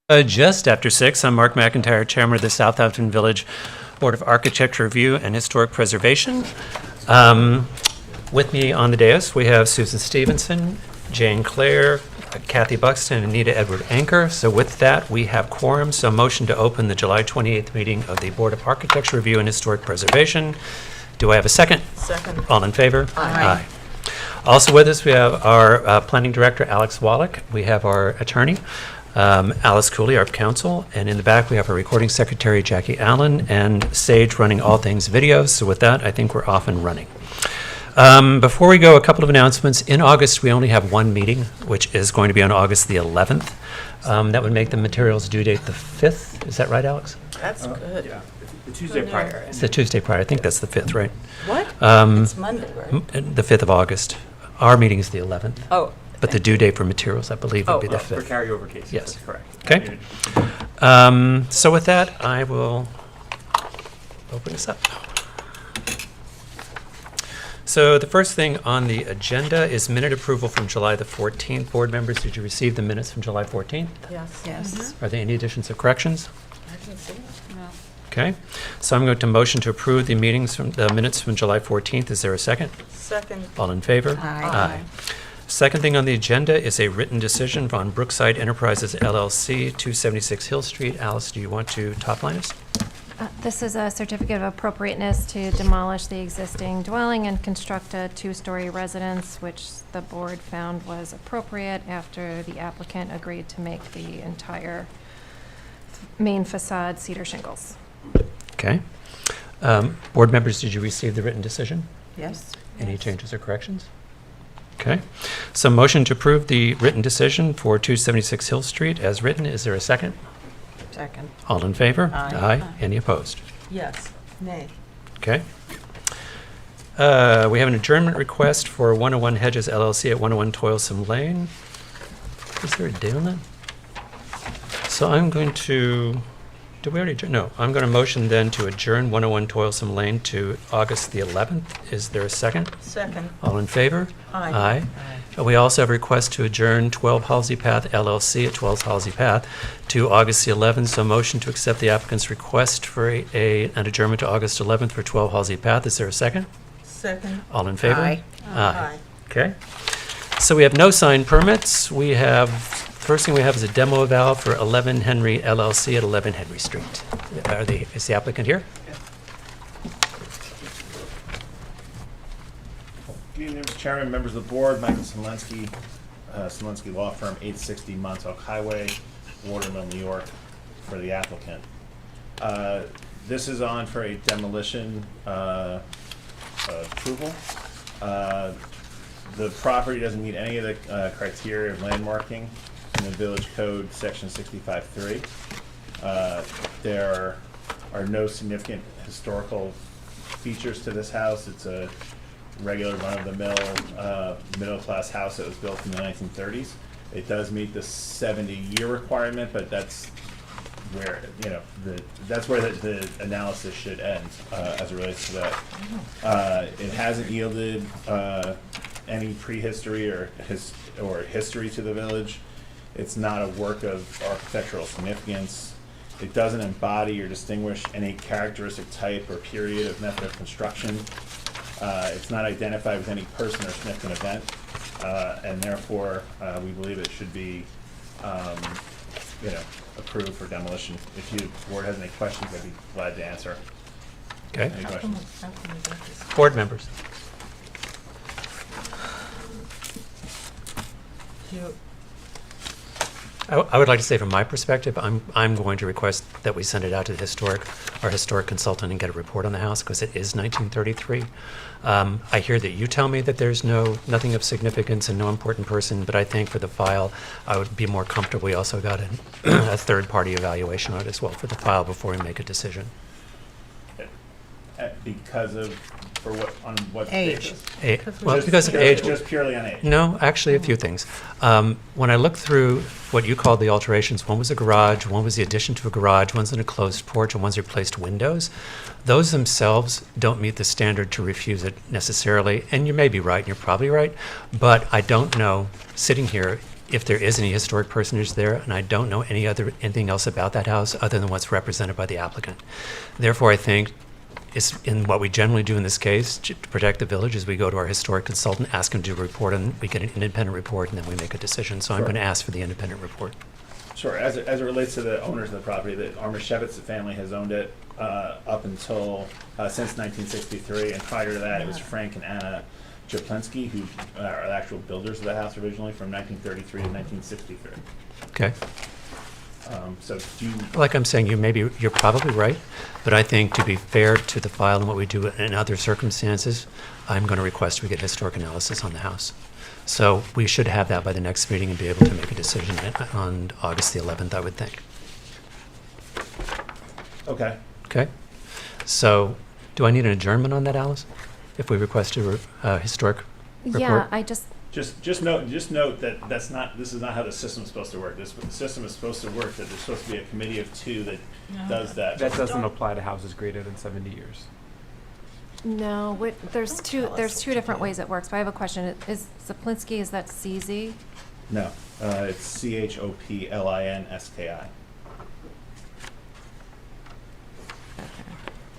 Just after 6, I'm Mark McIntyre, Chairman of the Southampton Village Board of Architecture Review and Historic Preservation. With me on the dais, we have Susan Stevenson, Jane Clare, Kathy Buxton, and Anita Edward Anchor. So with that, we have quorum. So motion to open the July 28th meeting of the Board of Architecture Review and Historic Preservation. Do I have a second? Second. All in favor? Aye. Also with us, we have our Planning Director, Alex Wallach. We have our attorney, Alice Cooley, our counsel, and in the back we have our recording secretary, Jackie Allen, and Sage running all things videos. So with that, I think we're off and running. Before we go, a couple of announcements. In August, we only have one meeting, which is going to be on August the 11th. That would make the materials due date the 5th. Is that right, Alex? That's good. Yeah, the Tuesday prior. It's the Tuesday prior. I think that's the 5th, right? What? It's Monday, right? The 5th of August. Our meeting is the 11th. Oh. But the due date for materials, I believe, would be the For 5th. carryover cases, Yes. that's correct. Okay. So with that, I will open this up. So the first thing on the agenda is minute approval from July the 14th. Board members, did you receive the minutes from July 14th? Yes. Yes. Are there any additions or corrections? I can see it. No. Okay. So I'm going to motion to approve the minutes from July 14th. Is there a second? Second. All in favor? Aye. Second thing on the agenda is a written decision on Brookside Enterprises LLC, 276 Hill Street. Alice, do you want to top line us? This is a certificate of appropriateness to demolish the existing dwelling and construct a two-story residence, which the board found was appropriate after the applicant agreed to make the entire main facade cedar shingles. Okay. Board members, did you receive the written decision? Yes. Any changes or corrections? Okay. So motion to approve the written decision for 276 Hill Street as written. Is there a second? Second. All in favor? Aye. Any opposed? Yes. Nay. Okay. We have an adjournment request for 101 Hedges LLC at 101 Toilsome Lane. Is there a date on that? So I'm going to, did we already adjourn? No, I'm going to motion then to adjourn 101 Toilsome Lane to August the 11th. Is there a second? Second. All in favor? Aye. We also have a request to adjourn 12 Halsey Path LLC at 12 Halsey Path to August the 11th. So motion to accept the applicant's request for an adjournment to August 11th for 12 Halsey Path. Is there a second? Second. All in favor? Aye. Aye. Okay. So we have no sign permits. We have, first thing we have is a demo eval for 11 Henry LLC at 11 Henry Street. Is the applicant here? Good evening, Mr. Chairman, members of the board, Michael Smolensky, Smolensky Law Firm, 860 Montauk Highway, Watermill, New York, for the applicant. This is on for a demolition approval. The property doesn't meet any of the criteria of landmarking in the Village Code, Section 65.3. There are no significant historical features to this house. It's a regular run-of-the-mill middle-class house that was built in the 1930s. It does meet the 70-year requirement, but that's where the analysis should end as it relates to that. It hasn't yielded any prehistory or history to the village. It's not a work of architectural significance. It doesn't embody or distinguish any characteristic type or period of method of construction. It's not identified with any person or significant event, and therefore we believe it should be, approved for demolition. If the board has any questions, I'd be glad to answer. Okay. Any questions? Board members. I would like to say from my perspective, I'm going to request that we send it out to our historic consultant and get a report on the house because it is 1933. I hear that you tell me that there's nothing of significance and no important person, but I think for the file, I would be more comfortable. We also got a third-party evaluation on it as well for the file before we make a decision. Because of, on what Age. basis? Well, because of age. Just purely on age? No, actually a few things. When I looked through what you called the alterations, one was a garage, one was the addition to a garage, one's an enclosed porch, and one's replaced windows. Those themselves don't meet the standard to refuse it necessarily, and you may be right, and you're probably right, but I don't know, sitting here, if there is any historic personage there, and I don't know anything else about that house other than what's represented by the applicant. Therefore, I think it's in what we generally do in this case to protect the village is we go to our historic consultant, ask him to do a report, and we get an independent report, and then we make a decision. So I'm Sure. going to ask for the independent report. Sure, as it relates to the owners of the property, the Armashevitz family has owned it up until, since 1963, and prior to that, it was Frank and Anna Japlensky, who are the actual builders of the house originally from 1933 to 1963. Okay? So do you, Like I'm saying, you're probably right, but I think to be fair to the file and what we do in other circumstances, I'm going to request we get historic analysis on the house. So we should have that by the next meeting and be able to make a decision on August the 11th, I would think. okay, Okay? So do I need an adjournment on that, Alice? If we request a historic report? Yeah, I just, just note that this is not how the system's supposed to work. The system is supposed to work, that there's supposed to be a committee of two that does that. That doesn't apply to houses greater than 70 years. no, there's two different ways it works, but I have a question. Is Zaplinski, is that CZ? No, it's CHOPLINSKI.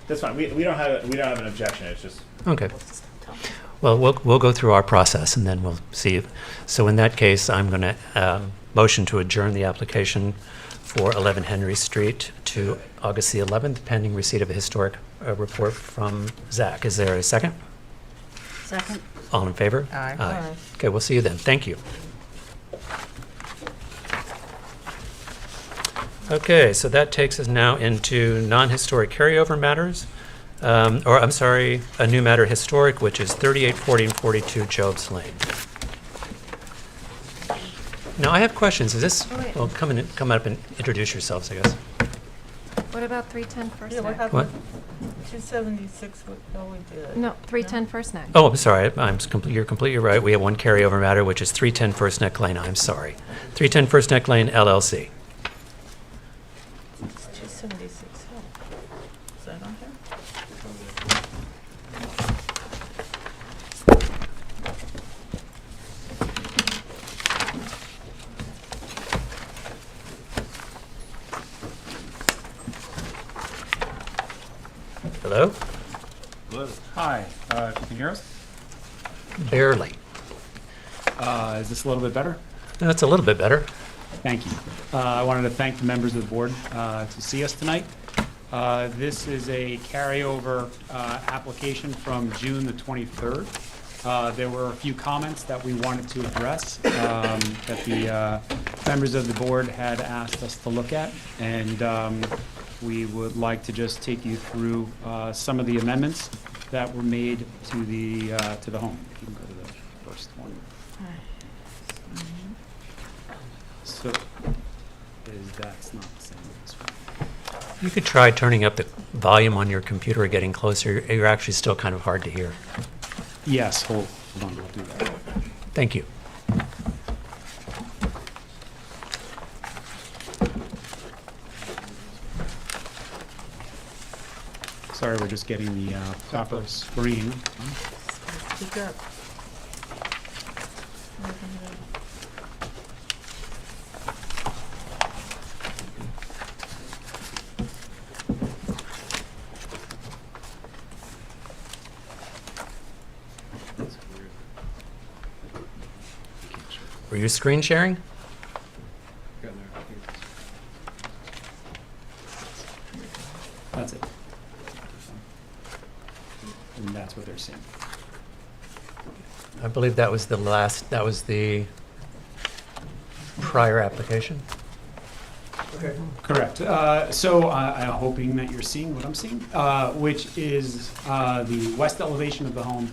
That's fine. We don't have an objection. It's just Okay. Well, we'll go through our process and then we'll see. So in that case, I'm going to motion to adjourn the application for 11 Henry Street to August the 11th, pending receipt of a historic report from Zach. Is there a second? Second. All in favor? Aye. Aye. Okay, we'll see you then. Thank you. Okay, so that takes us now into non-historic carryover matters. A new matter historic, which is 38, 40, and 42 Jobs Lane. Now, I have questions. Is this, Oh, wait. well, come up and introduce yourselves, I guess. What about 310 First Yeah, what Neck? What? happened? 276, we did. No, 310 First Neck. Oh, I'm sorry. You're completely right. We have one carryover matter, which is 310 First Neck Lane. I'm sorry. 310 First Neck Lane, LLC. It's 276 Hill. Is that on here? Hello? Hello. Hi, you can hear us? Barely. Is this a little bit better? That's a little bit better. Thank you. I wanted to thank the members of the board to see us tonight. This is a carryover application from June the 23rd. There were a few comments that we wanted to address that the members of the board had asked us to look at, and we would like to just take you through some of the amendments that were made to the home. You can go to the first one. So, that's not the same as this one. You could try turning up the volume on your computer or getting closer. You're actually still kind of hard to hear. Yes, hold on, we'll do that. Thank you. Sorry, we're just getting the proper screen. Speak up. Were you screen sharing? That's it. And that's what they're saying. I believe that was the prior application. Correct. So I'm hoping that you're seeing what I'm seeing, which is the west elevation of the home.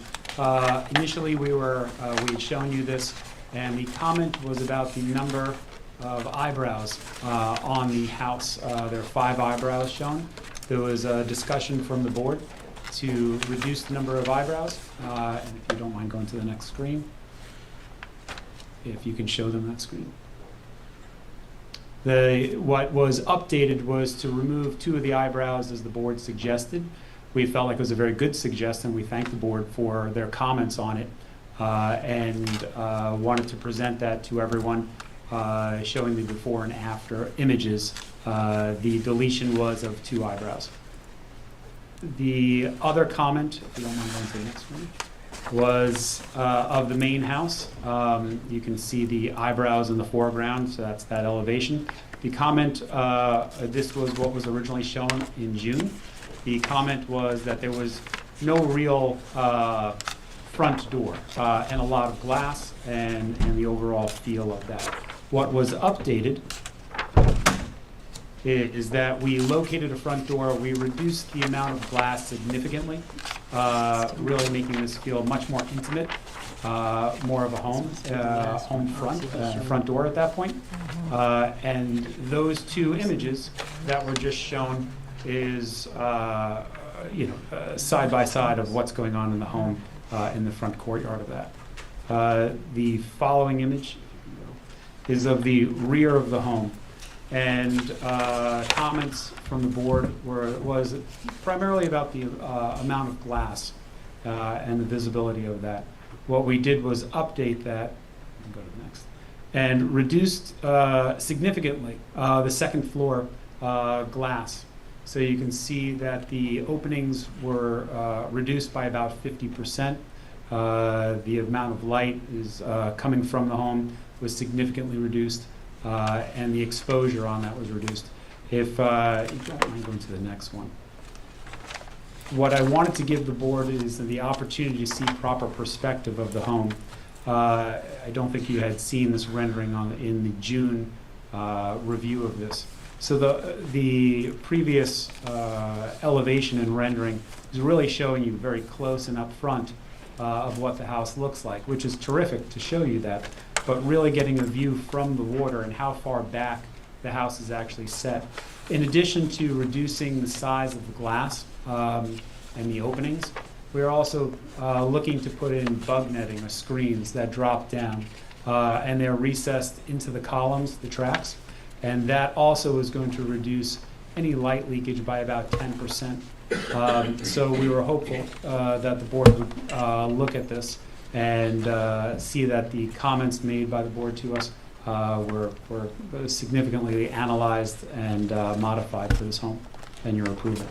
Initially, we had shown you this, and the comment was about the number of eyebrows on the house. There are 5 eyebrows shown. There was a discussion from the board to reduce the number of eyebrows. And if you don't mind going to the next screen, if you can show them that screen. What was updated was to remove 2 of the eyebrows as the board suggested. We felt like it was a very good suggestion. We thank the board for their comments on it. and wanted to present that to everyone, showing the before and after images. The deletion was of 2 eyebrows. The other comment, if you don't mind going to the next one, was of the main house. You can see the eyebrows in the foreground, so that's that elevation. The comment, this was what was originally shown in June. The comment was that there was no real front door and a lot of glass and the overall feel of that. What was updated is that we located a front door, we reduced the amount of glass significantly, really making this feel much more intimate, more of a home front door at that point. And those 2 images that were just shown is, side by side of what's going on in the home in the front courtyard of that. The following image is of the rear of the home. And comments from the board was primarily about the amount of glass and the visibility of that. What we did was update that, go to the next, and reduced significantly the second floor glass. So you can see that the openings were reduced by about 50%. The amount of light is coming from the home was significantly reduced. And the exposure on that was reduced. If you don't mind going to the next one. What I wanted to give the board is the opportunity to see proper perspective of the home. I don't think you had seen this rendering in the June review of this. So the previous elevation and rendering is really showing you very close and up front of what the house looks like, which is terrific to show you that. But really getting a view from the water and how far back the house is actually set. In addition to reducing the size of the glass and the openings, we're also looking to put in bug netting or screens that drop down, and they're recessed into the columns, the tracks, and that also is going to reduce any light leakage by about 10%. So we were hopeful that the board would look at this and see that the comments made by the board to us were significantly analyzed and modified for this home, and your approval.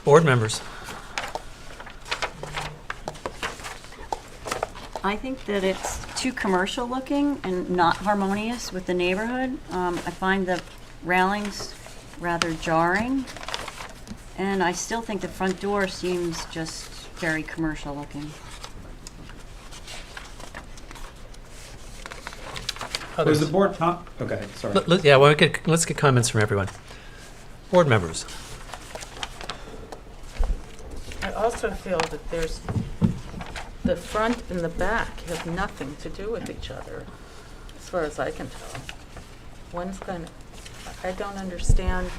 Board members. I think that it's too commercial looking and not harmonious with the neighborhood. I find the railings rather jarring. And I still think the front door seems just very commercial looking. Was the board okay, sorry. Yeah, well, let's get comments from everyone. Board members. I also feel that there's, the front and the back have nothing to do with each other, as far as I can tell. One's kind of, I don't understand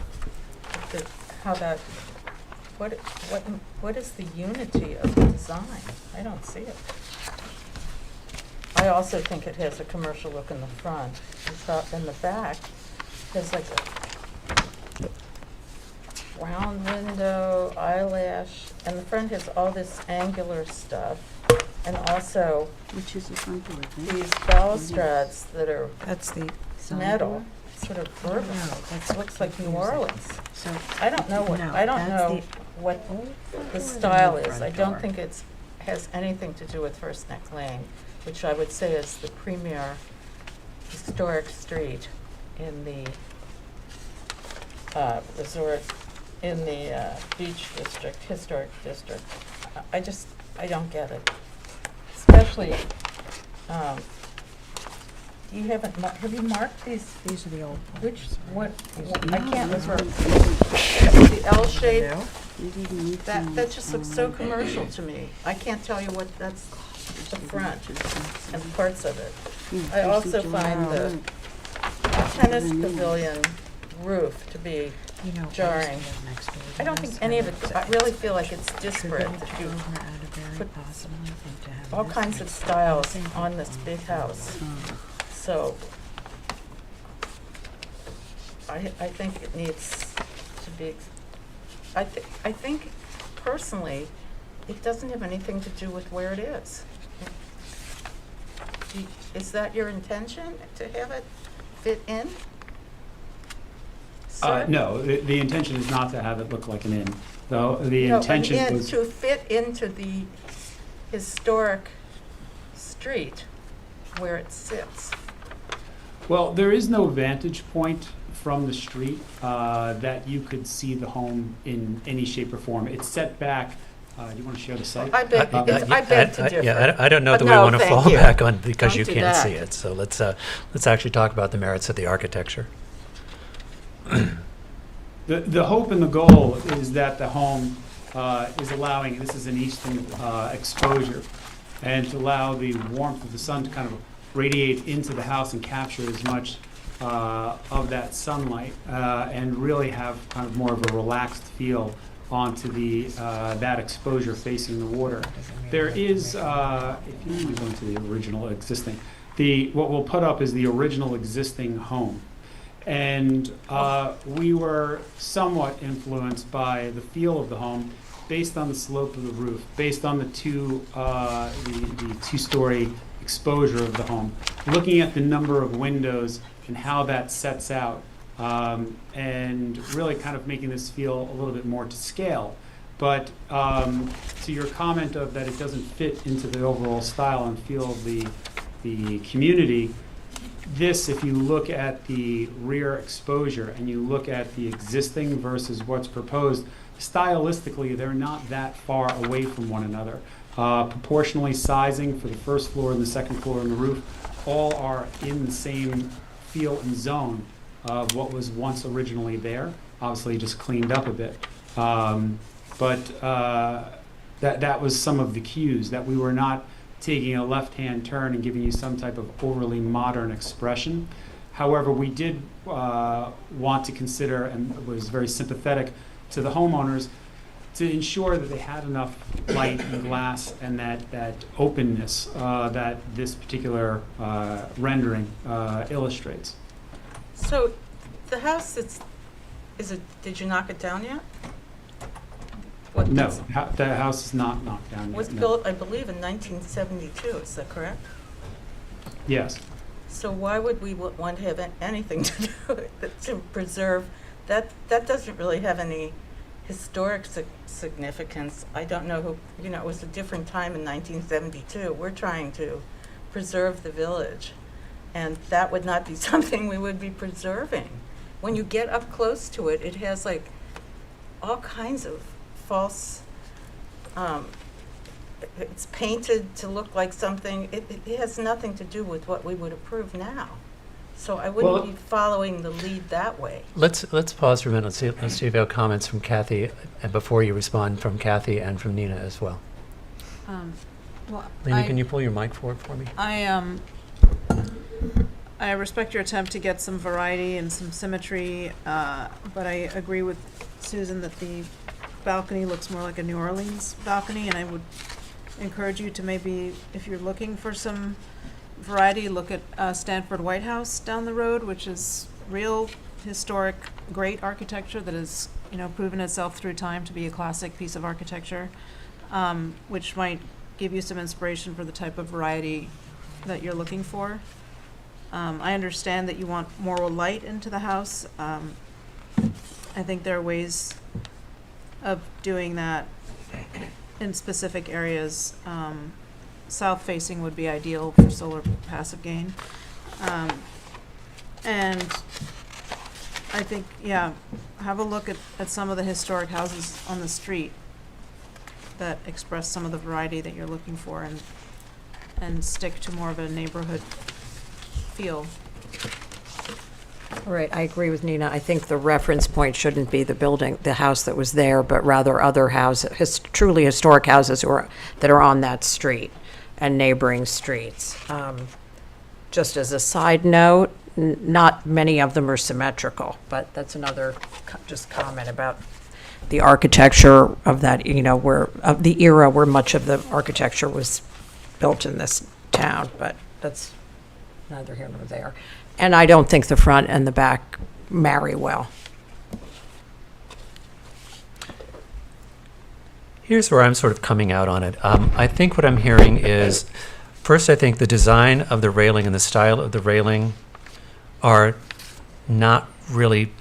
how that, what is the unity of the design? I don't see it. I also think it has a commercial look in the front. In the back, there's like a round window, eyelash, and the front has all this angular stuff. And also Which is the front door? these balustrades that are That's the metal, sort of vertical. It looks like New Orleans. So I don't know what, No, I don't that's know what the style is. I don't think it's, has anything to do with First Neck Lane, which I would say is the premier historic street in the resort, in the beach district, historic district. I don't get it. Especially, you haven't, have you marked these? these are the old. Which, what, I can't remember. The L shape, that just looks so commercial to me. I can't tell you what, that's the front and parts of it. I also find the tennis pavilion roof to be jarring. I don't think any of it, I really feel like it's disparate, that you put all kinds of styles on this big house. So, I think it needs to be, I think personally, it doesn't have anything to do with where it is. Is that your intention, to have it fit in? Sir? No, the intention is not to have it look like an inn, though the No, intention an inn was. to fit into the historic street where it sits. Well, there is no vantage point from the street that you could see the home in any shape or form. It's set back. Do you want to share the site? I beg, I beg to differ. Yeah, I don't know that we No, want to thank fall you. back on because Don't you do can't that. see it. So let's actually talk about the merits of the architecture. The hope and the goal is that the home is allowing, this is an eastern exposure, and to allow the warmth of the sun to kind of radiate into the house and capture as much of that sunlight, and really have kind of more of a relaxed feel onto that exposure facing the water. There is, if you want to go into the original existing, what we'll put up is the original existing home. And we were somewhat influenced by the feel of the home based on the slope of the roof, based on the two-story exposure of the home, looking at the number of windows and how that sets out, and really kind of making this feel a little bit more to scale. But to your comment of that it doesn't fit into the overall style and feel of the community, this, if you look at the rear exposure and you look at the existing versus what's proposed, stylistically, they're not that far away from one another. Proportionally sizing for the first floor and the second floor and the roof all are in the same feel and zone of what was once originally there, obviously just cleaned up a bit. But that was some of the cues, that we were not taking a left-hand turn and giving you some type of overly modern expression. However, we did want to consider, and was very sympathetic to the homeowners, to ensure that they had enough light and glass and that openness that this particular rendering illustrates. So the house did you knock it down yet? What No, is- the house is not knocked down yet. Was no. built, I believe, in 1972, is that correct? Yes. So why would we want to have anything to do with it, to preserve? That doesn't really have any historic significance. I don't know who, it was a different time in 1972. We're trying to preserve the village, and that would not be something we would be preserving. When you get up close to it, it has like all kinds of false, it's painted to look like something. It has nothing to do with what we would approve now. So I wouldn't Well- be following the lead that way. Let's pause for a minute. Let's see if you have comments from Kathy, and before you respond, from Kathy and from Nina as well. Well, Nina, can you pull your mic forward for me? I respect your attempt to get some variety and some symmetry, but I agree with Susan that the balcony looks more like a New Orleans balcony, and I would encourage you to maybe, if you're looking for some variety, look at Stanford White House down the road, which is real historic, great architecture that has, proven itself through time to be a classic piece of architecture, which might give you some inspiration for the type of variety that you're looking for. I understand that you want more light into the house. I think there are ways of doing that in specific areas. South facing would be ideal for solar passive gain. And I think, have a look at some of the historic houses on the street that express some of the variety that you're looking for, and stick to more of a neighborhood feel. All right, I agree with Nina. I think the reference point shouldn't be the building, the house that was there, but rather other houses, truly historic houses that are on that street and neighboring streets. Just as a side note, not many of them are symmetrical, but that's another just comment about the architecture of that, of the era where much of the architecture was built in this town, but that's neither here nor there. And I don't think the front and the back marry well. Here's where I'm sort of coming out on it. I think what I'm hearing is, first, I think the design of the railing and the style of the railing are not really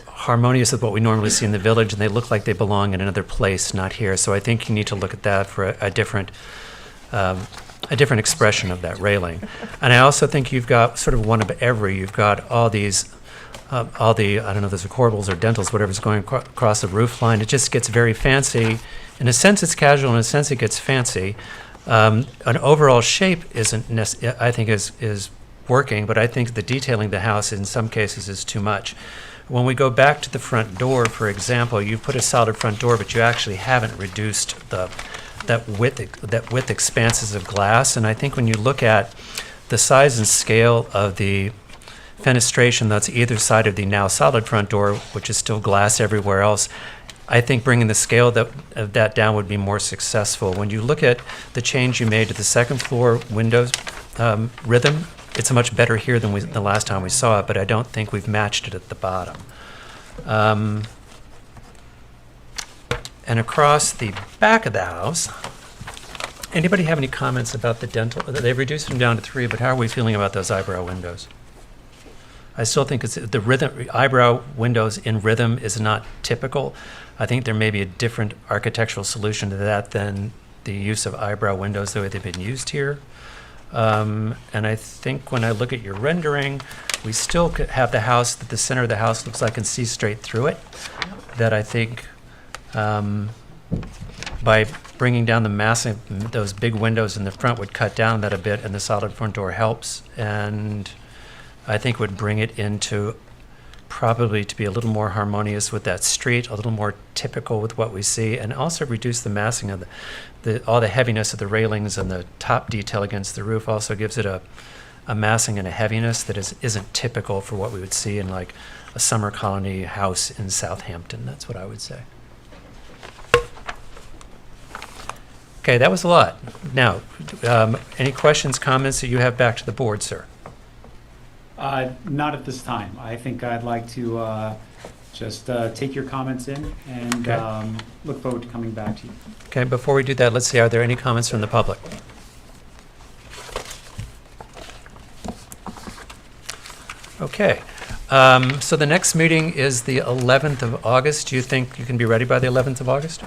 harmonious with what we normally see in the village, and they look like they belong in another place, not here. So I think you need to look at that for a different expression of that railing. And I also think you've got sort of one of every. You've got all these, I don't know if those are corbels or dentals, whatever's going across the roof line. It just gets very fancy. In a sense, it's casual. In a sense, it gets fancy. An overall shape isn't, I think, is working, but I think the detailing of the house in some cases is too much. When we go back to the front door, for example, you put a solid front door, but you actually haven't reduced that width expanses of glass. And I think when you look at the size and scale of the fenestration that's either side of the now solid front door, which is still glass everywhere else, I think bringing the scale of that down would be more successful. When you look at the change you made to the second floor windows rhythm, it's much better here than the last time we saw it, but I don't think we've matched it at the bottom. And across the back of the house, anybody have any comments about the dental? They've reduced them down to 3, but how are we feeling about those eyebrow windows? I still think it's the rhythm. Eyebrow windows in rhythm is not typical. I think there may be a different architectural solution to that than the use of eyebrow windows the way they've been used here. And I think when I look at your rendering, we still have the house, that the center of the house looks like I can see straight through it. That I think by bringing down the massive, those big windows in the front would cut down that a bit, and the solid front door helps. And I think would bring it into probably to be a little more harmonious with that street, a little more typical with what we see, and also reduce the massing of all the heaviness of the railings and the top detail against the roof. Also gives it a massing and a heaviness that isn't typical for what we would see in like a summer colony house in Southampton. That's what I would say. Okay, that was a lot. Now, any questions, comments that you have back to the board, sir? Not at this time. I think I'd like to just take your comments in and Okay. Look forward to coming back to you. Okay, before we do that, let's see, are there any comments from the public? Okay, so the next meeting is the 11th of August. Do you think you can be ready by the 11th of August?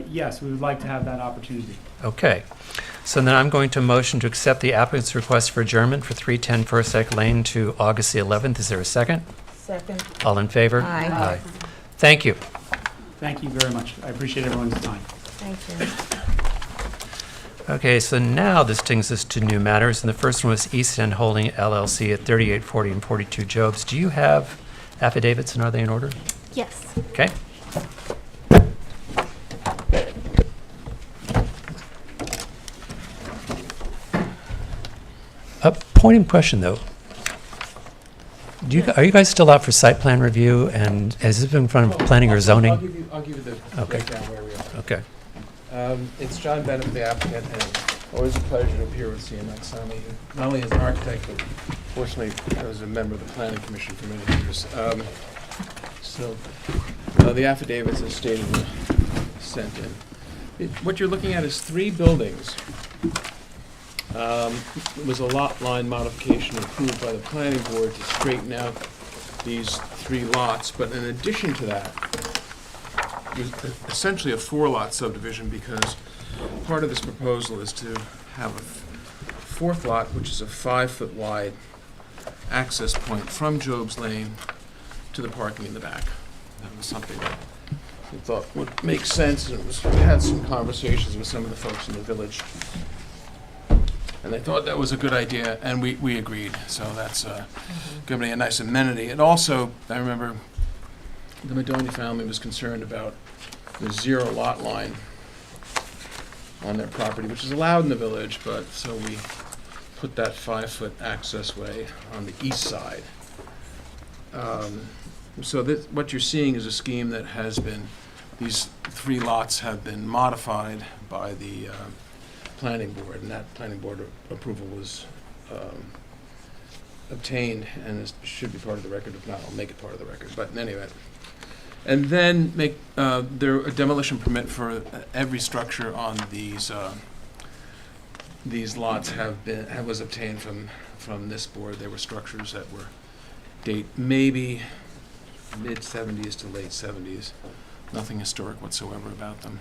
Yes, we would like to have that opportunity. Okay, so then I'm going to motion to accept the applicant's request for adjournment for 310 First Lake Lane to August the 11th. Is there a second? Second. All in favor? Aye. Thank you. Thank you very much. I appreciate everyone's time. Thank you. Okay, so now this brings us to new matters, and the first one was East End Holding LLC at 3840 and 42 Jobs. Do you have affidavits, and are they in order? Yes. Okay. Point in question, though. Are you guys still out for site plan review, and has this been in front of planning or zoning? I'll give you the Okay. breakdown where we are. Okay. It's John Bennett, the applicant, and always a pleasure to appear with CMX. Not only as an architect, but fortunately as a member of the planning commission for many years. The affidavits as stated were sent in. What you're looking at is 3 buildings. It was a lot line modification approved by the planning board to straighten out these 3 lots, but in addition to that, it was essentially a 4-lot subdivision because part of this proposal is to have a 4th lot, which is a 5-foot wide access point from Job's Lane to the parking in the back. That was something that we thought would make sense, and we had some conversations with some of the folks in the village. And they thought that was a good idea, and we agreed. So that's giving me a nice amenity. And also, I remember the Madoni family was concerned about the 0 lot line on their property, which is allowed in the village, but so we put that 5-foot access way on the east side. So what you're seeing is a scheme that has been, these 3 lots have been modified by the planning board, and that planning board approval was obtained, and it should be part of the record. If not, I'll make it part of the record. But in any event, And then make, there, a demolition permit for every structure on these lots was obtained from this board. There were structures that were date maybe mid-70s to late 70s. Nothing historic whatsoever about them.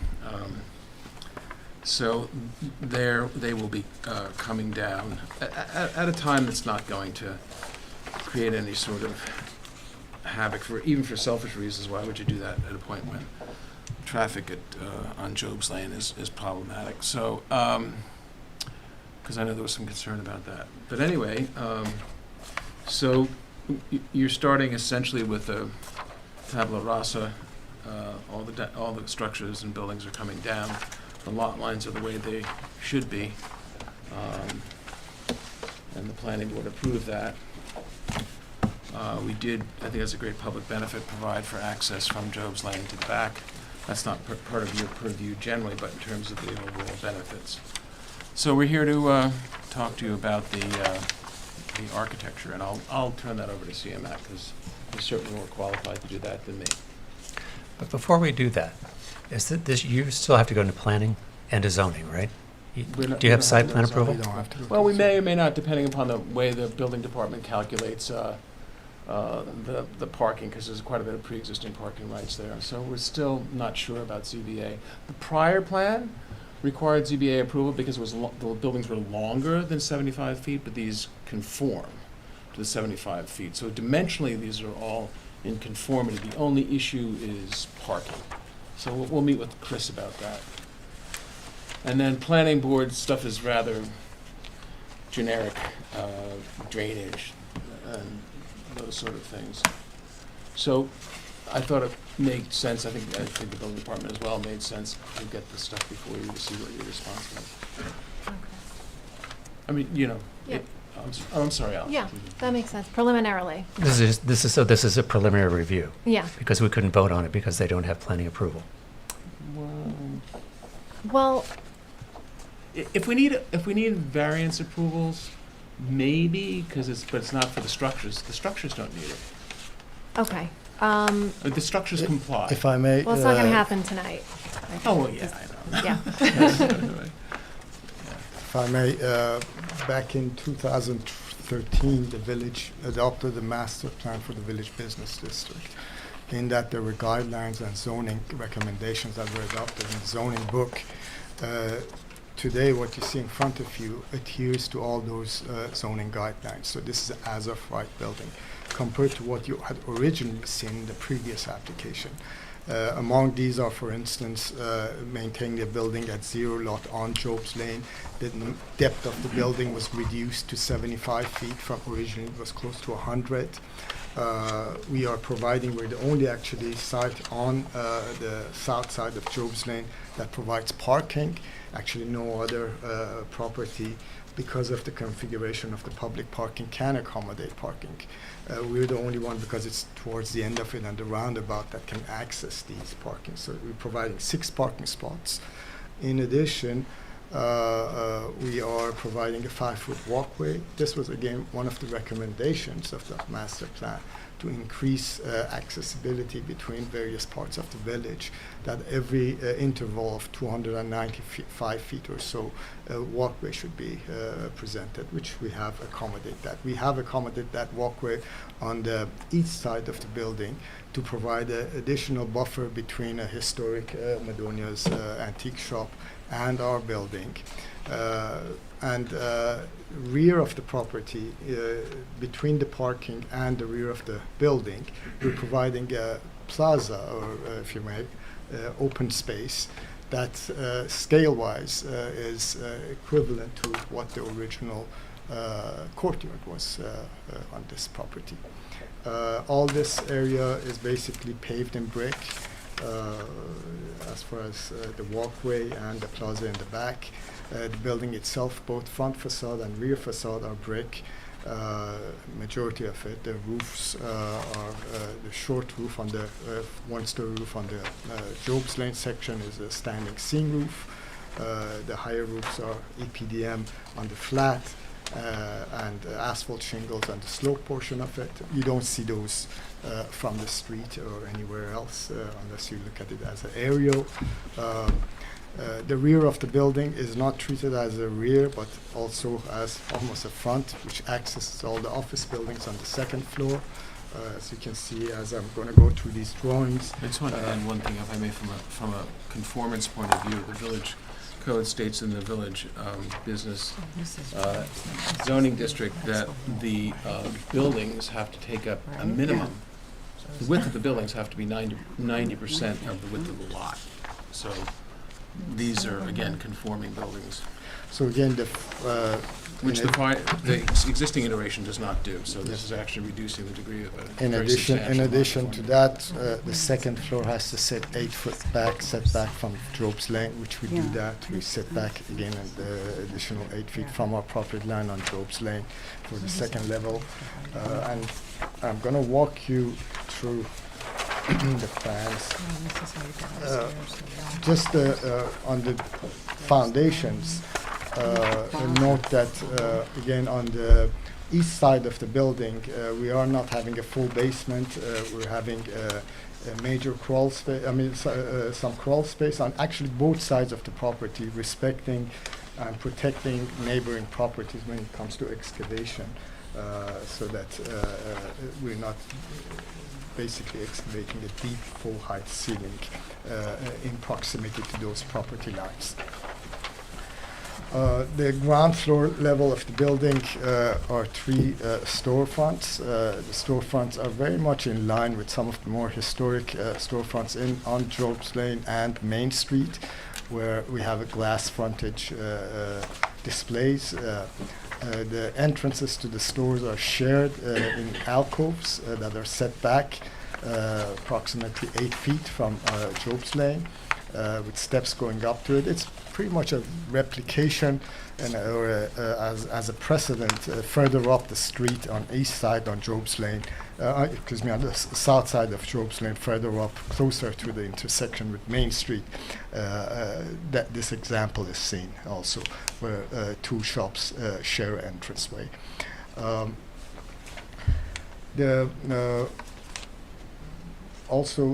So they will be coming down at a time that's not going to create any sort of havoc even for selfish reasons. Why would you do that at a point when traffic on Job's Lane is problematic? So, because I know there was some concern about that. But anyway, so you're starting essentially with a tabula rasa. All the structures and buildings are coming down. The lot lines are the way they should be, and the planning board approved that. We did, I think that's a great public benefit, provide for access from Job's Lane to the back. That's not part of your purview generally, but in terms of the overall benefits. So we're here to talk to you about the architecture, and I'll turn that over to CMAC, because he's certainly more qualified to do that than me. But before we do that, is that this, you still have to go into planning and to zoning, right? Do you have site plan approval? Well, we may or may not, depending upon the way the building department calculates the parking, because there's quite a bit of pre-existing parking rights there. So we're still not sure about ZBA. The prior plan required ZBA approval because it was the buildings were longer than 75 feet, but these conform to the 75 feet. So dimensionally, these are all in conformity. The only issue is parking. So we'll meet with Chris about that. And then planning board stuff is rather generic, drainage and those sort of things. So I thought it made sense, I think the building department as well made sense to get this stuff before you to see what your response was. Okay. I mean, you know, Yeah. I'm sorry, Al. Yeah, that makes sense, preliminarily. This is a preliminary review, Yeah. because we couldn't vote on it because they don't have planning approval. Well, If we need variance approvals, maybe, but it's not for the structures. The structures don't need it. okay. The structures comply. If I may. Well, it's not gonna happen tonight. Oh, well, yeah, I know. Yeah. If I may, back in 2013, the village adopted a master plan for the village business district. In that there were guidelines and zoning recommendations that were adopted in the zoning book. Today, what you see in front of you adheres to all those zoning guidelines. So this is an as-of-right building compared to what you had originally seen in the previous application. Among these are, for instance, maintaining the building at 0 lot on Job's Lane. The depth of the building was reduced to 75 feet from originally it was close to 100. We are providing, we're the only actually site on the south side of Job's Lane that provides parking. Actually, no other property, because of the configuration of the public parking, can accommodate parking. We're the only one because it's towards the end of it and the roundabout that can access these parking. So we're providing 6 parking spots. In addition, we are providing a 5-foot walkway. This was again one of the recommendations of the master plan, to increase accessibility between various parts of the village, that every interval of 295 feet or so, a walkway should be presented, which we have accommodated that. We have accommodated that walkway on the east side of the building to provide an additional buffer between a historic Madonia's antique shop and our building. Rear of the property, between the parking and the rear of the building, we're providing a plaza, or if you may, open space that scale-wise is equivalent to what the original courtyard was on this property. All this area is basically paved in brick. As far as the walkway and the plaza in the back. The building itself, both front facade and rear facade, are brick. Majority of it, the roofs are the short roof on the one-story roof on the Job's Lane section is a standing seam roof. The higher roofs are EPDM on the flat, and asphalt shingles on the slope portion of it. You don't see those from the street or anywhere else unless you look at it as an aerial. The rear of the building is not treated as a rear, but also as almost a front, which accesses all the office buildings on the second floor. As you can see, as I'm going to go through these drawings. I just want to add one thing, if I may, from a conformance point of view. The village code states in the village business zoning district that the buildings have to take up a minimum. The width of the buildings have to be 90% of the width of the lot. So these are, again, conforming buildings, So again, which the existing iteration does not do. So this is actually reducing the degree of a in very addition substantial to that, the second floor has to sit 8 foot setback from Job's Lane, which we do that. We sit back again an additional 8 feet from our property line on Job's Lane for the second level. And I'm going to walk you through the plans. Just on the foundations, note that again on the east side of the building, we are not having a full basement. We're having a major crawl space. I mean, some crawl space on actually both sides of the property, respecting and protecting neighboring properties when it comes to excavation, so that we're not basically excavating a deep full height ceiling in proximity to those property lines. The ground floor level of the building are 3 storefronts. The storefronts are very much in line with some of the more historic storefronts on Job's Lane and Main Street, where we have a glass frontage displays. The entrances to the stores are shared in alcoves that are set back approximately 8 feet from Job's Lane, with steps going up to it. It's pretty much a replication and as a precedent further up the street on east side on Job's Lane, on the south side of Job's Lane, further up closer to the intersection with Main Street, that this example is seen also, where 2 shops share entranceway. Also,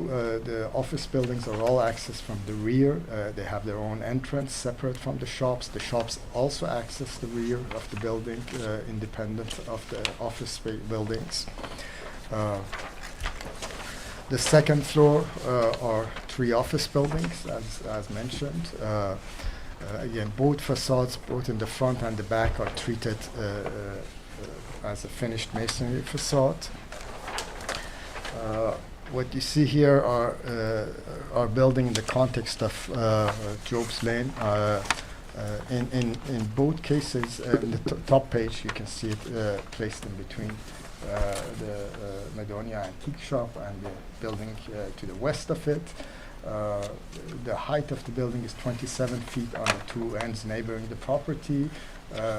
the office buildings are all accessed from the rear. They have their own entrance separate from the shops. The shops also access the rear of the building, independent of the office buildings. The second floor are 3 office buildings, as mentioned. Again, both facades, both in the front and the back, are treated as a finished masonry facade. What you see here are our building in the context of Job's Lane. In both cases, in the top page, you can see it placed in between the Madonia Antique Shop and the building to the west of it. The height of the building is 27 feet on the 2 ends neighboring the property.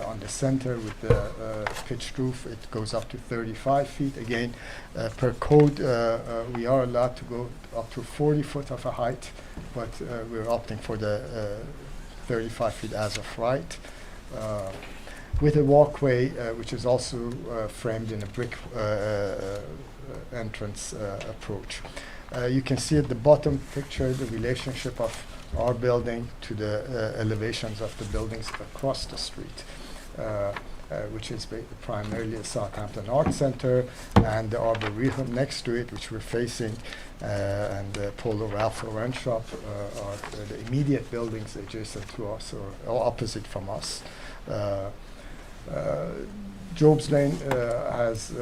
On the center with the pitched roof, it goes up to 35 feet. Again, per code, we are allowed to go up to 40 foot of a height, but we're opting for the 35 feet as of right, with a walkway which is also framed in a brick entrance approach. You can see at the bottom picture the relationship of our building to the elevations of the buildings across the street, which is primarily a Southampton Art Center, and the Arboretum next to it, which we're facing, and the Polo Ralph Lauren shop are the immediate buildings adjacent to us or opposite from us. Job's Lane has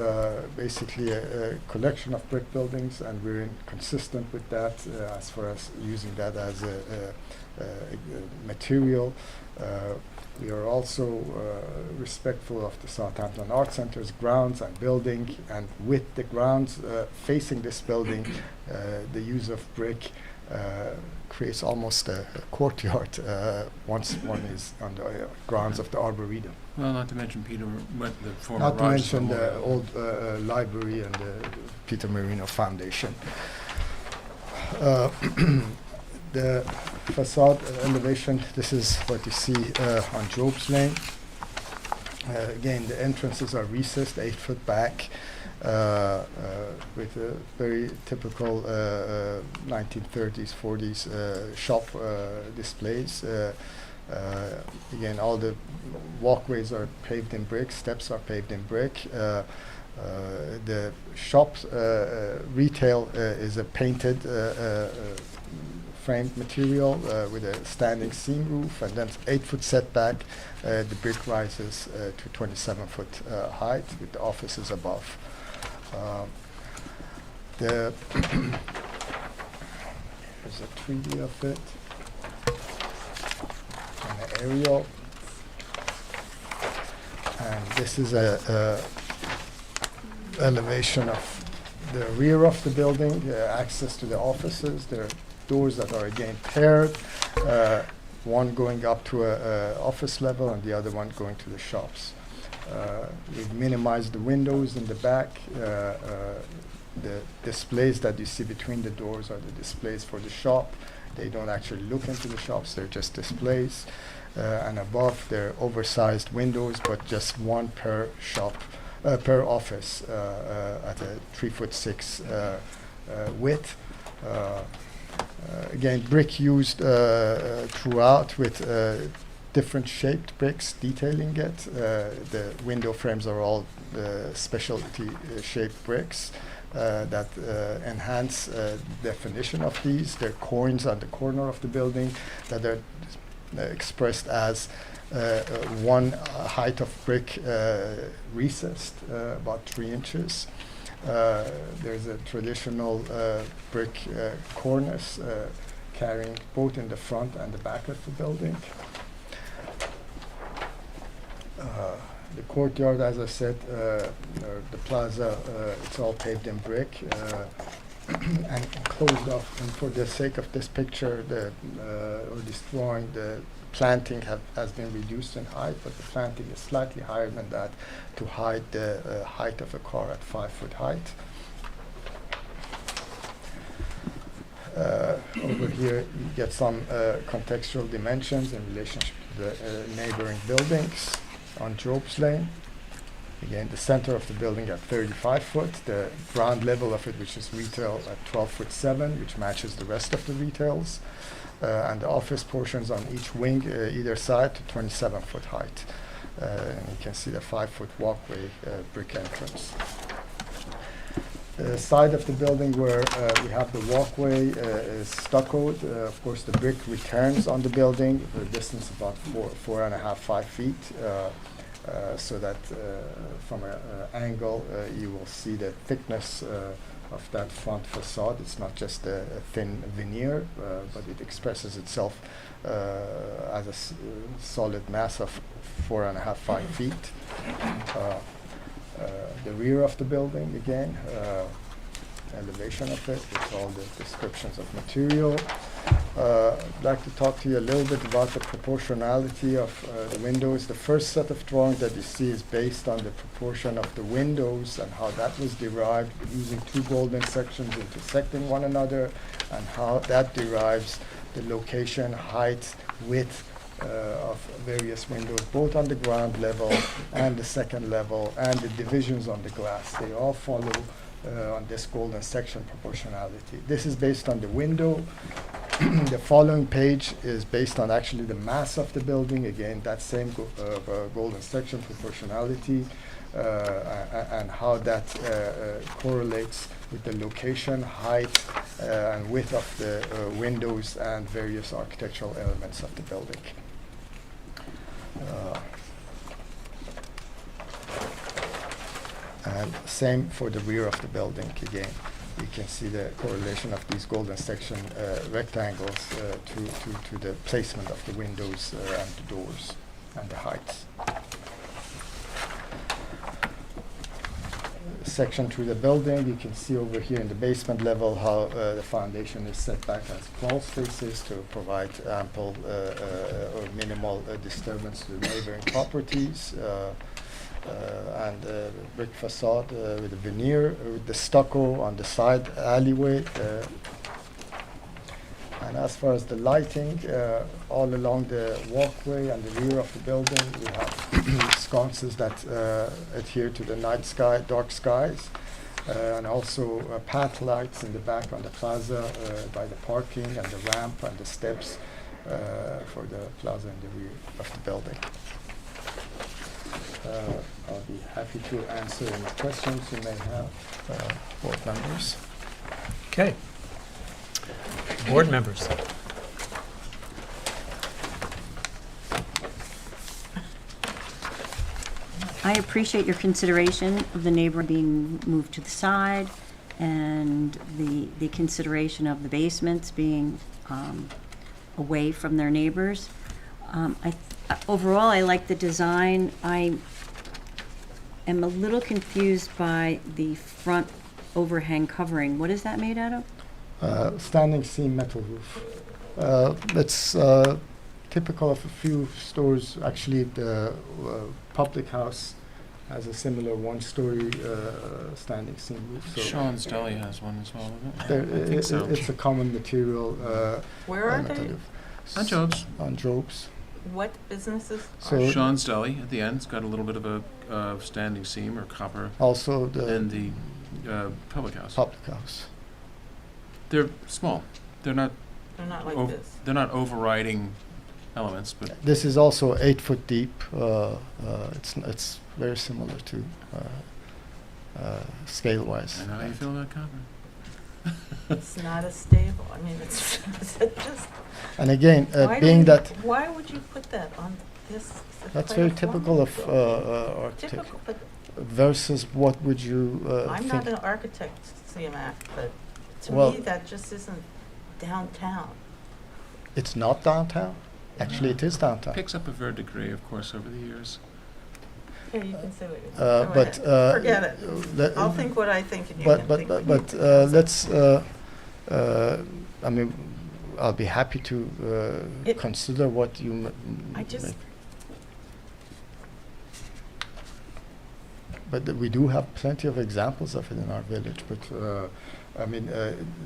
basically a collection of brick buildings, and we're consistent with that as far as using that as a material. We are also respectful of the Southampton Art Center's grounds and building, and with the grounds facing this building, the use of brick creates almost a courtyard once one is on the grounds of the Arboretum. Well, not to mention Peter, the former Not to Rogers mention the Memorial. old library and the Peter Marino Foundation. The facade elevation, this is what you see on Job's Lane. Again, the entrances are recessed 8 foot back with a very typical 1930s, 40s shop displays. Again, all the walkways are paved in brick, steps are paved in brick. The shop's retail is a painted framed material with a standing seam roof, and then 8-foot setback. The brick rises to 27-foot height with the offices above. There's a 3D of it, and an aerial. And this is a elevation of the rear of the building, access to the offices. There are doors that are again paired, one going up to a office level and the other one going to the shops. We've minimized the windows in the back. The displays that you see between the doors are the displays for the shop. They don't actually look into the shops, they're just displays. And above, they're oversized windows, but just one per shop, per office at a 3'6" width. Again, brick used throughout with different shaped bricks detailing it. The window frames are all specialty shaped bricks that enhance definition of these. There are coins on the corner of the building that are expressed as one height of brick recessed about 3 inches. There's a traditional brick cornice carrying both in the front and the back of the building. The courtyard, as I said, the plaza, it's all paved in brick and closed off. And for the sake of this picture, or this drawing, the planting has been reduced in height, but the planting is slightly higher than that to hide the height of a car at 5-foot height. Over here, you get some contextual dimensions in relationship to the neighboring buildings on Job's Lane. Again, the center of the building at 35 foot, the ground level of it, which is retail, at 12'7", which matches the rest of the retails, and the office portions on each wing, either side, to 27-foot height. And you can see the 5-foot walkway, brick entrance. The side of the building where we have the walkway is stuccoed. Of course, the brick returns on the building, the distance about 4.5, 5 feet. So that from an angle you will see the thickness of that front facade. It's not just a thin veneer, but it expresses itself as a solid mass of 4.5, 5 feet. The rear of the building, again, elevation of it with all the descriptions of material. I'd like to talk to you a little bit about the proportionality of the windows. The first set of drawings that you see is based on the proportion of the windows and how that was derived using 2 golden sections intersecting one another, and how that derives the location, height, width of various windows, both on the ground level and the second level, and the divisions on the glass. They all follow on this golden section proportionality. This is based on the window. The following page is based on actually the mass of the building. Again, that same golden section proportionality and how that correlates with the location, height, and width of the windows and various architectural elements of the building. And same for the rear of the building. Again, you can see the correlation of these golden section rectangles to the placement of the windows and the doors and the heights. Section through the building, you can see over here in the basement level how the foundation is set back as crawl spaces to provide ample or minimal disturbance to the neighboring properties. And brick facade with a veneer, with the stucco on the side alleyway. And as far as the lighting, all along the walkway and the rear of the building, we have sconces that adhere to the night sky, dark skies, and also path lights in the back on the plaza by the parking and the ramp and the steps for the plaza in the rear of the building. I'll be happy to answer any questions you may have, board members. Okay. Board members. I appreciate your consideration of the neighbor being moved to the side and the consideration of the basements being away from their neighbors. Overall, I like the design. I am a little confused by the front overhang covering. What is that made out of? Standing seam metal roof. It's typical of a few stores. Actually, the public house has a similar one-story standing seam roof. So Sean's Deli has one as well, it's a common material. Where are they? metal On Job's. On Job's. What businesses? So Sean's Deli at the end, it's got a little bit of a standing seam or copper, also and the the public house. public house. They're small. They're not They're not like ov- this. they're not overriding elements, but This is also 8 foot deep. It's very similar to scale-wise. I know how you feel about copper. It's not as stable. I mean, it's just, And again, why being do that why would you put that on this? that's kind very of typical of formal? architecture. Typical, but Versus what would you I'm think? not an architect, CMAC, but to Well- me, that just isn't downtown. It's not downtown. Actually, it is downtown. Picks up a verdigris, of course, over the years. Yeah, you can say what you want. Go But ahead. Forget it. I'll think what I think and you can think what you think. let's. I mean, I'll be happy to It- consider what you. I just, But we do have plenty of examples of it in our village. But I mean,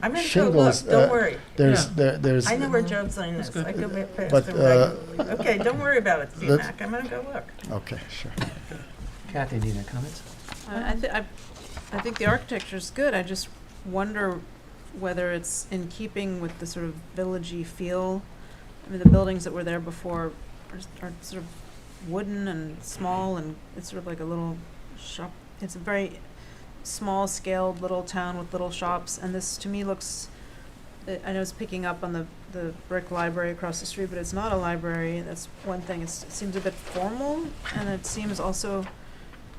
I'm gonna go shingles. look, don't worry. There's. I know where Job's Lane That's is. good. I go past But, it regularly. Okay, don't worry about it, let's- CMAC. I'm gonna go look. Okay, sure. Kathy, any comments? I think the architecture's good. I just wonder whether it's in keeping with the sort of villagey feel. I mean, the buildings that were there before are sort of wooden and small, and it's sort of like a little shop. It's a very small-scaled little town with little shops, and this to me looks. I know it's picking up on the brick library across the street, but it's not a library. That's one thing. It seems a bit formal, and it seems also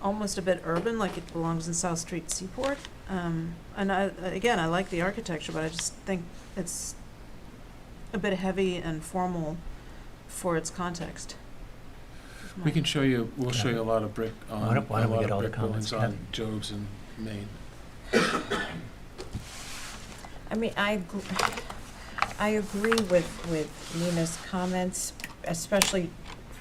almost a bit urban, like it belongs in South Street Seaport. And I like the architecture, but I just think it's a bit heavy and formal for its context. We can show you, we'll show you a lot of brick on, Why don't a we lot get of all the brick buildings comments, on Job's in Maine. I mean, I agree with Nina's comments, especially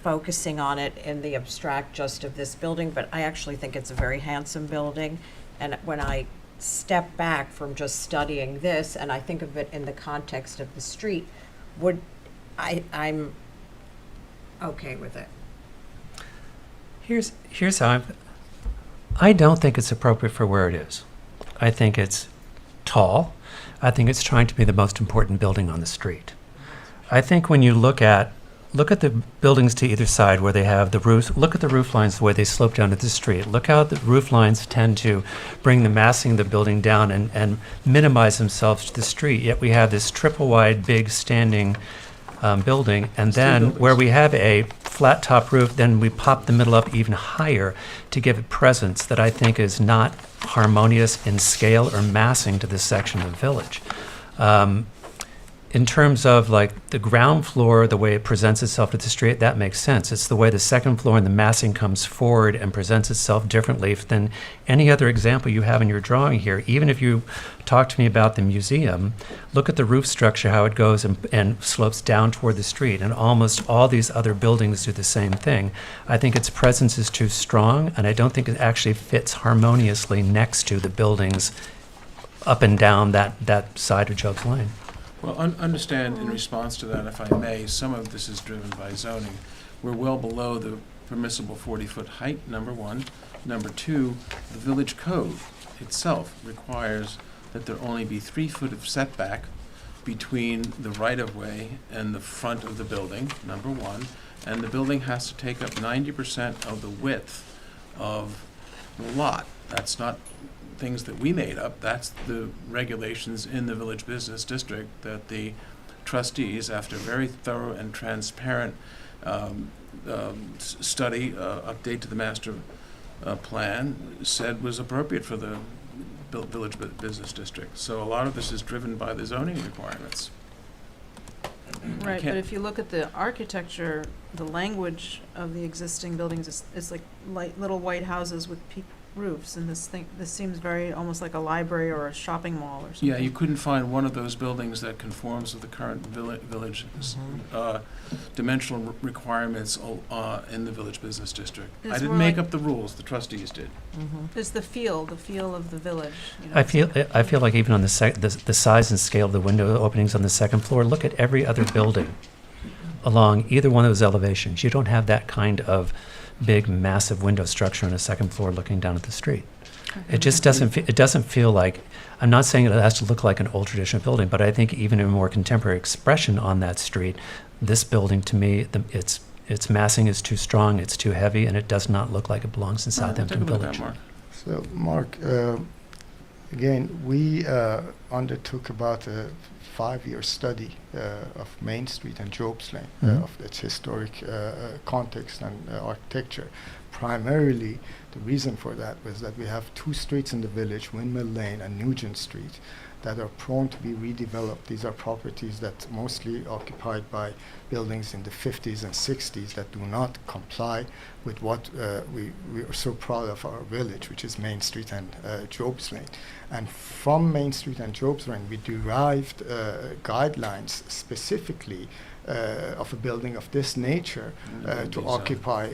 focusing on it in the abstract just of this building, but I actually think it's a very handsome building. And when I step back from just studying this and I think of it in the context of the street, I'm okay with it. Here's how I don't think it's appropriate for where it is. I think it's tall. I think it's trying to be the most important building on the street. I think when you look at the buildings to either side where they have the roofs, look at the roof lines the way they slope down to the street. Look how the roof lines tend to bring the massing of the building down and minimize themselves to the street. Yet we have this triple wide, big standing building, and then where we have a flat top roof, then we pop the middle up even higher to give it presence that I think is not harmonious in scale or massing to this section of the village. In terms of like the ground floor, the way it presents itself to the street, that makes sense. It's the way the second floor and the massing comes forward and presents itself differently than any other example you have in your drawing here. Even if you talk to me about the museum, look at the roof structure, how it goes and slopes down toward the street. And almost all these other buildings do the same thing. I think its presence is too strong, and I don't think it actually fits harmoniously next to the buildings up and down that side of Job's Lane. Well, understand, in response to that, if I may, some of this is driven by zoning. We're well below the permissible 40-foot height, number one. Number two, the village code itself requires that there only be 3 foot of setback between the right-of-way and the front of the building, number one. And the building has to take up 90% of the width of the lot. That's not things that we made up. That's the regulations in the village business district that the trustees, after very thorough and transparent study, update to the master plan, said was appropriate for the village business district. So a lot of this is driven by the zoning requirements. Right, can't- but if you look at the architecture, the language of the existing buildings is like little white houses with peaked roofs, and this seems very, almost like a library or a shopping mall or something. Yeah, you couldn't find one of those buildings that conforms with the current village dimensional requirements in the village business district. I It's didn't more make like- up the rules, the trustees did. It's the feel of the village, you know. I feel like even on the size and scale of the window openings on the second floor, look at every other building along either one of those elevations. You don't have that kind of big, massive window structure on a second floor looking down at the street. It just doesn't. It doesn't feel like. I'm not saying it has to look like an old traditional building, but I think even a more contemporary expression on that street, this building to me, its massing is too strong, it's too heavy, and it does not look like it belongs in Southampton Take a look at Village. that, Mark. So, Mark, again, we undertook about a 5-year study of Main Street and Job's Lane, Mhm. of its historic context and architecture. Primarily, the reason for that was that we have 2 streets in the village, Windmill Lane and Nugent Street, that are prone to be redeveloped. These are properties that mostly occupied by buildings in the 50s and 60s that do not comply with what we are so proud of our village, which is Main Street and Job's Lane. And from Main Street and Job's Lane, we derived guidelines specifically of a building of this nature to occupy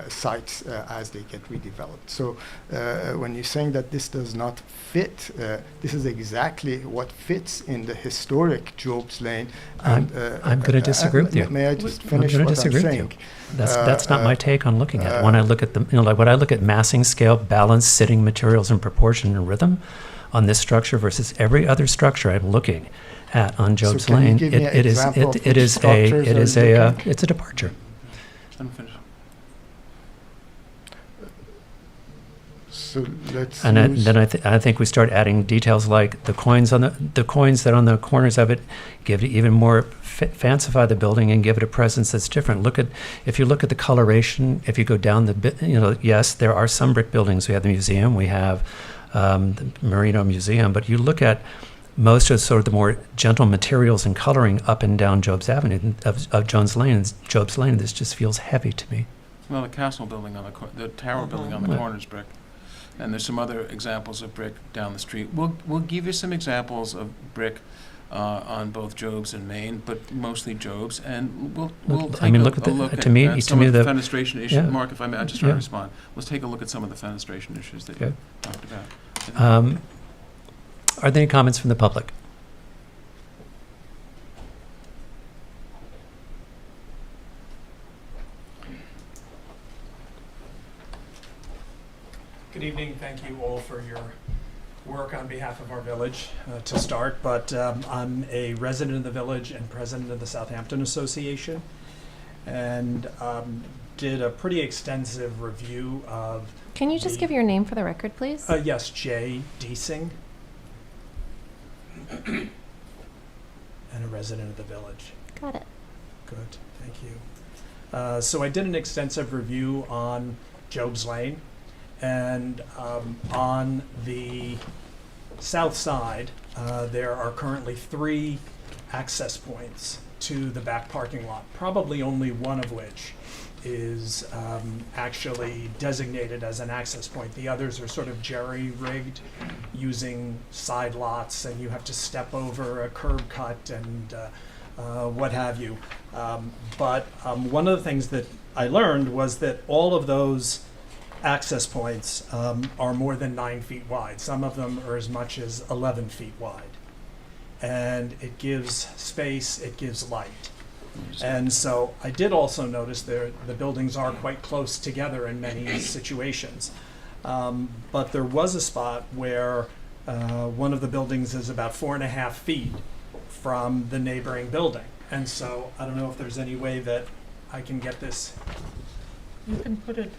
sites as they get redeveloped. So when you're saying that this does not fit, this is exactly what fits in the historic Job's Lane. And, I'm going to disagree with you. May I just I'm finish going to what I'm disagree with saying? you. That's not my take on looking at it. When I look at like when I look at massing, scale, balance, sitting materials, and proportion and rhythm on this structure versus every other structure I'm looking at on Job's can you Lane, give me an it is example of it which is structures it are is you a looking? it's a departure. Let me finish. So let's And use then I think we start adding details like the coins on the coins that on the corners of it give it even more fancify the building and give it a presence that's different. If you look at the coloration, if you go down yes, there are some brick buildings. We have the museum, we have the Marino Museum, but you look at most of sort of the more gentle materials and coloring up and down Job's Avenue of Job's Lane. This just feels heavy to me. Well, the castle building on the tower building on the Right. corner is brick. And there's some other examples of brick down the street. We'll give you some examples of brick on both Job's and Main, but mostly Job's, and we'll take look at a look at to me some of the the fenestration issues. yeah. Mark, if I may, I just try Yeah. to respond. Let's take a look at some of the fenestration issues that Okay. you talked about. Are there any comments from the public? Good evening. Thank you all for your work on behalf of our village to start. But I'm a resident of the village and president of the Southampton Association, and did a pretty extensive review of. Can you just give your name for the record, please? Yes, Jay Deasing, and a resident of the village. Got it. Good, thank you. So I did an extensive review on Job's Lane, and on the south side, there are currently 3 access points to the back parking lot, probably only one of which is actually designated as an access point. The others are sort of jerry-rigged using side lots, and you have to step over a curb cut and what have you. But one of the things that I learned was that all of those access points are more than 9 feet wide. Some of them are as much as 11 feet wide. and it gives space, it gives light. And so I did also notice the buildings are quite close together in many situations. But there was a spot where one of the buildings is about 4.5 feet from the neighboring building. And so I don't know if there's any way that I can get this. You can put it,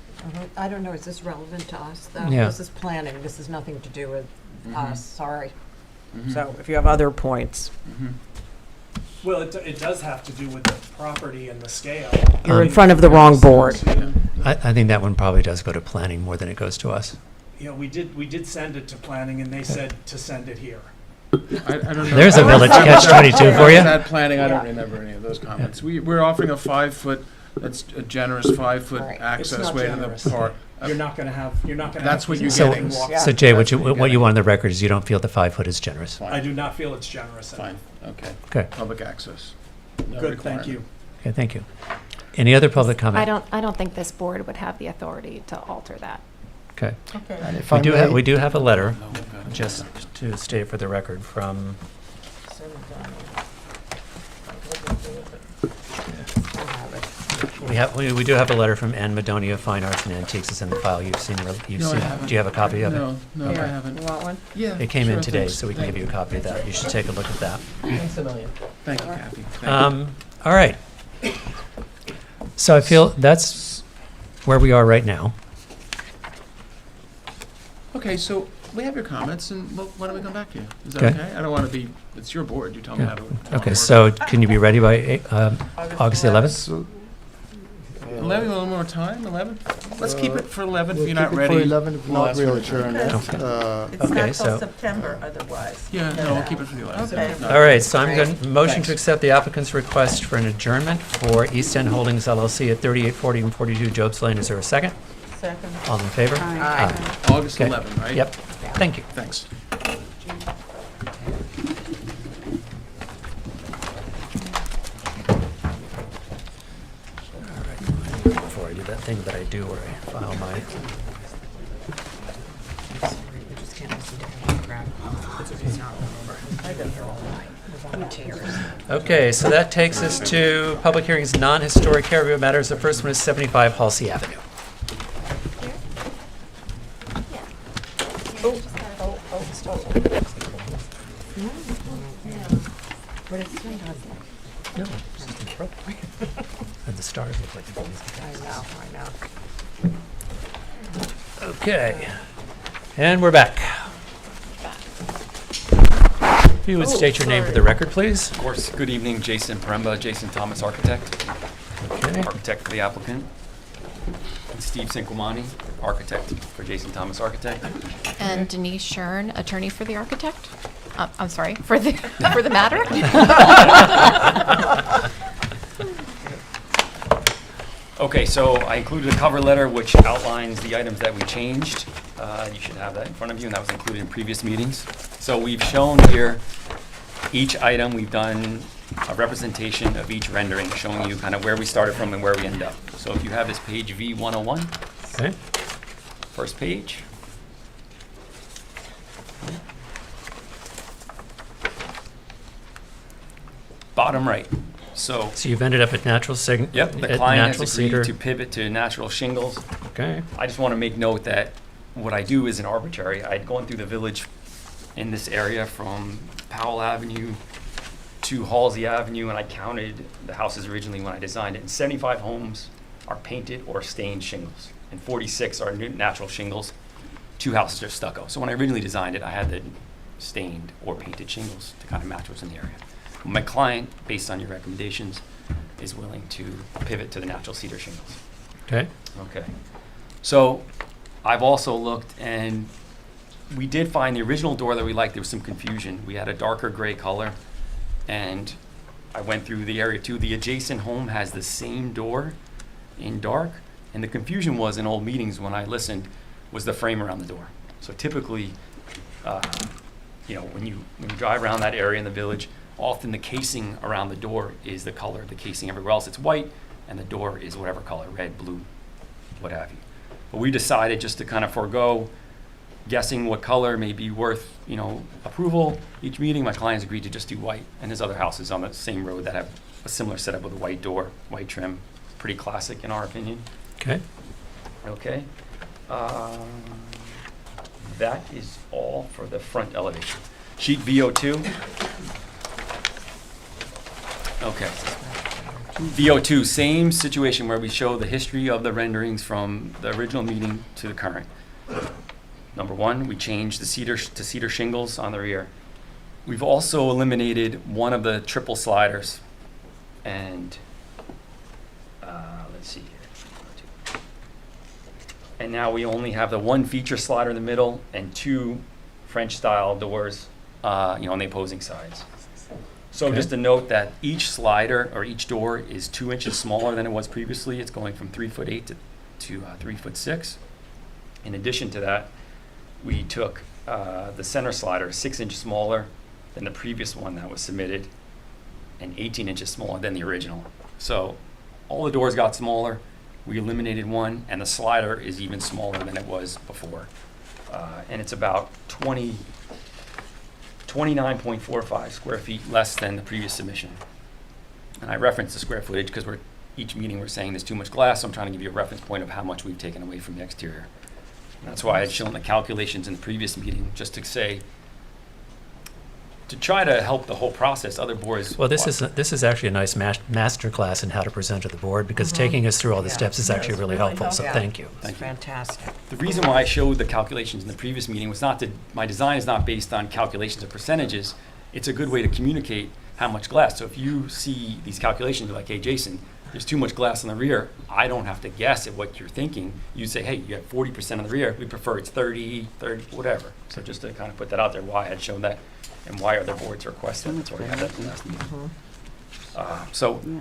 I don't know, is this relevant to us, though? Yeah. This is planning, this has nothing to do with us, sorry. Mhm. So if you have other points. Mhm. Well, it does have to do with the property and the scale. You're in front of the wrong board. I think that one probably does go to planning more than it goes to us. You know, we did send it to planning, and they said to send it here. I don't know. There's a village catch-22 for you. That planning, I don't remember any of those comments. We're offering a 5-foot, that's a generous 5-foot Right. It's access not way to generous. the park. You're not gonna have. That's what you're So, getting. so Jay, what you want on the record is you don't feel the 5 foot is generous. I do not feel it's generous. Fine, okay. Okay, Public access. No Good, thank you. okay, thank you. Any other public comment? I don't think this board would have the authority to alter that. Okay. okay. And if I may- We do have a letter, just to state for the record, from, we do have a letter from Ann Madonia, Fine Arts and Antiques. It's in the file. You've seen No, I it. haven't. Do you have a copy of it? No, I haven't. You want one? Yeah. It came in sure, today, thanks. so we can give you a copy of that. You should take a look at that. Thanks a million. Thank you, Kathy. Thank you. All right. So I feel that's where we are right now. Okay, so we have your comments, and why don't we come back to you? Is that Okay. okay? I don't want to be, it's your board, you tell me Yeah. how to. Okay, so can you be ready by August the 11th? So, 11, a little more time, 11? Let's keep it for 11 if we'll you're not keep it ready. for 11, if We'll not, ask we'll for adjourn. adjournment. Okay. It's Okay, not so- till September otherwise. Yeah, no, we'll keep it for the 11th. Okay. No. All right, so I'm going, motion Thanks. to accept the applicant's request for an adjournment for East End Holdings LLC at 3840 and 42 Jobs Lane. Is there a second? Second. All in favor? Aye. August Okay. 11, right? Yep, thank you. Thanks. Before I do that thing that I do where I file my, okay, so that takes us to public hearings, non-historic area matters. The first one is 75 Halsey Avenue. No, it's just in trouble. And the stars look like I know. okay. And we're back. If you would state your name for the record, please. Of course, good evening, Jason Paremba, Jason Thomas Architect, Okay. architect for the applicant. And Steve Sinquamani, architect for Jason Thomas Architect. And Denise Shern, attorney for the architect? I'm sorry, for the, for the matter? Okay, so I included a cover letter which outlines the items that we changed. You should have that in front of you, and that was included in previous meetings. So we've shown here each item, we've done a representation of each rendering, showing you kind of where we started from and where we end up. So if you have this page V101, Okay. first page. Bottom right. So, So you've ended up at natural yep, the at client natural has agreed cedar. to pivot to natural shingles. Okay. I just want to make note that what I do isn't arbitrary. I'd gone through the village in this area from Powell Avenue to Halsey Avenue, and I counted the houses originally when I designed it. And 75 homes are painted or stained shingles, and 46 are new natural shingles. 2 houses are stucco. So when I originally designed it, I had the stained or painted shingles to kind of match what's in the area. My client, based on your recommendations, is willing to pivot to the natural cedar shingles. Okay. Okay. So I've also looked, and we did find the original door that we liked, there was some confusion. We had a darker gray color, and I went through the area too. The adjacent home has the same door in dark, and the confusion was in old meetings when I listened was the frame around the door. So typically, when you drive around that area in the village, often the casing around the door is the color of the casing. Everywhere else it's white, and the door is whatever color, red, blue, what have you. But we decided just to kind of forego guessing what color may be worth, approval each meeting, my clients agreed to just do white. And there's other houses on the same road that have a similar setup with a white door, white trim. Pretty classic in our opinion. Okay. Okay. That is all for the front elevation. Sheet VO2. Okay. VO2, same situation where we show the history of the renderings from the original meeting to the current. Number one, we changed the cedar to cedar shingles on the rear. We've also eliminated one of the triple sliders. And let's see here. And now we only have the one feature slider in the middle and two French-style doors, on the opposing sides. So Okay. just to note that each slider or each door is 2 inches smaller than it was previously. It's going from 3'8" to 3'6". In addition to that, we took the center slider 6 inches smaller than the previous one that was submitted, and 18 inches smaller than the original. So all the doors got smaller. We eliminated one, and the slider is even smaller than it was before. And it's about 29.45 square feet less than the previous submission. And I referenced the square footage because each meeting we're saying there's too much glass, so I'm trying to give you a reference point of how much we've taken away from the exterior. And that's why I had shown the calculations in the previous meeting, just to say, to try to help the whole process, other boards. Well, this is actually a nice master class in how to present to the board, because taking us through all the Yeah. steps is actually really helpful, so thank you. Thank you. Fantastic. The reason why I showed the calculations in the previous meeting was not that my design is not based on calculations of percentages. It's a good way to communicate how much glass. So if you see these calculations, you're like, hey, Jason, there's too much glass on the rear. I don't have to guess at what you're thinking. You say, hey, you have 40% on the rear. We prefer it's 30, whatever. So just to kind of put that out there, why I had shown that and why other boards request that. That's why we had that in the last meeting. So Yeah.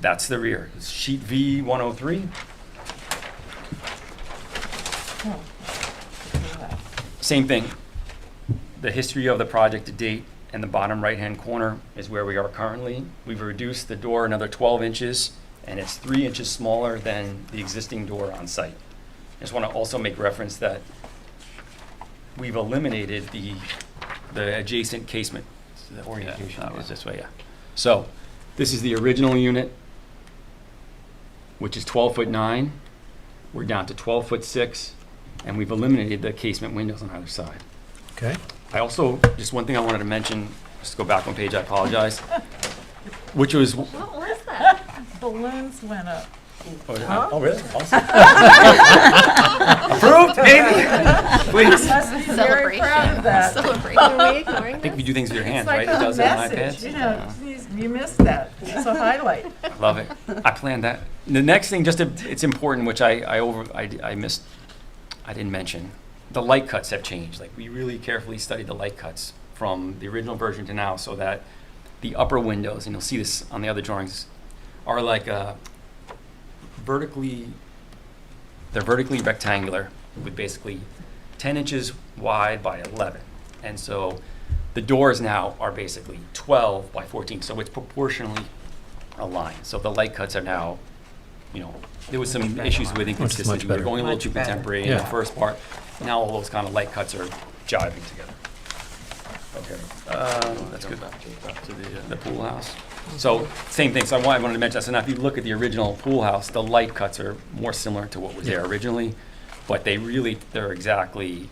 that's the rear. It's sheet V103. Same thing. The history of the project to date and the bottom right-hand corner is where we are currently. We've reduced the door another 12 inches, and it's 3 inches smaller than the existing door on site. I just want to also make reference that we've eliminated the adjacent casement. The orientation that was this way, yeah. So this is the original unit, which is 12'9". We're down to 12'6", and we've eliminated the casement windows on either side. Okay. I also, just one thing I wanted to mention, just to go back one page, I apologize, which was, What was that? Balloons went up. oh, really? Awesome. Approved, baby. Please. Must be very proud of that. Celebrating. I think if you do things with your hands, It's like right? It a does it on message, iPads. you missed that. It's a highlight. Love it. I planned that. The next thing, it's important, which I missed, I didn't mention. The light cuts have changed. Like, we really carefully studied the light cuts from the original version to now, so that the upper windows, and you'll see this on the other drawings, are like they're vertically rectangular with basically 10 inches wide by 11. And so the doors now are basically 12 by 14, so it's proportionally aligned. So the light cuts are now, there was some issues with inconsistency. We were better. going a little Much too better. contemporary in Yeah. the first part. Now all those kind of light cuts are jiving together. Okay, that's good. Back to The pool house. So same thing. So I wanted to mention that. So now if you look at the original pool house, the light cuts are more similar to what was there originally, but they're exactly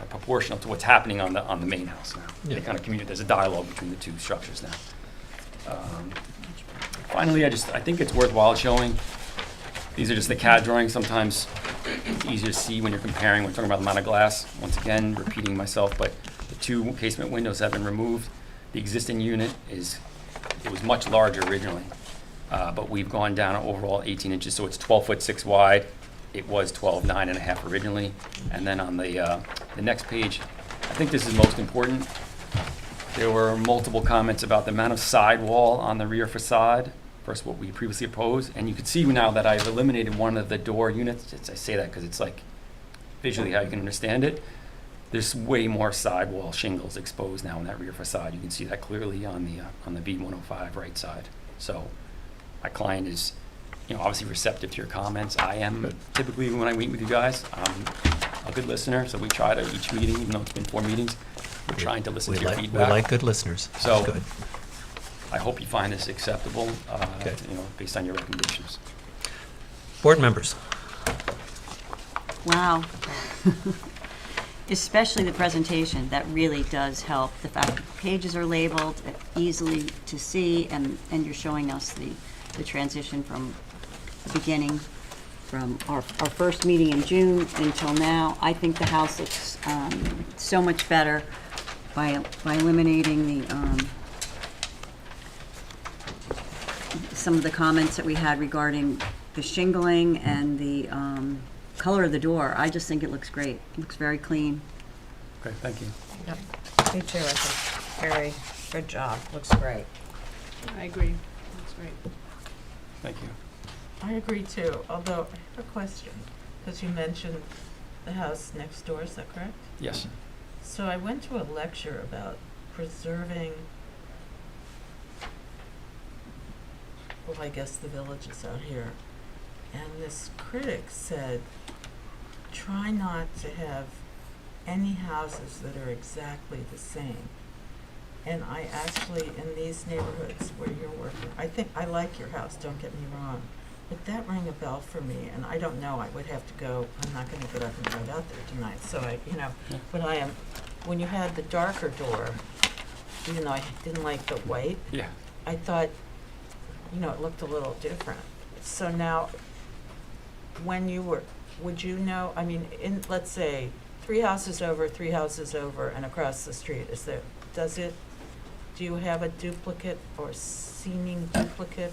proportional to what's happening on the main house now. Yeah. They kind of communicate. There's a dialogue between the two structures now. Finally, I think it's worthwhile showing. These are just the CAD drawings. Sometimes it's easier to see when you're comparing. We're talking about the amount of glass. Once again, repeating myself, but the two casement windows have been removed. The existing unit it was much larger originally, but we've gone down overall 18 inches, so it's 12'6" wide. It was 12'9.5" originally. And then on the next page, I think this is most important. There were multiple comments about the amount of sidewall on the rear facade versus what we previously proposed. And you can see now that I've eliminated one of the door units. I say that because it's like visually how you can understand it. There's way more sidewall shingles exposed now in that rear facade. You can see that clearly on the V105 right side. So my client is, obviously receptive to your comments. I am typically when I meet with you guys. a good listener, so we try to, each meeting, even though it's been 4 meetings, we're trying to listen We to your like, we feedback. like good listeners. That's So- good. I hope you find this acceptable, Okay. based on your recommendations. Board members. Wow. Especially the presentation, that really does help. The fact that the pages are labeled easily to see, and you're showing us the transition from the beginning, from our first meeting in June until now. I think the house looks so much better by eliminating the some of the comments that we had regarding the shingling and the color of the door. I just think it looks great. It looks very clean. Okay, thank you. Yep. Me too, I think. Very good job. Looks great. I agree. That's great. Thank you. I agree too, although I have a question, because you mentioned the house next door, is that correct? Yes. So I went to a lecture about preserving, well, I guess the villages out here, and this critic said, try not to have any houses that are exactly the same. And I actually, in these neighborhoods where you're working, I think, I like your house, don't get me wrong, but that rang a bell for me, and I don't know, I would have to go, I'm not gonna get up and drive out there tonight, so but I am, when you had the darker door, even though I didn't like the white, Yeah. I thought, it looked a little different. So now, when you were, would you know, I mean, let's say, 3 houses over, 3 houses over, and across the street, do you have a duplicate or seeming duplicate?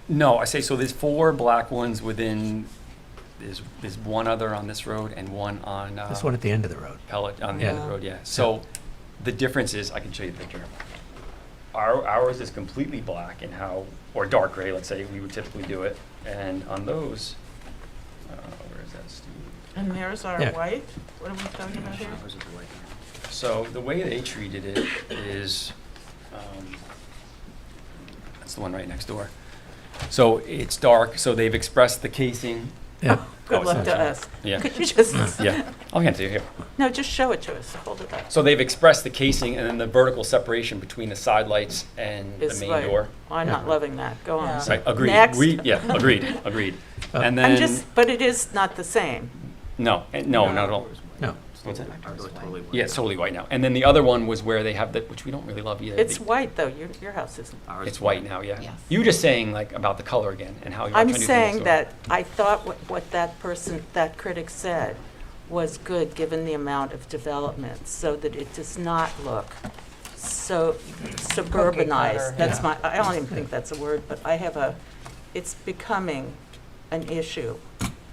No, I say, so there's 4 black ones within, there's one other on this road and one on. This one at the end of the road. Pellet, on the end of the road, yeah. So the difference is, I can show you the picture. Ours is completely black in how, or dark gray, let's say, we would typically do it. And on those, where is that, Steve? And theirs are Yeah. white? What are we talking about here? So the way they treated it is, that's the one right next door. So it's dark, so they've expressed the casing. Yeah. Good Oh, luck it's to not- us. Yeah. Could you just, Yeah, I'll hand it to you here. no, just show it to us, hold it up. So they've expressed the casing and then the vertical separation between the side lights and the Is main right. door. I'm not loving that, go on. Right, agreed. Next. Agreed. And I'm then, just, but it is not the same. no, not at all. No. What's that? Yeah, it's totally white now. And then the other one was where they have the, which we don't really love either. It's the- white, though, your house isn't. It's white now, yeah. Yes. You were just saying like about the color again and how you're trying I'm to do saying things. that I thought what that critic said was good, given the amount of development, so that it does not look so suburbanized. That's Yeah. I don't even think that's a word, but it's becoming an issue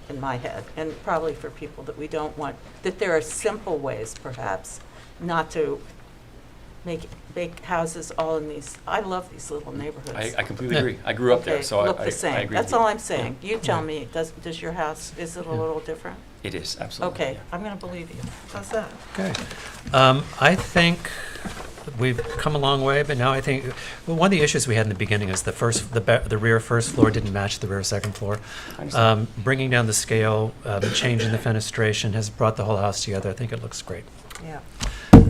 in my head, and probably for people that we don't want, that there are simple ways, perhaps, not to make houses all in these, I love these little neighborhoods. I completely agree. I grew up there, Okay, so I look the agree. same. with That's you. all I'm saying. You tell me, does your house, is it a little different? It is, absolutely. Okay, yeah. I'm gonna believe you. How's that? Okay. I think we've come a long way, but now I think, well, one of the issues we had in the beginning is the rear first floor didn't match the rear second floor. I understand. Bringing down the scale, changing the fenestration has brought the whole house together. I think it looks great. Yeah.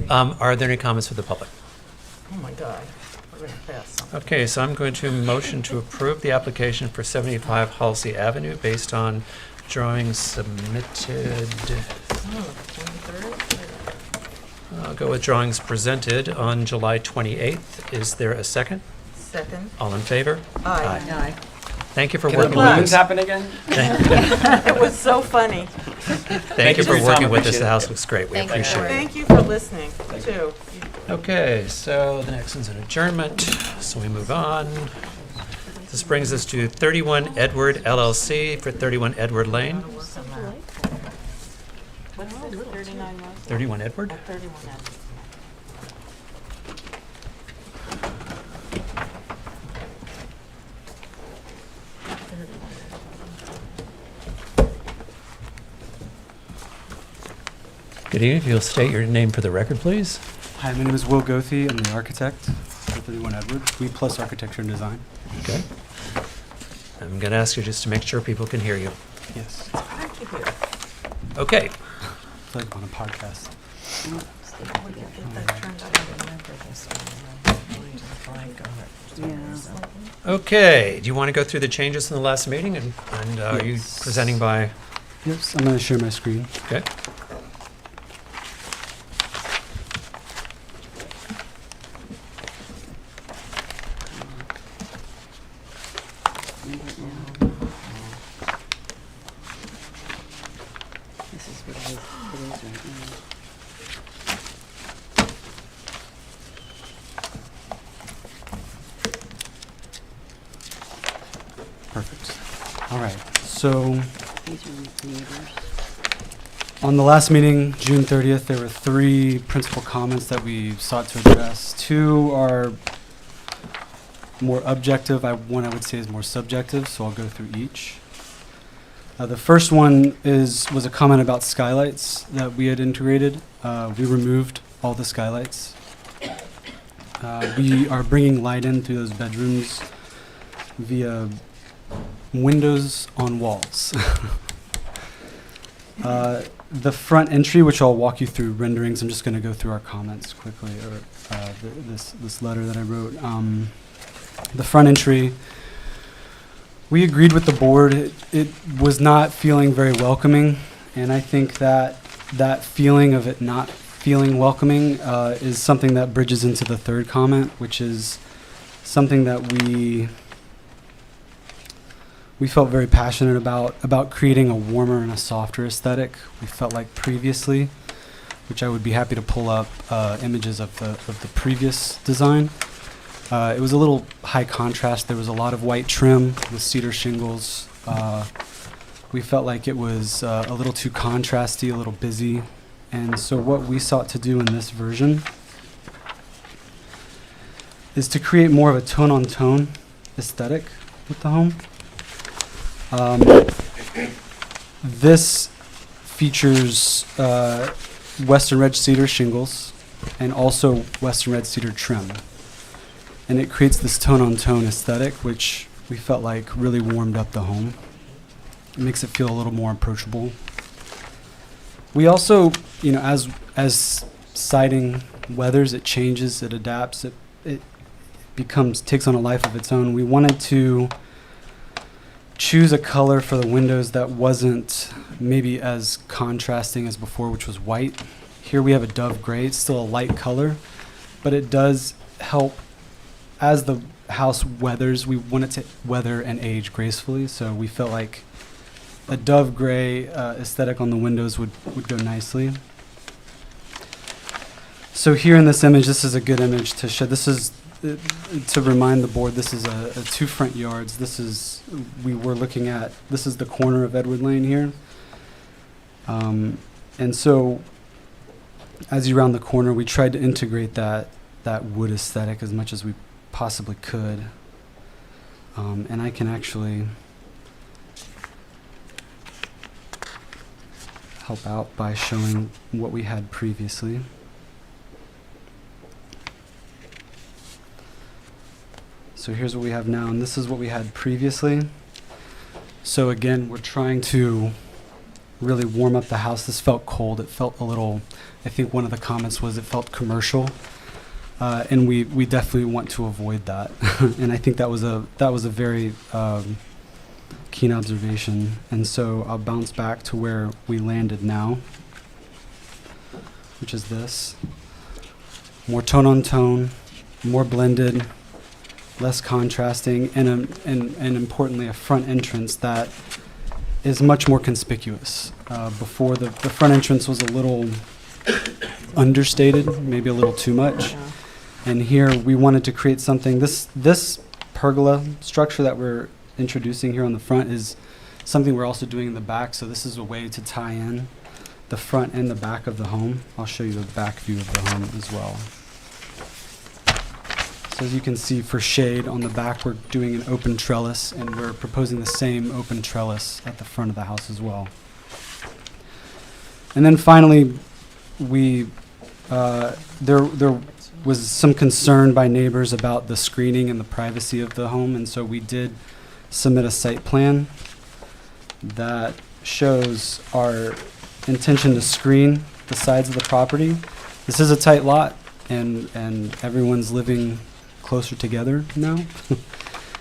Are there any comments from the public? Oh, my God. We're gonna pass something. Okay, so I'm going to motion to approve the application for 75 Halsey Avenue based on drawings submitted. Oh, 23rd? I'll go with drawings presented on July 28th. Is there a second? Second. All in favor? Aye. Aye. Thank you for Can the working with balloons us. happen again? It was so funny. Thank you for your time. working with us. Appreciate The it. house looks great. We Thank you. appreciate it. Thank you for listening, too. Okay, so the next one's an adjournment, so we move on. This brings us to 31 Edward LLC for 31 Edward Lane. What's the 39 was? 31 Edward? 31. Good evening. If you'll state your name for the record, please. Hi, my name is Will Gothi. I'm the architect for 31 Edward. We plus architecture and design. Okay. I'm going to ask you just to make sure people can hear you. Yes. Hard to hear. Okay. feel like I'm on a podcast. Yeah. Okay, do you want to go through the changes in the last meeting, and are you Yes. presenting by, Yes, I'm going to share my screen. okay? This is what it is right now. Perfect. All right. So These are neighbors. on the last meeting, June 30th, there were 3 principal comments that we sought to address. 2 are more objective. One I would say is more subjective, so I'll go through each. The first one was a comment about skylights that we had integrated. We removed all the skylights. We are bringing light in through those bedrooms via windows on walls. The front entry, which I'll walk you through renderings, I'm just going to go through our comments quickly, or this letter that I wrote. The front entry, we agreed with the board. It was not feeling very welcoming, and I think that feeling of it not feeling welcoming is something that bridges into the third comment, which is something that we felt very passionate about creating a warmer and a softer aesthetic. We felt like previously, which I would be happy to pull up images of the previous design. It was a little high contrast. There was a lot of white trim with cedar shingles. We felt like it was a little too contrasty, a little busy. And so what we sought to do in this version is to create more of a tone-on-tone aesthetic with the home. This features Western red cedar shingles and also Western red cedar trim. And it creates this tone-on-tone aesthetic, which we felt like really warmed up the home. It makes it feel a little more approachable. We also, as siding weathers, it changes, it adapts, it takes on a life of its own. We wanted to choose a color for the windows that wasn't maybe as contrasting as before, which was white. Here we have a dove gray. It's still a light color, but it does help as the house weathers. We want it to weather and age gracefully, so we felt like a dove gray aesthetic on the windows would go nicely. So here in this image, this is a good image to show. This is to remind the board, this is a 2 front yards. This is the corner of Edward Lane here. And so as you round the corner, we tried to integrate that wood aesthetic as much as we possibly could. And I can actually help out by showing what we had previously. So here's what we have now, and this is what we had previously. So again, we're trying to really warm up the house. This felt cold. It felt a little, I think one of the comments was it felt commercial. And we definitely want to avoid that. And I think that was a very keen observation. And so I'll bounce back to where we landed now, which is this. More tone on tone, more blended, less contrasting, and importantly, a front entrance that is much more conspicuous. Before the front entrance was a little understated, maybe a little too much. And here we wanted to create something. This pergola structure that we're introducing here on the front is something we're also doing in the back. So this is a way to tie in the front and the back of the home. I'll show you the back view of the home as well. So as you can see, for shade on the back, we're doing an open trellis, and we're proposing the same open trellis at the front of the house as well. And then finally, there was some concern by neighbors about the screening and the privacy of the home, and so we did submit a site plan that shows our intention to screen the sides of the property. This is a tight lot, and everyone's living closer together now.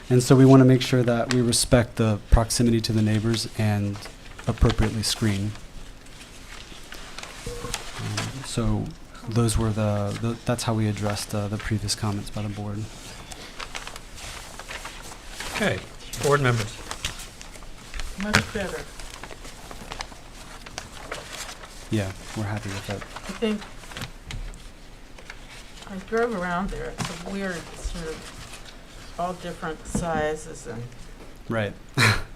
And so we want to make sure that we respect the proximity to the neighbors and appropriately screen. So those were that's how we addressed the previous comments by the board. Okay, board members. Much better. Yeah, we're happy with that. I think, I drove around there, it's a weird, sort of, all different sizes and Right.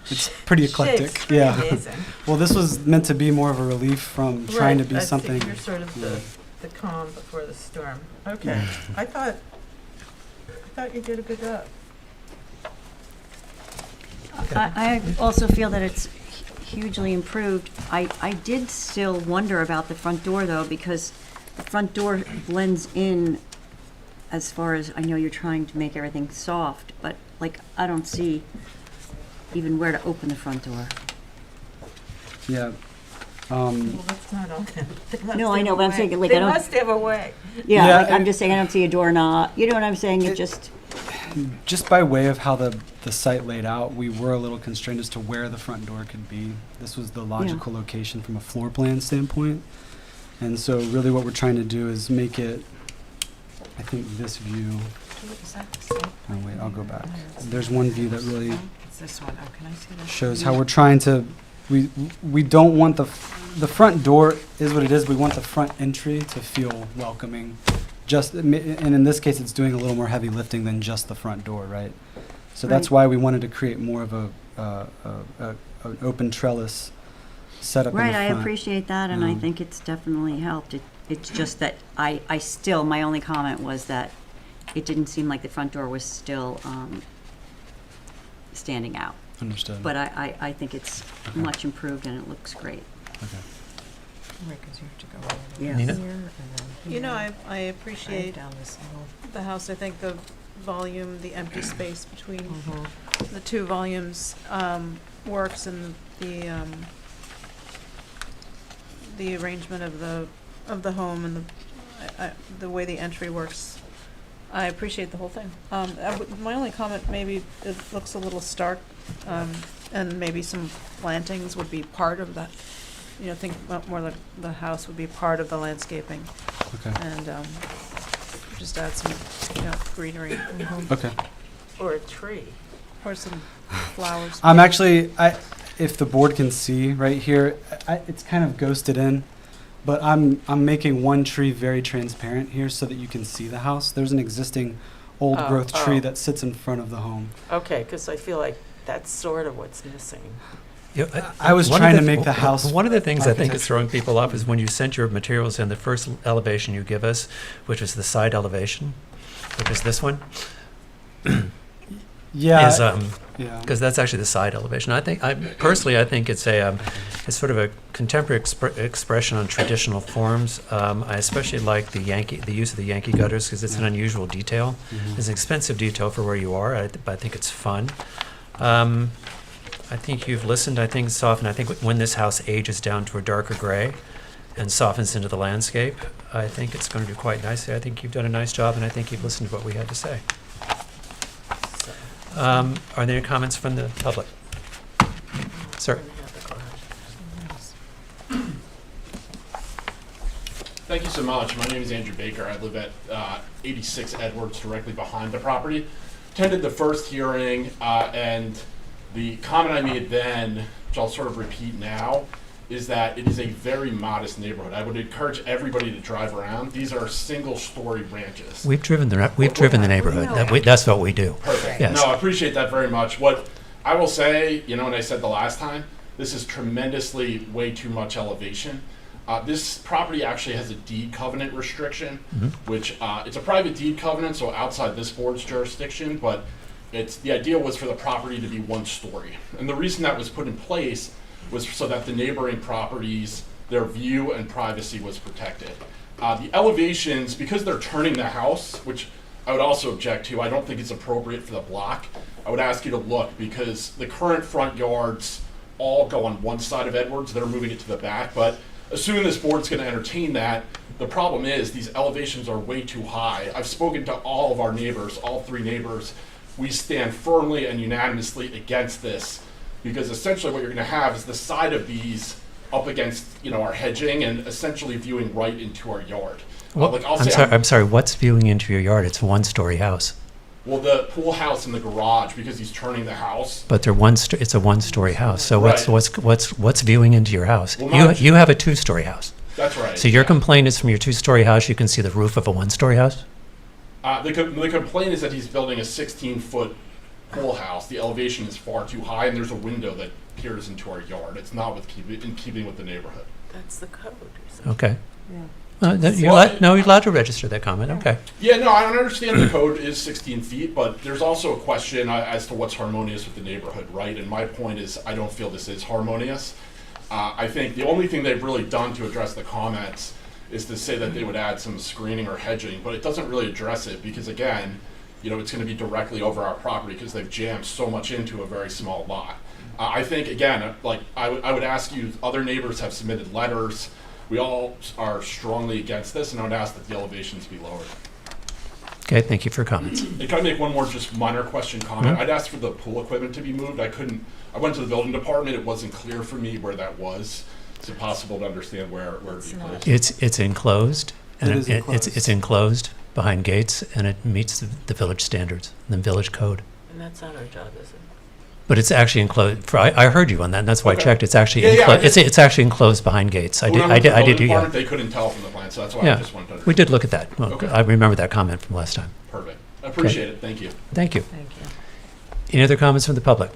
It's pretty eclectic. shapes, pretty Yeah. amazing. Well, this was meant to be more of a relief from trying to Right, be I see. something. You're sort of the calm before the storm. Okay, I thought you did a good job. I also feel that it's hugely improved. I did still wonder about the front door, though, because the front door blends in as far as, I know you're trying to make everything soft, but, like, I don't see even where to open the front door. Yeah. Well, that's not on them. They must No, I have know, a but I'm way. saying, like, They I don't- must have a way. Yeah, Yeah, like, I'm and- just saying, I don't see a doorknob. You know what I'm saying? It just, Just by way of how the site laid out, we were a little constrained as to where the front door could be. This was the logical location from a floor plan standpoint. And so really what we're trying to do is make it, I think this view, oh wait, I'll go back. There's one view that really It's this one. Oh, can I see this? shows how we're trying to, we don't want the front door is what it is. We want the front entry to feel welcoming. And in this case, it's doing a little more heavy lifting than just the front door, right? So that's why we wanted to create more of an open trellis setup in the right, front. I appreciate that, and I think it's definitely helped. It's just that I still, my only comment was that it didn't seem like the front door was still standing out. Understood. But I think it's much improved and it looks great. Okay. Right, because you have to go over Yes. Nina? here and then You know, here, I appreciate right down this middle. the house. I think the volume, the empty space between Mhm. the two volumes works, and the arrangement of the home and the way the entry works. I appreciate the whole thing. My only comment, maybe it looks a little stark, and maybe some plantings would be part of that. You know, think about more like the house would be part of the landscaping, Okay. and just add some, greenery Okay. Or a tree. or some flowers. I'm actually, if the board can see right here, it's kind of ghosted in, but I'm making one tree very transparent here so that you can see the house. There's an existing old growth tree that sits in front of the home. Okay, because I feel like that's sort of what's missing. I was trying to make the house One of the things I think is architectural. throwing people off is when you sent your materials in, the first elevation you give us, which was the side elevation, which is this one, Yeah. is Yeah. because that's actually the side elevation. I think it's it's sort of a contemporary expression on traditional forms. I especially like the use of the Yankee gutters because it's an unusual detail. Mhm. It's an expensive detail for where you are, but I think it's fun. I think you've listened, I think, softened. I think when this house ages down to a darker gray and softens into the landscape, I think it's going to do quite nicely. I think you've done a nice job, and I think you've listened to what we had to say. Are there any comments from the public? Sir? Thank you so much. My name is Andrew Baker. I live at 86 Edwards, directly behind the property. Attended the first hearing, and the comment I made then, which I'll sort of repeat now, is that it is a very modest neighborhood. I would encourage everybody to drive around. These are single-story ranches. We've driven the neighborhood. That's what we do. Perfect. Yes. No, I appreciate that very much. What I will say, and I said the last time, this is tremendously way too much elevation. This property actually has a deed covenant restriction, which it's a private deed covenant, so outside this board's jurisdiction, but the idea was for the property to be one story. And the reason that was put in place was so that the neighboring properties, their view and privacy was protected. The elevations, because they're turning the house, which I would also object to, I don't think it's appropriate for the block. I would ask you to look, because the current front yards all go on one side of Edwards. They're moving it to the back, but assuming this board's gonna entertain that, the problem is these elevations are way too high. I've spoken to all of our neighbors, all three neighbors. We stand firmly and unanimously against this, because essentially what you're gonna have is the side of these up against, our hedging and essentially viewing right into our yard. Like I'll say, I'm sorry, what's viewing into your yard? It's a one-story house. well, the pool house and the garage, because he's turning the house. But it's a one-story house, so Right. what's viewing into your house? Well, not- You have a two-story house. That's right. So your complaint is from your two-story house, you can see the roof of a one-story house? The complaint is that he's building a 16-foot pool house. The elevation is far too high, and there's a window that peers into our yard. It's not in keeping with the neighborhood. That's the code. Or something. Okay. Yeah. You're allowed to register that comment, okay. Yeah, no, I understand the code is 16 feet, but there's also a question as to what's harmonious with the neighborhood, right? And my point is, I don't feel this is harmonious. I think the only thing they've really done to address the comments is to say that they would add some screening or hedging, but it doesn't really address it because, again, it's going to be directly over our property because they've jammed so much into a very small lot. I think, again, I would ask you, other neighbors have submitted letters. We all are strongly against this, and I would ask that the elevations be lowered. Okay, thank you for your comments. And can I make one more just minor question comment? Mhm. I'd asked for the pool equipment to be moved. I went to the building department. It wasn't clear for me where that was. Is it possible to understand where it would be placed? It's enclosed, and It is enclosed. it's enclosed behind gates, and it meets the village standards, the village code. And that's not our job, is it? But it's actually enclosed, I heard you on that, and that's why I Okay. checked, it's actually, Yeah, yeah, it's actually enclosed behind gates. When I went to the I building did, yeah. department, they couldn't tell from the plan, so that's why I Yeah, just wanted to. we did look at that. Well, Okay. I remember that comment from last time. Perfect. I appreciate it. Thank you. Thank you. Thank you. Any other comments from the public?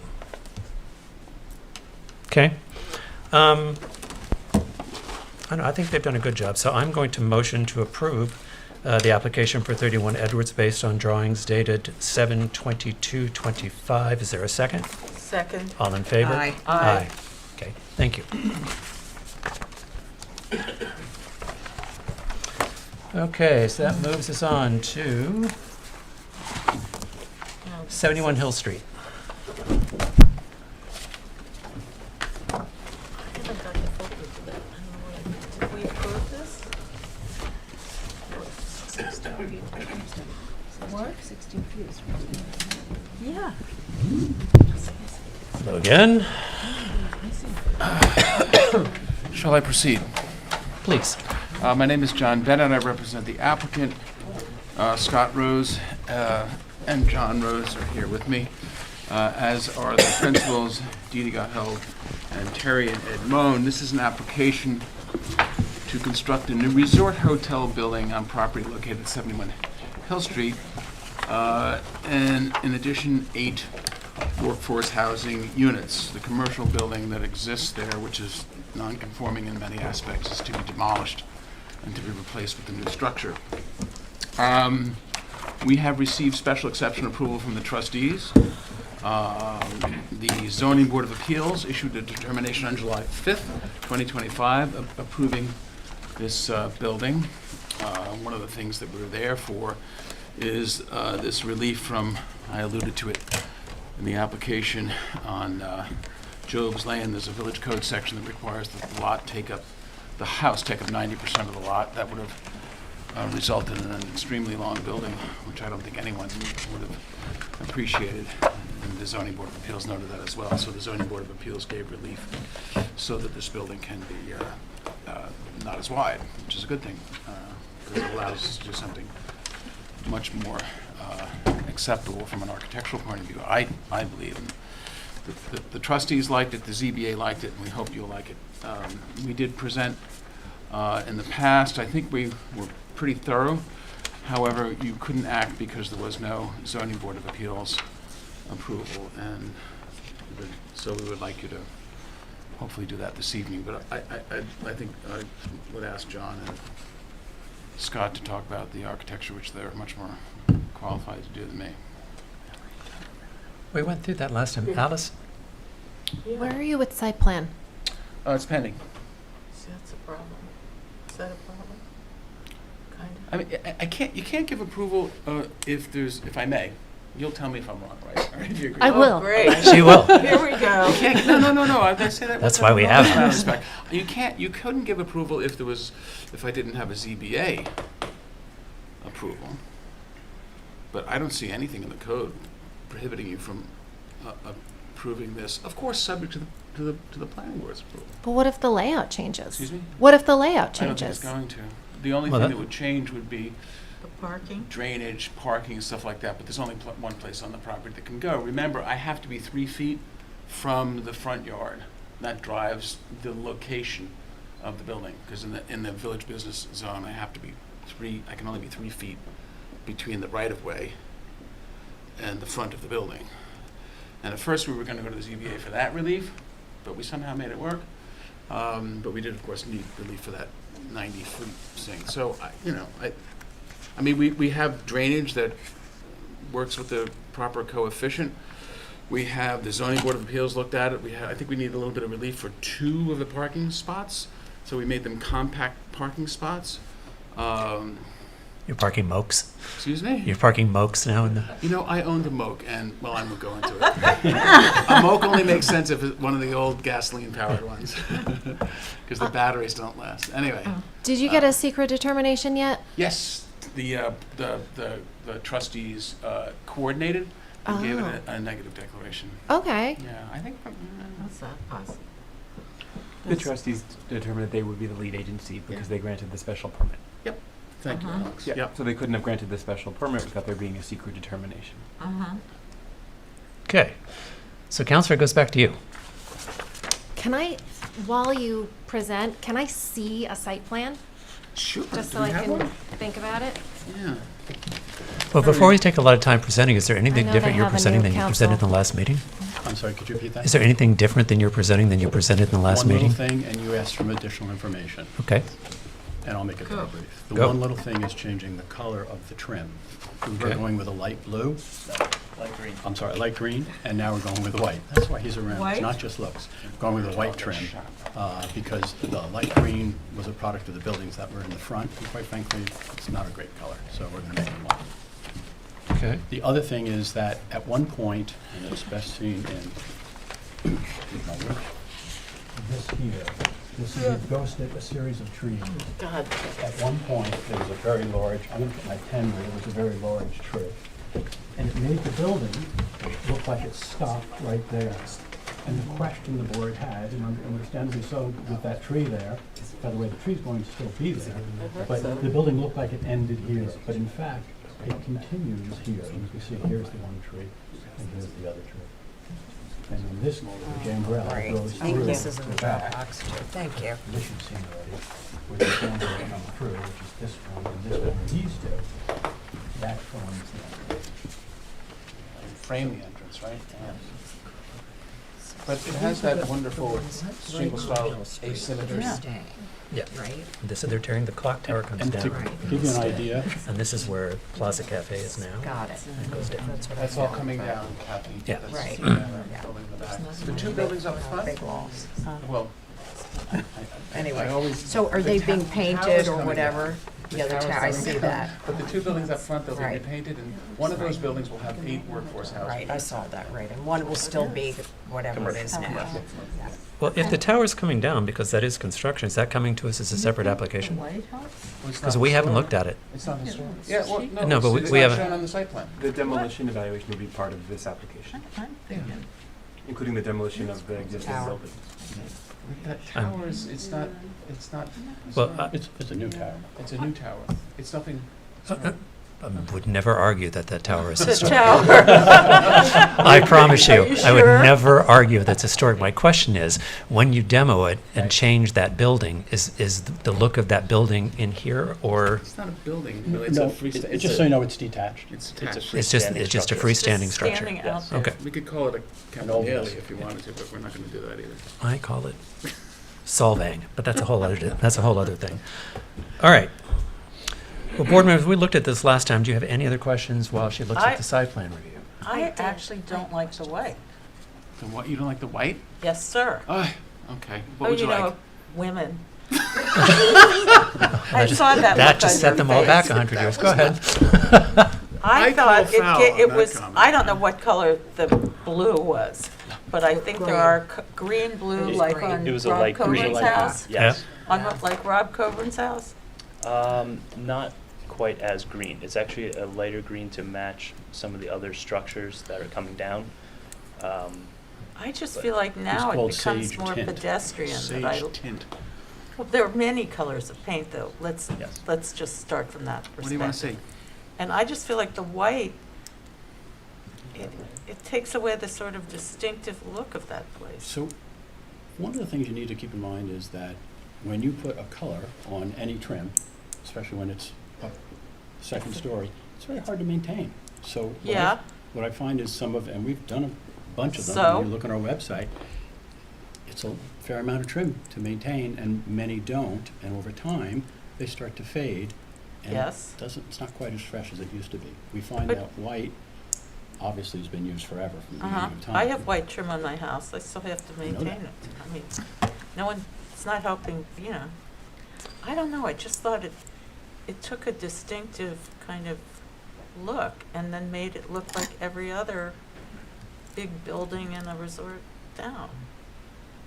Okay. I think they've done a good job, so I'm going to motion to approve the application for 31 Edwards based on drawings dated 7/22/25. Is there a second? Second. All in favor? Aye. Aye. Okay, thank you. Okay, so that moves us on to 71 Hill Street. I haven't got the folder for that. I don't know what did we approve this? What? 16 feet. Yeah. Hello again. Shall I proceed? Please. My name is John Bennett. I represent the applicant. Scott Rose and John Rose are here with me, as are the principals, Didi Gotthold and Terry and Ed Moan. This is an application to construct a new resort hotel building on property located at 71 Hill Street. And in addition, 8 workforce housing units. The commercial building that exists there, which is non-conforming in many aspects, is to be demolished and to be replaced with a new structure. We have received special exception approval from the trustees. The Zoning Board of Appeals issued a determination on July 5th, 2025, approving this building. One of the things that we're there for is this relief from, I alluded to it in the application on Job's Lane. There's a village code section that requires that the house take up 90% of the lot. That would have resulted in an extremely long building, which I don't think anyone would have appreciated. And the Zoning Board of Appeals noted that as well. So the Zoning Board of Appeals gave relief so that this building can be not as wide, which is a good thing, because it allows us to do something much more acceptable from an architectural point of view, I believe. And the trustees liked it, the ZBA liked it, and we hope you'll like it. We did present in the past. I think we were pretty thorough. However, you couldn't act because there was no Zoning Board of Appeals approval, and so we would like you to hopefully do that this evening. But I think I would ask John and Scott to talk about the architecture, which they're much more qualified to do than me. We went through that last time. Alice? Where are you with site plan? It's pending. See, that's a problem. Is that a problem? Kind of. I mean, you can't give approval if I may. You'll tell me if I'm wrong, right? Or if you agree. I will. Oh, great. She will. Here we go. You can't, no, I say that. That's with why we the have most amount of them. respect. You couldn't give approval if I didn't have a ZBA approval. But I don't see anything in the code prohibiting you from approving this, of course, subject to the planning board's approval. But what if the layout changes? Excuse me? What if the layout I don't think it's changes? going to. The only Well, thing that- that would change would be The parking? drainage, parking, and stuff like that, but there's only one place on the property that can go. Remember, I have to be 3 feet from the front yard. That drives the location of the building, because in the village business zone, I can only be 3 feet between the right-of-way and the front of the building. And at first, we were gonna go to the ZBA for that relief, but we somehow made it work. But we did, of course, need relief for that 90-foot thing. So, I mean, we have drainage that works with the proper coefficient. We have the zoning board of appeals looked at it. I think we need a little bit of relief for 2 of the parking spots. So we made them compact parking spots. You're parking Mokes. Excuse me? You're parking Mokes now in the. I owned a Moke, and, well, I won't go into it. A Moke only makes sense if it's one of the old gasoline-powered ones, because the batteries don't last. Anyway, Did you get a secret determination yet? yes, the trustees coordinated and gave it a negative declaration. Okay. Yeah, I think, What's that possible? The trustees determined that they would be the lead agency because they granted the special permit. thank you, Alex. Yeah. Yep. So they couldn't have granted the special permit without there being a secret determination. Okay. So Counselor, it goes back to you. Can I, while you present, can I see a site plan? Sure. Just Do so we I have can one? think about it? Yeah. Well, before we take a lot of time presenting, is there anything know different they you're have a presenting new than you presented in council. the last meeting? I'm sorry, could you repeat that? Is there anything different than you're presenting than you presented in the last meeting? One little thing, and you asked for additional information, Okay. and I'll make it very Go. brief. The Go. one little thing is changing the color of the trim. We were Okay. going with a light blue, Light green. I'm sorry, light green, and now we're going with white. That's why he's around, White? it's not just looks. Going with a white trim, because the light green was a product of the buildings that were in the front, and quite frankly, it's not a great color, so we're gonna make it white. Okay. The other thing is that at one point, and it's best seen in, this here, this is a ghosted, a series of trees. God. At one point, there was a very large, I'm gonna put my pen where it was a very large tree. And it made the building look like it stopped right there. And the question the board had, and understandably so with that tree there, by the way, the tree's going to still be there, but the building looked like it ended here. But in fact, it continues here. As you see, here's the one tree, and here's the other tree. And then this gambrel goes Thank through you. the back. Thank you. This you've seen already, where the gambrel comes through, which is this one and this one. These two, that forms the Frame the entrance, right? But it has that wonderful single-style asymmetry. Yeah. Right? This is, they're tearing, the clock tower comes And to down. give you an idea, And this is where Plaza Cafe is now. Got it. And it goes down. That's all coming down, Kathy. Yeah. That's Right. the building in the back. The 2 buildings up front? Big walls. Well, Anyway, I always. so are the they ta- being the painted tower's or coming whatever? down. The other tower's tower, I coming see down. that. But the 2 buildings up front, they'll be Right. repainted, and one of those buildings will have 8 workforce housing. Right, I saw that, right, and one will still be whatever it is now. Well, if the tower's coming down, because that is construction, is that coming to us as a separate application? Well, it's Because not we haven't historic. looked at it. It's not historic. Yeah, well, No, no, but it's we not haven't- shown on the site plan. The demolition evaluation will be part of this application, including the demolition of the existing Tower. buildings. That I'm- tower is, it's not, Well, it's a new tower. it's a new tower. It's nothing. I would never argue that that tower is The historic. tower. I promise you, Are you I would sure? never argue that's historic. My question is, when you demo it and change that building, is the look of that building in here, or It's not a building, really. It's No, a freestanding. it's just so you know, it's detached. It's It's a attached. it's just a freestanding structure? Standing out Okay, We could call it a An old Campanielli house. if you wanted to, but we're not going to do that either. I call it solvang, but that's a whole other thing. All right. Well, board members, we looked at this last time. Do you have any other questions while she looks at the site plan review? I actually don't like the white. The what? You don't like the white? Yes, sir. Oh, okay. What Oh, would you like? know, women. I saw that That look just on set your them all face. back 100 years. Go ahead. I I call thought foul it, on it that was, comment. I don't know what color the blue was, but I think there are green, blue, like on It was a Rob light green. Coburn's house. Yes. On what, like Rob Coburn's house? Not quite as green. It's actually a lighter green to match some of the other structures that are coming down. I just feel like now it called becomes sage more tint. pedestrian. that I- Sage tint. Well, there are many colors of paint, though. Yes. Let's just start from that perspective. What do you want to say? And I just feel like the white, it takes away the sort of distinctive look of that place. So, one of the things you need to keep in mind is that when you put a color on any trim, especially when it's up second story, it's very hard to maintain. So Yeah. what I find is and we've done a bunch of them. So? When you look on our website, it's a fair amount of trim to maintain, and many don't. And over time, they start to fade. And Yes. it's not quite as fresh as it used to be. We find But- that white obviously has been used forever from the Uh-huh. beginning of time. I have white trim on my house. I still have to I know maintain that. it. I mean, no one, it's not helping, you know. I don't know. I just thought it took a distinctive kind of look and then made it look like every other big building in a resort town.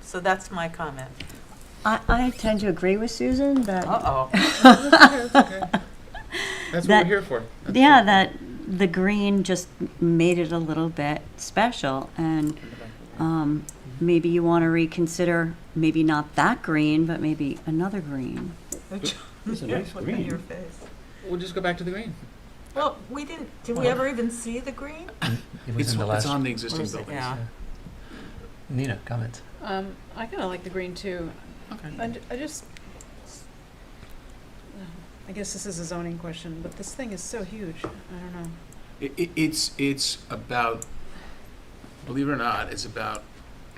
So that's my comment. I tend to agree with Susan that. Uh-oh. That's what That- we're here for. Yeah, that the green just made it a little bit special, and maybe you want to reconsider, maybe not that green, but maybe another green. It's a nice Look in your green. face. We'll just go back to the green. Well, did we ever even see the green? It was in the last. It's on the existing Was it? buildings. Yeah. Nina, comment. I kind of like the green too. Okay. I guess this is a zoning question, but this thing is so huge. I don't know. It's about, believe it or not, it's about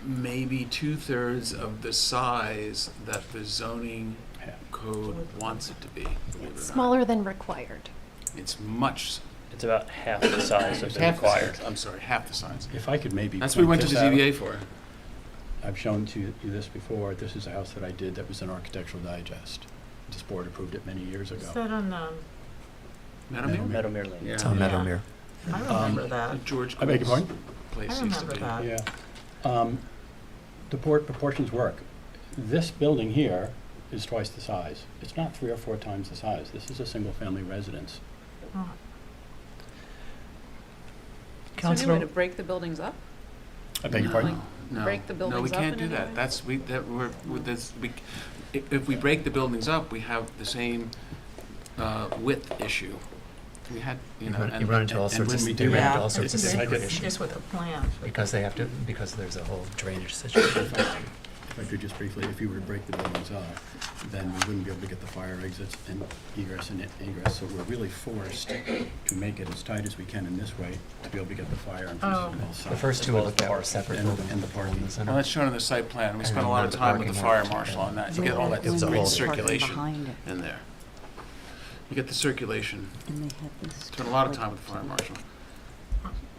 maybe 2/3 of the size that the zoning code wants it to be. Believe it or not. Smaller than required. It's much. It's about half the size of It's the half the required. size. I'm sorry, half the size. If I could maybe. That's what we went point to the this out. ZBA for. I've shown to you this before. This is a house that I did that was an Architectural Digest. This board approved it many years ago. Is that on, Meadowmere? Meadowmere Lane. Yeah. It's on Yeah. Meadowmere. I remember that. George I beg your Cole's pardon? place I used to remember be. that. Yeah. The proportions work. This building here is twice the size. It's not 3 or 4 times the size. This is a single-family residence. Oh. Is there any way Councilor, to break the buildings up? I beg your pardon? No, break the no, we buildings up can't in do any that. way? That's, with this, if we break the buildings up, we have the same width issue. We had, you know. you run into all and sorts when of, we they do run that- into all sorts of Just- separate issues. Just with a plan. Because there's a whole drainage situation. If I could just briefly, if you were to break the buildings up, then we wouldn't be able to get the fire exits and egress and ingress. So we're really forced to make it as tight as we can in this way to be able to get the fire entrances on both sides. The first two we looked at were separate And- buildings. and the parking. Well, that's shown in the site plan. We And spent a then lot of the time with the parking fire lot. marshal on that. You get all that It was a great whole- circulation Behind it, in there. You get the circulation. and they had this. Spent a lot of time with the fire marshal.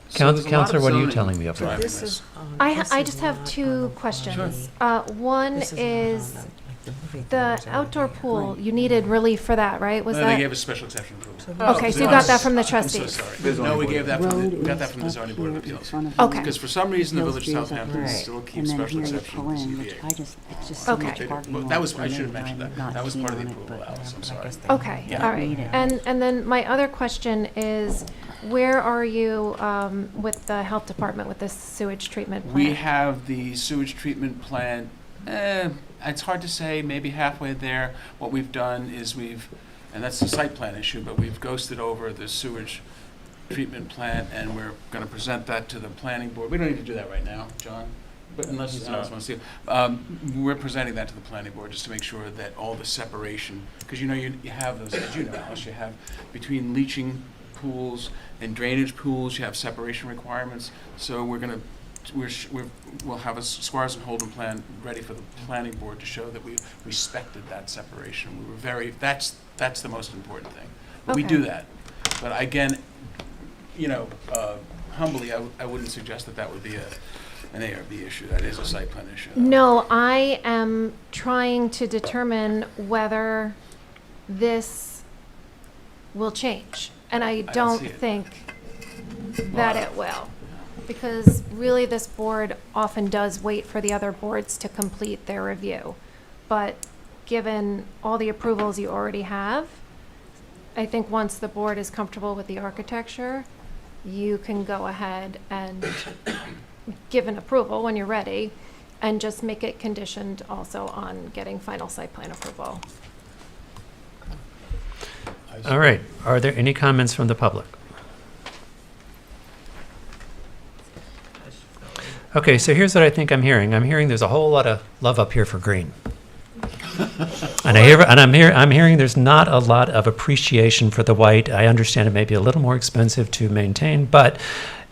So Coun- there's a lot of Counselor, what are you zoning telling me up there? driving This is. I just have two questions. One is the outdoor pool, you needed relief for that, right? Was No, they that? gave us special exception approval. Okay, so you got that from the I'm so trustees. sorry. No, we gave that we got that from the zoning board of appeals. Okay. Because for some reason, the village of Southampton still keeps special exception with the ZBA. It's just so Okay. much parking lot That was, for I me, should have and mentioned I'm that. not That was part of the keen on it, approval, but, Alice, I'm I sorry. guess Okay, Yeah. all right. Need it. And then my other question is, where are you with the health department with the sewage treatment plant? We have the sewage treatment plant, it's hard to say, maybe halfway there. What we've done is and that's the site plan issue, but we've ghosted over the sewage treatment plant, and we're gonna present that to the planning board. We don't need to do that right now, John, but unless Alice wants to. We're presenting that to the planning board just to make sure that all the separation, because you know, you have those, as you know, Alice, you have between leaching pools and drainage pools, you have separation requirements. So we're gonna, we'll have a Squires and Holden plan ready for the planning board to show that we respected that separation. We were that's the most important thing. But we do Okay. that. But again, you know, humbly, I wouldn't suggest that would be an ARB issue. That is a site plan issue. No, I am trying to determine whether this will change. And I don't don't see it. think that it will. Because really, this board often does wait for the other boards to complete their review. But given all the approvals you already have, I think once the board is comfortable with the architecture, you can go ahead and give an approval when you're ready, and just make it conditioned also on getting final site plan approval. All right. Are there any comments from the public? Okay, so here's what I think I'm hearing. I'm hearing there's a whole lot of love up here for green. And I'm hearing there's not a lot of appreciation for the white. I understand it may be a little more expensive to maintain, but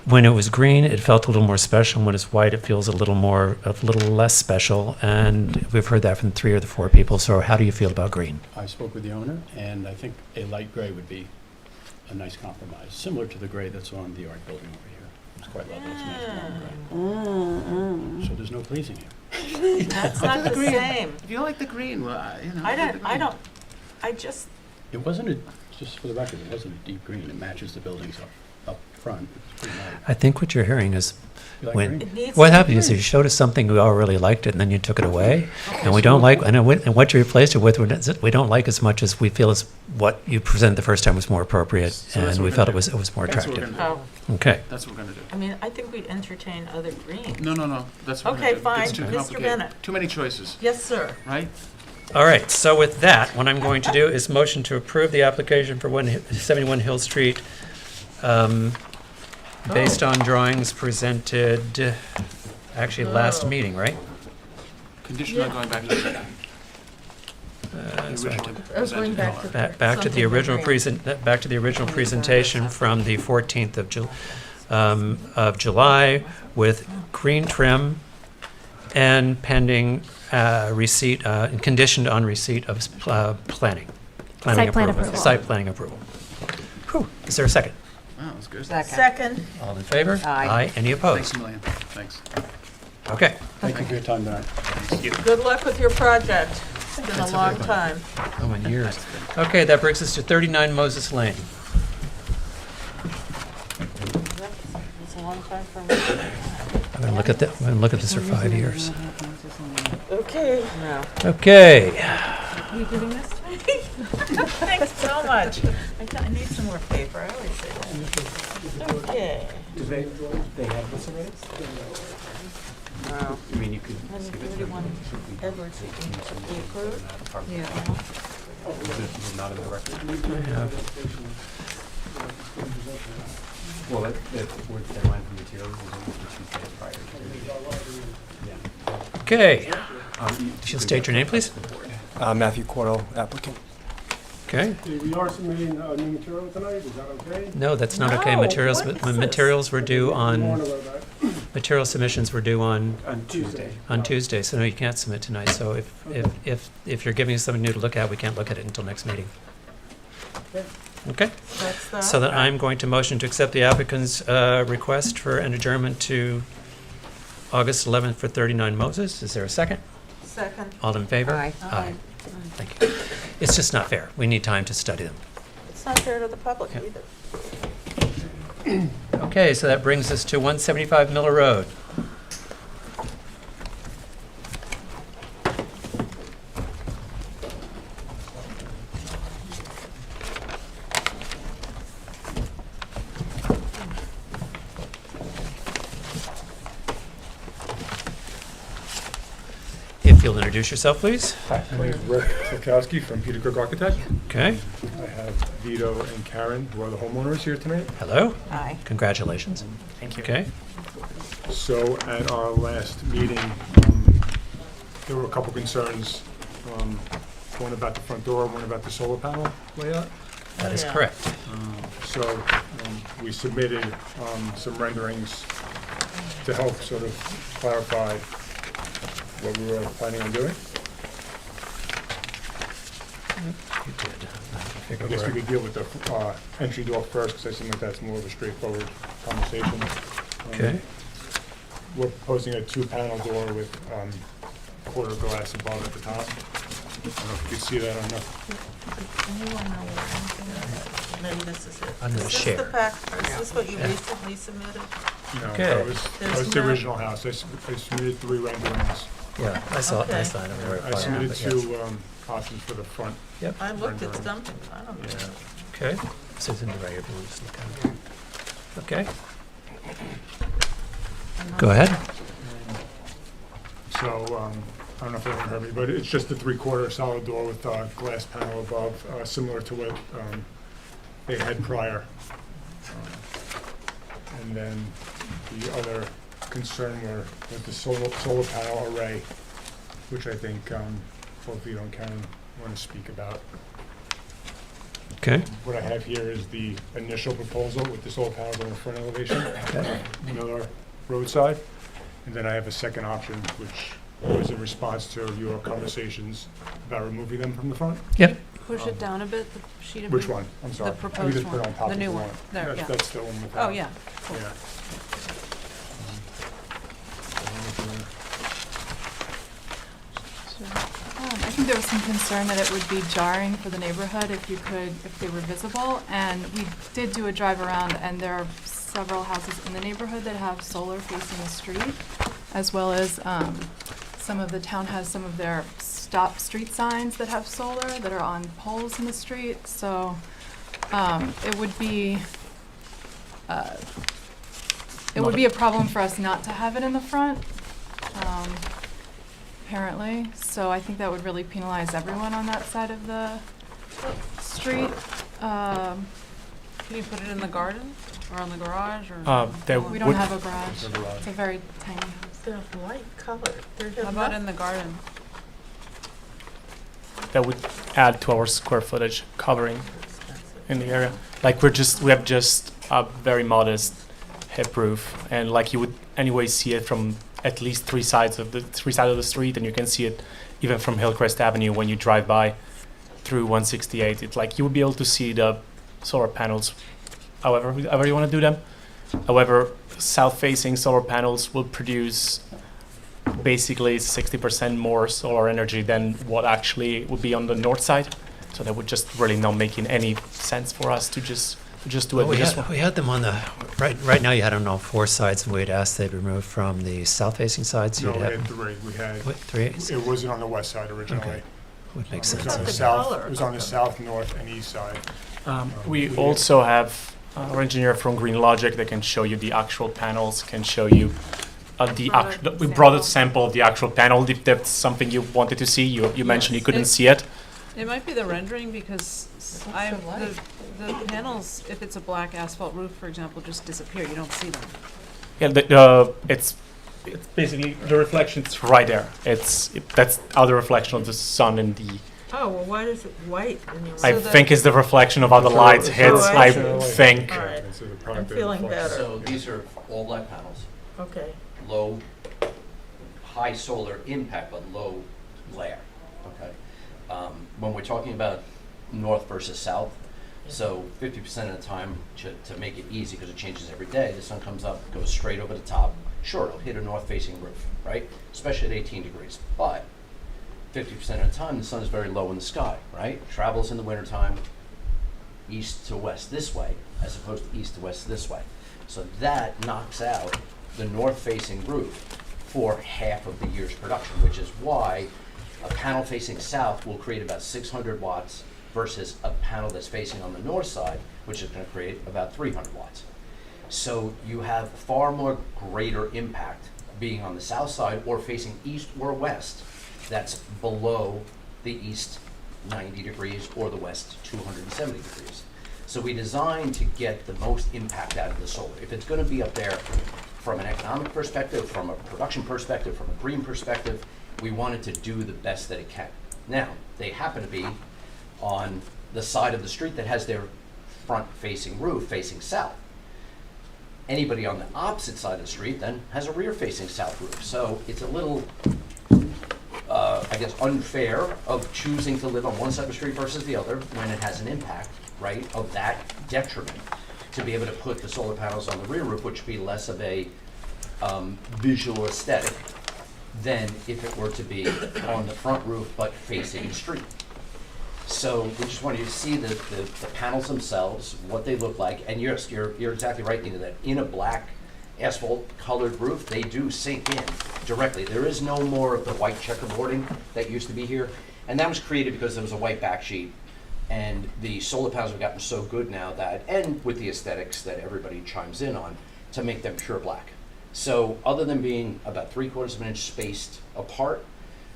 when it was green, it felt a little more special. When it's white, it feels a little less special. And we've heard that from 3 or 4 people. So how do you feel about green? I spoke with the owner, and I think a light gray would be a nice compromise, similar to the gray that's on the art building over here. It's quite lovely. It's nice warm gray. So there's no pleasing you. That's not the same. If you like the green, well, It wasn't just for the record, it wasn't a deep green. It matches the buildings up front. It's pretty nice. I think what you're hearing is You like when green? It needs what to be happened is green. you showed us something we all really liked it, and then you took it away, and we don't like. And what you replaced it with, we don't like as much as we feel is what you presented the first time was more appropriate, So that's and what we we're felt gonna it was more That's what we're attractive. gonna Oh, Okay. That's what we're gonna do. I mean, I think we'd entertain other greens. No, that's what we're Okay, gonna do. It's fine. too Mr. complicated. Bennett. Too many choices, Yes, sir. right? All right. So with that, what I'm going to do is motion to approve the application for 71 Hill Street, based on drawings presented, actually last meeting, right? Condition on going back to the That's original. right. I was going back to Back to the something original green. back to the original presentation from the 14th of July with green trim and pending receipt, conditioned on receipt of planning Site plan approval. approval. Site planning approval. Whew. Is there a second? Wow, that was good. Second. All in favor? Aye. Any Thanks opposed? a million. Thanks. Okay. Thank you for your time tonight. Good luck with your project. It's been a long time. Oh, in years. Okay, that brings us to 39 Moses Lane. It's a long time for me. I'm going to look at this for 5 years. Okay. No. Okay. Are you giving this to me? Thanks so much. I need some more paper. I always say that. Okay. Do they have this already? Wow. I mean, you could. And 31 Edwards, you approved? Yeah. Not in the record. I have. Well, that word deadline for materials is only for 2 days prior to. Yeah. Okay. If you'll state your name, please. Matthew Quarto, applicant. Okay. We are submitting new material tonight, is that okay? No, that's not okay. No, Materials, what is when this? materials were due Warn on, about that. material submissions were due on Tuesday. Tuesday, so no, you can't submit tonight. So if you're giving us something new to look at, we can't look at it until next meeting. Okay? That's that. So then I'm going to motion to accept the applicant's request for an adjournment to August 11th for 39 Moses. Is there a second? Second. All in favor? Aye. Aye. Thank you. It's just not fair. We need time to study them. It's not fair to the public Yep. either. Okay, so that brings us to 175 Miller Road. If you'll introduce yourself, please. Hi, my name is Rick Tokowski from Peter Cook Architect. Okay. I have Vito and Karen, who are the homeowners here tonight. Hello. Aye. Congratulations. Thank you. Okay. So at our last meeting, there were a couple concerns, one about the front door, one about the solar panel layout. That is Yeah. correct. So we submitted some renderings to help sort of clarify what we were planning on doing. You did. I guess we could deal with the entry door first, because I seem like that's more of a straightforward conversation. Okay. We're proposing a 2-panel door with quarter glass above at the top. I don't know if you can see that on the maybe this is it. I'm gonna Is this share. the pack, or is this what you Yeah. recently submitted? No, Okay. that was There's the no- original house. I submitted 3 renderings. Yeah, I saw it, I Okay. saw it. I'm very I proud of submitted it, yes. 2 options for the front. Yep, I looked at rendering. something, I don't know. Yeah. okay. So it's in the regular, we'll just look at it. Okay. Go ahead. So, I don't know if everyone heard me, but it's just a 3/4 solid door with a glass panel above, similar to what they had prior. And then the other concern were with the solar panel array, which I think both Vito and Karen want to speak about. Okay. What I have here is the initial proposal with the solar panels on the front elevation, Miller roadside. And then I have a second option, which was in response to your conversations about removing them from the front. Yep. Push it down a bit, the sheet of. Which one? I'm sorry. The I can proposed just put it one, on top the if new you one. want. There, That's- yeah. That's the one with that. Oh, yeah. Cool. Yeah. I think there was some concern that it would be jarring for the neighborhood if they were visible. And we did do a drive around, and there are several houses in the neighborhood that have solar facing the street, as well as some of the town has some of their stop street signs that have solar that are on poles in the street. So it would be a problem for us not to have it in the front. Apparently, so I think that would really penalize everyone on that side of the street. Can you put it in the garden or on the garage or? We don't have a garage. It's a very tiny house. They're light colored. How about in the garden? That would add to our square footage covering in the area. Like we have just a very modest hip roof, and like you would anyway see it from at least three sides of the street, and you can see it even from Hillcrest Avenue when you drive by through 168. It's like you would be able to see the solar panels however you want to do them. However, south-facing solar panels will produce basically 60% more solar energy than what actually would be on the north side. So that would just really not making any sense for us to just do it. Well, we had them on the, right now you had them on 4 sides, and we'd asked they be removed from the south-facing sides. No, You'd we have had 3. We had, what, 3? it wasn't on the west side originally. Okay. Would make It was sense. on the The south, color it was on of the them. south, north, and east side. We also have our engineer from Green Logic that can show you the actual panels, can show you we brought a sample of the actual panel. If that's something you wanted to see, you mentioned you couldn't see it. It might be the rendering because the panels, if it's a black asphalt roof, for example, just disappear. You don't see them. Yeah, it's basically the reflection's right there. That's how the reflection of the sun and the. Oh, well, why is it white in your? I think it's the reflection of how the light hits. I I see. think. All right. So the I'm product feeling reflects. better. So these are all black panels, Okay. low, high solar impact, but low glare, okay? When we're talking about north versus south, so 50% of the time, to make it easy, because it changes every day, the sun comes up, goes straight over the top. Sure, it'll hit a north-facing roof, right? Especially at 18 degrees, but 50% of the time, the sun is very low in the sky, right? Travels in the wintertime east to west this way, as opposed to east to west this way. So that knocks out the north-facing roof for half of the year's production, which is why a panel facing south will create about 600 watts versus a panel that's facing on the north side, which is going to create about 300 watts. So you have far more greater impact being on the south side or facing east or west that's below the east 90 degrees or the west 270 degrees. So we designed to get the most impact out of the solar. If it's going to be up there from an economic perspective, from a production perspective, from a green perspective, we wanted to do the best that it can. Now, they happen to be on the side of the street that has their front-facing roof facing south. Anybody on the opposite side of the street then has a rear-facing south roof. So it's a little, I guess, unfair of choosing to live on one side of the street versus the other when it has an impact, right, of that detriment. To be able to put the solar panels on the rear roof, which would be less of a visual aesthetic than if it were to be on the front roof but facing the street. So we just want you to see the panels themselves, what they look like, and you're exactly right, Nina, that in a black asphalt colored roof, they do sink in directly. There is no more of the white checkerboarding that used to be here, and that was created because there was a white back sheet, and the solar panels have gotten so good now that, and with the aesthetics that everybody chimes in on, to make them pure black. So other than being about 3/4 of an inch spaced apart,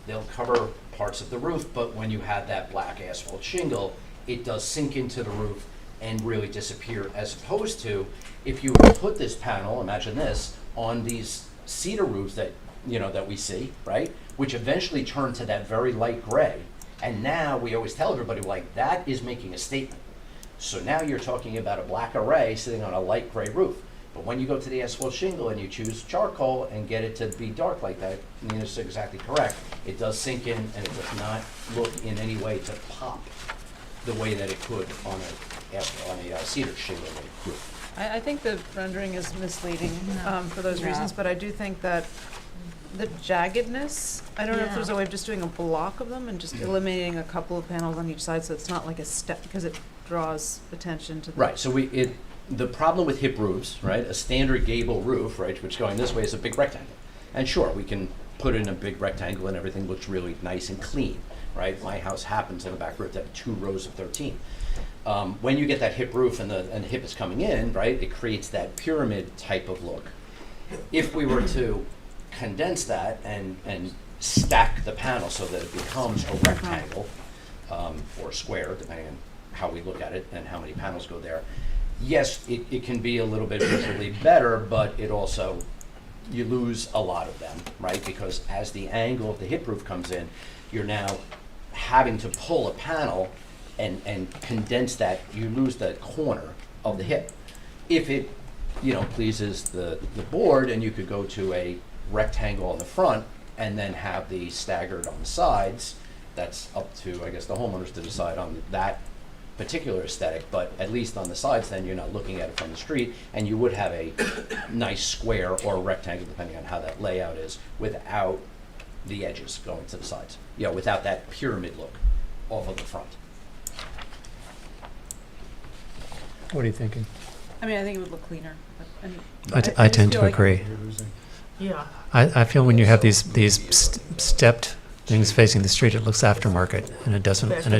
they'll cover parts of the roof, but when you have that black asphalt shingle, it does sink into the roof and really disappear, as opposed to if you were to put this panel, imagine this, on these cedar roofs that, you know, that we see, right? Which eventually turn to that very light gray. And now we always tell everybody, like, that is making a statement. So now you're talking about a black array sitting on a light gray roof. But when you go to the asphalt shingle and you choose charcoal and get it to be dark like that, Nina's exactly correct. It does sink in, and it does not look in any way to pop the way that it could on a cedar shingle roof. I think the rendering is misleading for those Yeah. reasons, but I do think that the jaggedness, I don't know if there's a way of just doing a block of them and just eliminating a couple of panels on each side so it's not like a step, because it draws attention to the. Right, so the problem with hip roofs, right, a standard gable roof, right, which going this way is a big rectangle. And sure, we can put in a big rectangle and everything looks really nice and clean, right? My house happens on the back roof to have 2 rows of 13. When you get that hip roof and the hip is coming in, right, it creates that pyramid type of look. If we were to condense that and stack the panel so that it becomes a rectangle or a square, depending on how we look at it and how many panels go there, yes, it can be a little bit visually better, but it also, you lose a lot of them, right? Because as the angle of the hip roof comes in, you're now having to pull a panel and condense that, you lose that corner of the hip. If it, you know, pleases the board and you could go to a rectangle on the front and then have the staggered on the sides, that's up to, I guess, the homeowners to decide on that particular aesthetic, but at least on the sides then you're not looking at it from the street, and you would have a nice square or rectangle depending on how that layout is without the edges going to the sides, you know, without that pyramid look off of the front. What are you thinking? I mean, I think it would look cleaner. I just tend feel to like- agree. Yeah. I feel when you have these stepped things facing the street, it looks aftermarket, and it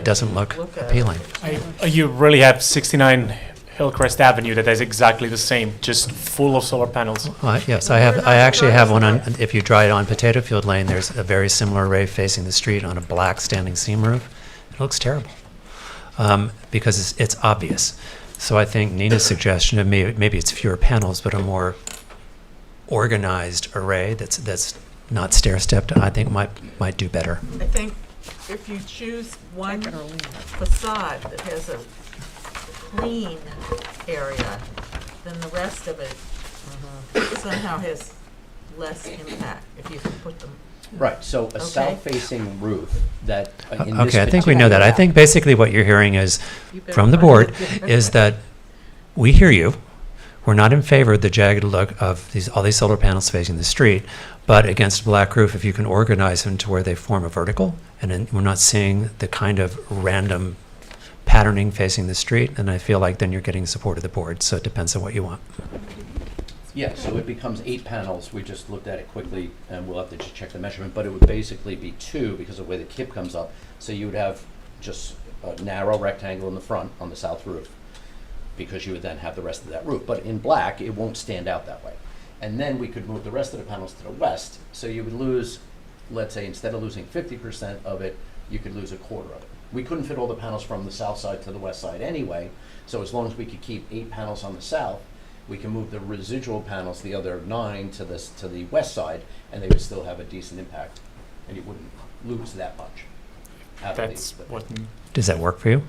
doesn't look appealing. You really have 69 Hillcrest Avenue that is exactly the same, just full of solar panels. Yes, I actually have one on, if you drive on Potato Field Lane, there's a very similar array facing the street on a black standing seam roof. It looks terrible, because it's obvious. So I think Nina's suggestion of maybe it's fewer panels, but a more organized array that's not stair-stepped, I think might do better. I think if you choose one facade that has a clean area, then the rest of it somehow has less impact if you can put them. Right, so a Okay. south-facing roof that in this Okay, I think we know that. I think basically what you're hearing is, You better from the find board, a different- is that we hear you. We're not in favor of the jagged look of all these solar panels facing the street, but against a black roof, if you can organize them to where they form a vertical, and then we're not seeing the kind of random patterning facing the street, and I feel like then you're getting support of the board, so it depends on what you want. Yeah, so it becomes 8 panels. We just looked at it quickly, and we'll have to just check the measurement, but it would basically be 2 because of the way the kip comes up. So you would have just a narrow rectangle in the front on the south roof, because you would then have the rest of that roof. But in black, it won't stand out that way. And then we could move the rest of the panels to the west, so you would lose, let's say, instead of losing 50% of it, you could lose 1/4 of it. We couldn't fit all the panels from the south side to the west side anyway, so as long as we could keep 8 panels on the south, we can move the residual panels, the other 9, to the west side, and they would still have a decent impact, and you wouldn't lose that much. That's what. Does that work for you?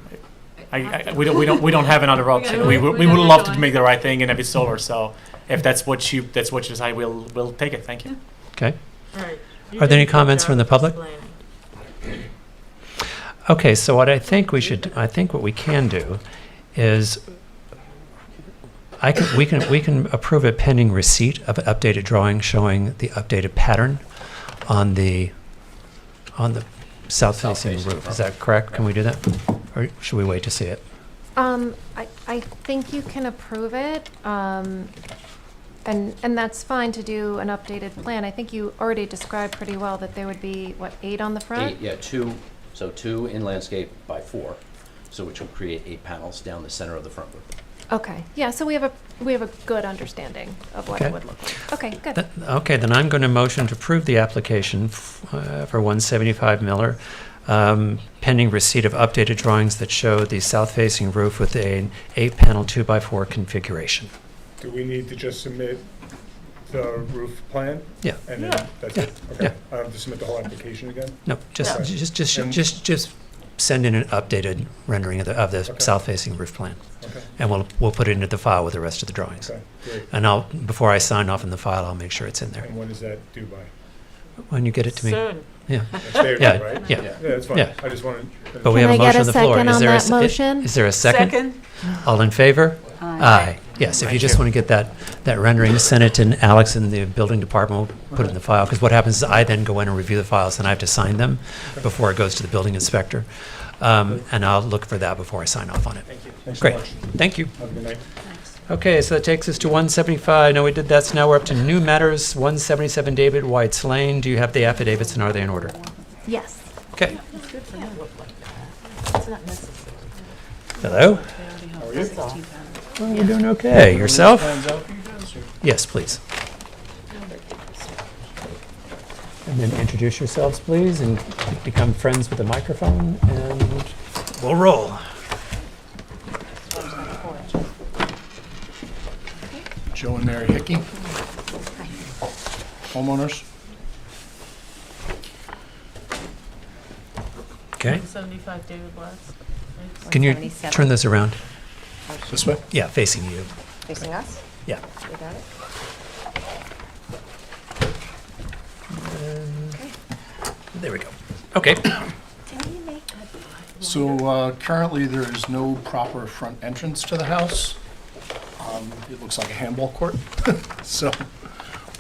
We don't have another option. We would love to make the right thing and have it solar. So if that's what you decide, we'll take it. Thank you. Okay. All right. You Are there any did a good comments job from the public? explaining. Okay, so what I think what we can do is we can approve it pending receipt of an updated drawing showing the updated pattern on the south facing roof. Is that correct? Can we do that? Or should we wait to see it? I think you can approve it, and that's fine to do an updated plan. I think you already described pretty well that there would be, what, 8 on the front? 8, yeah, 2, so 2 in landscape by 4, so which will create 8 panels down the center of the front roof. Okay, yeah, so we have a good understanding of what Okay. it would look like. Okay, good. Okay, then I'm going to motion to approve the application for 175 Miller, pending receipt of updated drawings that show the south-facing roof with an 8-panel 2x4 configuration. Do we need to just submit the roof plan? Yeah. And then Yeah. that's it? Okay. I don't have to submit the whole application again? No, just send in an updated rendering of the Okay. south-facing roof plan. Okay. And we'll put it into the file with the rest of the drawings. Okay, great. And before I sign off in the file, I'll make sure it's in there. And when is that due by? When you get it to me. Soon. Yeah. Next day or Yeah, two, right? yeah. Yeah, that's fine. Yeah. I just wanted. But we Can have a I get motion a on the floor. second Is on there a that se- motion? Is there a second? Second? All in favor? Aye. Yes, if you just want to get that rendering, send it to Alex in the building department, we'll put it in the file, because what happens is I then go in and review the files, and I have to sign them before it goes to the building inspector. And I'll look for that before I sign off on it. Thank you. Thanks so Great, much. thank you. Have a good night. Okay, so that takes us to 175. No, we did that, so now we're up to new matters, 177 David White's Lane. Do you have the affidavits, and are they in order? Yes. Okay. It's good for you to look like that. It's not necessary. Hello? How are you? That's all. Well, we're doing okay. Yourself? Plans out for you guys, or? Yes, please. And then introduce yourselves, please, and become friends with the microphone, and we'll roll. Joe and Mary Hickey. Homeowners. Okay. 75 David Watts. Can you 177. turn this around? This way? Yeah, facing you. Facing us? Yeah. You got it? There we go. Okay. So currently, there is no proper front entrance to the house. It looks like a handball court. So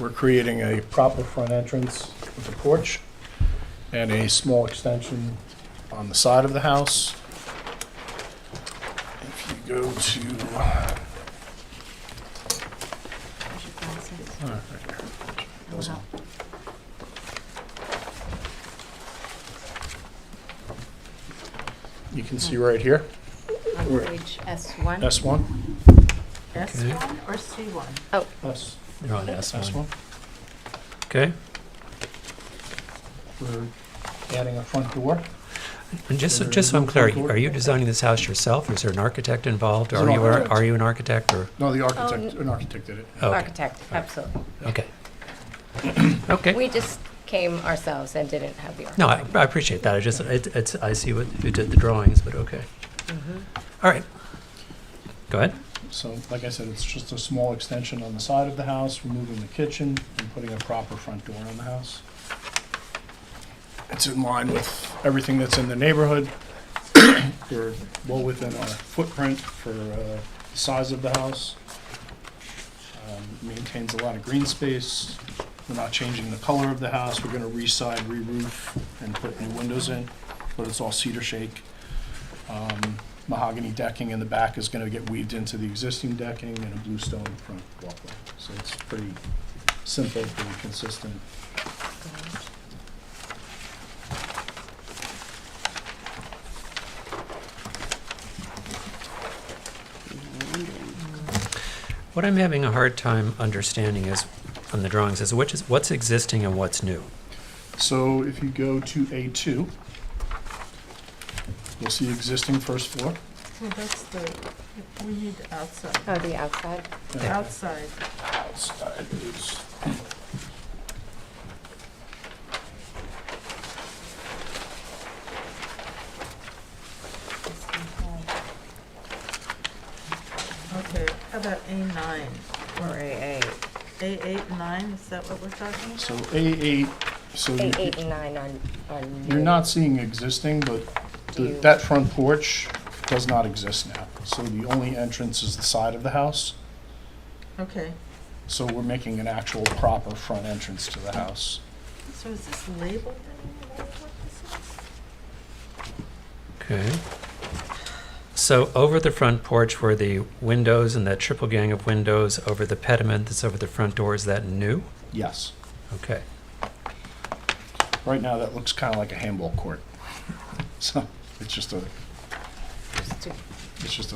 we're creating a proper front entrance with a porch and a small extension on the side of the house. If you go to... right here. Goes on. You can see right here, On Where- page S1? S1. S1 or C1? Oh, S. They're on S1. S1. Okay. We're adding a front door. And just so I'm clear, are you designing this house yourself, or is there an architect involved? There's an architect. Are you an architect, or? No, the architect, an architect did it. Oh, okay. architect, absolutely. Okay. Okay. We just came ourselves and didn't have the No, architect. I appreciate that. I see what you did the drawings, but okay. All right. Go ahead. So, like I said, it's just a small extension on the side of the house, removing the kitchen and putting a proper front door on the house. It's in line with everything that's in the neighborhood. We're well within our footprint for the size of the house. Maintains a lot of green space. We're not changing the color of the house. We're gonna re-side, re-roof, and put new windows in, but it's all cedar shake. Mahogany decking in the back is gonna get weaved into the existing decking, and a bluestone front walkway. So it's pretty simple, pretty consistent. What I'm having a hard time understanding is, on the drawings, is what's existing and what's new. So if you go to A2, you'll see existing first floor. Well, that's the, we need outside. Oh, the outside? Yeah. Outside. Outside is, Okay, how about A9? Or A8? A8 and 9, is that what we're talking about? so A8, so you- A8 and 9 on. you're not seeing existing, but You- that front porch does not exist now. So the only entrance is the side of the house. Okay, So we're making an actual proper front entrance to the house. so is this labeled anywhere what this is? Okay. So over the front porch were the windows and that triple gang of windows over the pediment that's over the front door, is that new? Yes. Okay. Right now, that looks kind of like a handball court. So it's just a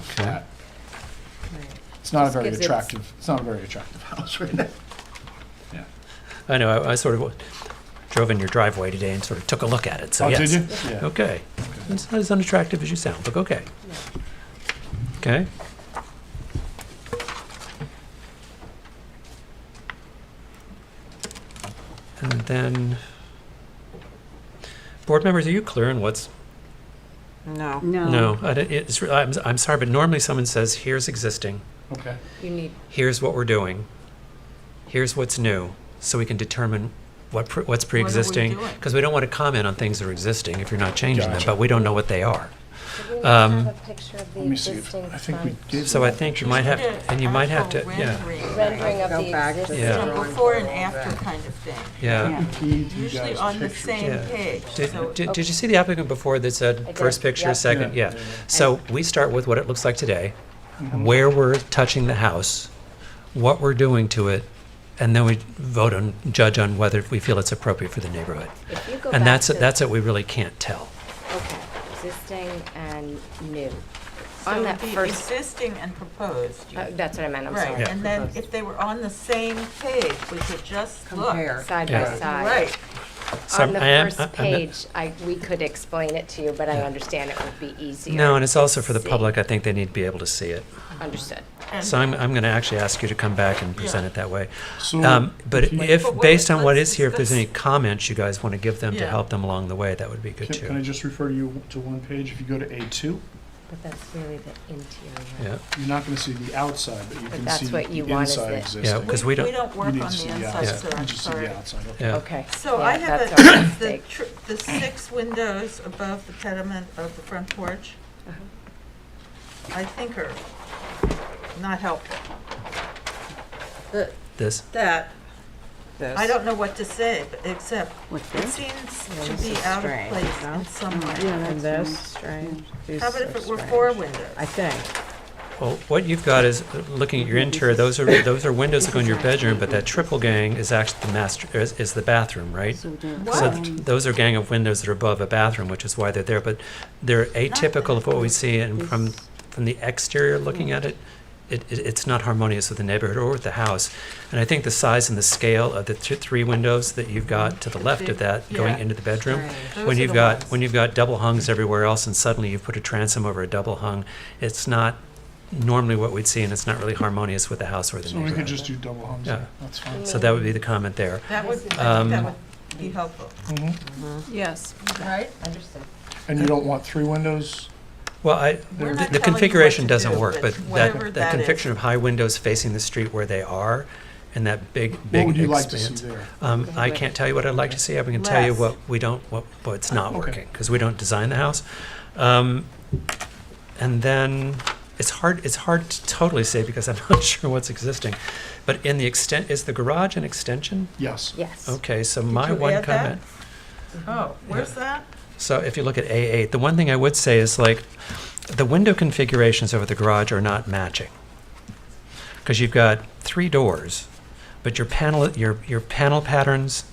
flat. It's not a Just very gives it- attractive, it's not a very attractive house right now. Yeah. I know, I sort of drove in your driveway today and sort of took a look at it, so Oh, yes. did you? Yeah. Okay. It's not as unattractive as you sound, but okay. Okay. And then, board members, are you clear on what's? No. No, I'm sorry, but normally someone says, here's existing, Okay. You need, here's what we're doing, here's what's new, so we can determine what's pre-existing. doing? Because we don't want to comment on things that are existing if you're not changing them, Gotcha. but we don't know what they are. do we Um, have a picture of the Let me see if, existing I think we front? did. So I think you might have, and you might have to, yeah, Rendering of the existing. Yeah. Before and after kind of thing. yeah. Usually on the same Yeah. page. Did, So did you see the applicant before that said did, first picture, yep. second? Yeah. Yeah. So we start with what it looks like today, where we're touching the house, what we're doing to it, and then we judge on whether we feel it's appropriate for the neighborhood. If you go And back to- that's what we really can't tell. Okay, existing and new. So On it'd that be first, existing and proposed. that's what I meant, I'm Right, sorry. and then if they were on the same page, we could just look. Side Yeah. by side. Right. So On the I am- first I'm not- page, we could explain it to you, but I understand it would be easier. No, and it's to also for the see. public, I think they need to be able to see it. Understood. And- So I'm going to actually ask you to come back and present it that way. So, But if you- if, But based on what let's is here, if there's discuss- any comments you guys want to give them to Yeah. help them along the way, that would be good Can I too. just refer you to one page? If you go to A2, But that's really the interior. Yeah, you're not going to see the outside, but you But can that's see what you the want is inside the- existing. Yeah, 'cause we don't- We don't You work need on to see the the inside, outside. sir, You I'm just see sorry. the outside. Okay. yeah. Okay. So Yeah, I have that's our the, mistake. the 6 windows above the pediment of the front porch, Uh-huh. I think are not helpful. This, That, I don't know what to say, but except it seems to be out of place in some way. And this, strange. How about if it were 4 windows? I think. well, what you've got is, looking at your interior, those are windows that go in your bedroom, but that triple gang is actually the master, is the bathroom, right? So those are gang of windows that are above a bathroom, which is why they're there, but they're atypical of what we see, and from the exterior looking at it, it's not harmonious with the neighborhood or with the house. And I think the size and the scale of the 3 windows that you've got to the left of that going Yeah. into the bedroom, Those when are you've the got ones. when you've got double hungs everywhere else, and suddenly you've put a transom over a double hung, it's not normally what we'd see, and it's not really harmonious with the house or the So we neighborhood. could just do double hungs. Yeah. there. That's fine. So that would be the comment there. That would, I think Um, that would be helpful, Yes. right? Understood. And you don't want 3 windows? Well, We're not the telling you configuration what to doesn't do, work, but whatever that that is. configuration of high windows facing the street where they are, and that big What would you like to expanse. see there? I can't tell you what I'd like to see. I can tell you Less. what we don't, what's not Okay. working, because we don't design the house. And then it's hard to totally say because I'm not sure what's existing. But in the extent, is the garage an extension? Yes. Yes. Okay, so Did my you one add that? comment. Oh, where's that? So if you look at A8, the one thing I would say is like, the window configurations over the garage are not matching. Because you've got 3 doors, but your panel patterns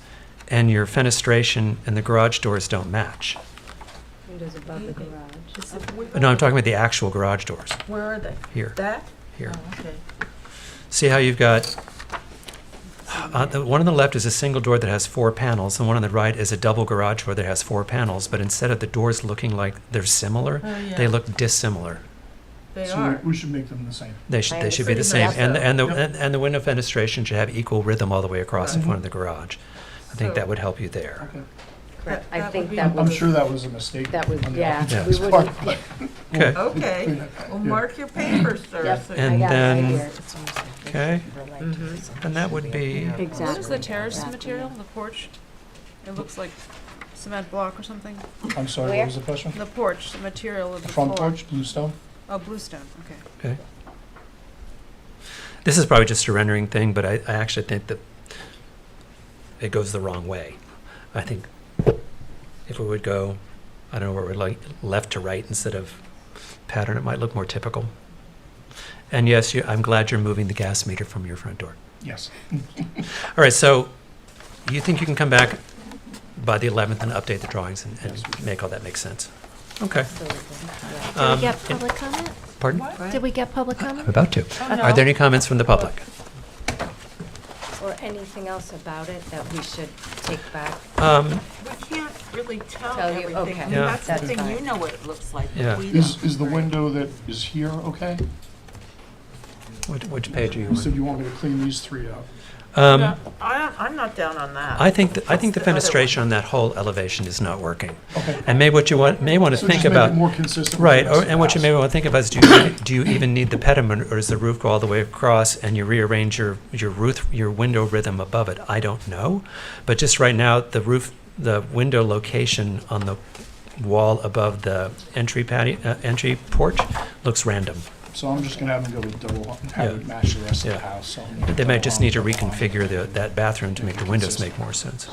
and your fenestration and the garage doors don't match. Windows above the garage. No, I'm talking about the actual garage doors, Where are they? here, That? here. Oh, okay. See how you've got, the one on the left is a single door that has 4 panels, and one on the right is a double garage door that has 4 panels, but instead of the doors looking like they're similar, Oh, yeah. they look dissimilar. They So are. we should make them the same. They should be the same, understand. and the window fenestration should have equal rhythm all the way across the Right. front of the garage. I think So- that would help you there. Okay. Correct. I That think would be- that I'm was, sure that was a mistake. that was, on the yeah, architect's we part, wouldn't. but- Okay, Okay, well, Yeah. mark your papers, sir. Yep. so- And I got it then- right here. okay, Mm-hmm. and that would be, What is the terrace material, the porch? It looks like cement block or something. I'm sorry, Where? what was the question? The porch, the material of The the front floor. porch, bluestone? Oh, bluestone, okay. okay. This is probably just a rendering thing, but I actually think that it goes the wrong way. I think if we would go, I don't know, where we're like left to right instead of pattern, it might look more typical. And yes, I'm glad you're moving the gas meter from your front door. Yes. All right, so you think you can come back by the 11th and update the drawings and make all that make sense? Okay. Did we get public comment? Pardon? Did we get public I'm comment? about to. Oh, no. Are there any comments from the public? Or anything else about it that we should take back? We can't really tell Tell you, everything. okay. I mean, Yeah. that's the That's thing, you fine. know what it looks like, Yeah. but we don't. Is the window that is here okay? Which page are you You said on? you want me to clean these three up. No, I'm not down on that. I think the It's the other fenestration one. on that whole elevation is not working. Okay. And may want to So think just make about. it more consistent with Right, the rest of and the what you house. may want to think about is, do you even need the pediment, or does the roof go all the way across and you rearrange your window rhythm above it? I don't know, but just right now, the window location on the wall above the entry porch looks random. So I'm just gonna have them go with double, and have it Yeah. match the rest of Yeah. the house. So They might just need to reconfigure that bathroom to make the windows make more sense.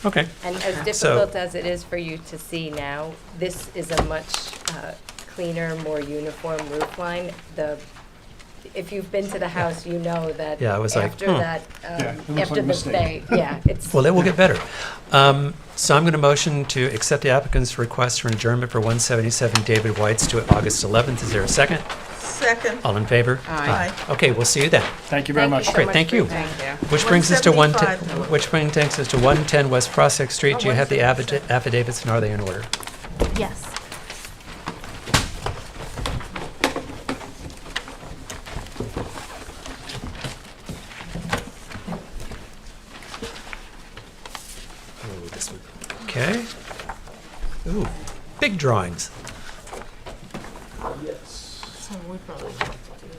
Okay. And as difficult as it is for you to see now, this is a much cleaner, more uniform roof line. If you've been to the house, you know that Yeah, I was like, after hmm. that, Yeah, it looks after like a the mistake. stay, yeah, it's. Well, it will get better. So I'm going to motion to accept the applicant's request for an adjournment for 177 David White's to August 11th. Is there a second? Second. All in favor? Aye. Okay, we'll see you then. Thank you very much. Great, thank you. Thank you. Which brings us to 175. which brings us to 110 West Prospect Street. Do you have the 177. affidavits, and are they in order? Yes. Oh, this one. Okay. Ooh, big drawings. So we probably have to do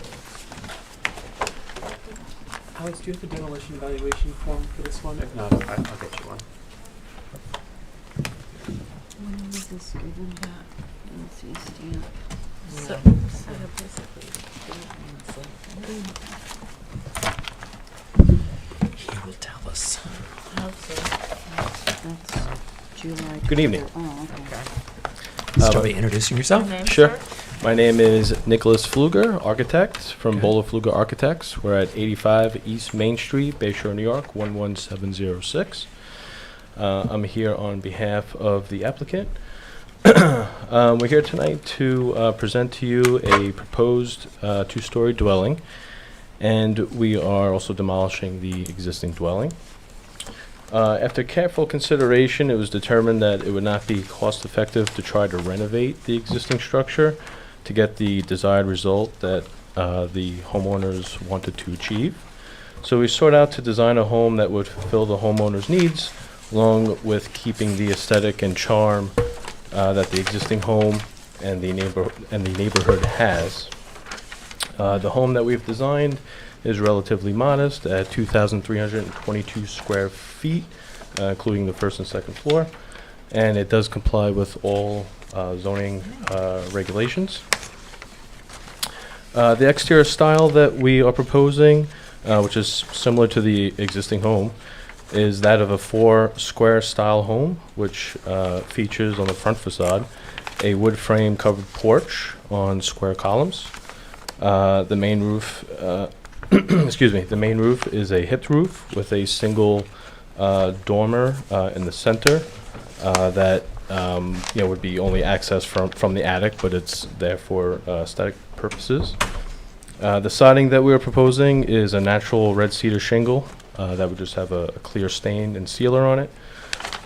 Alex, do you have the demolition evaluation form for this one? If not, I'll get you one. When was this given back? Let's see, stamp. So basically, He will tell us. That's July. Good evening. Oh, okay. Start by introducing yourself. name, Sure. sir? My name is Nicholas Pfluger, architect from Okay. Bowler Pfluger Architects. We're at 85 East Main Street, Bayshore, New York, 11706. I'm here on behalf of the applicant. We're here tonight to present to you a proposed two-story dwelling, and we are also demolishing the existing dwelling. After careful consideration, it was determined that it would not be cost-effective to try to renovate the existing structure to get the desired result that the homeowners wanted to achieve. So we sought out to design a home that would fulfill the homeowner's needs, along with keeping the aesthetic and charm that the existing home and the neighborhood has. The home that we've designed is relatively modest at 2,322 square feet, including the first and second floor, and it does comply with all zoning regulations. The exterior style that we are proposing, which is similar to the existing home, is that of a 4-square style home, which features on the front facade a wood frame covered porch on square columns. The main roof, the main roof is a hipped roof with a single dormer in the center that would be only accessed from the attic, but it's there for aesthetic purposes. The siding that we are proposing is a natural red cedar shingle that would just have a clear stain and sealer on it.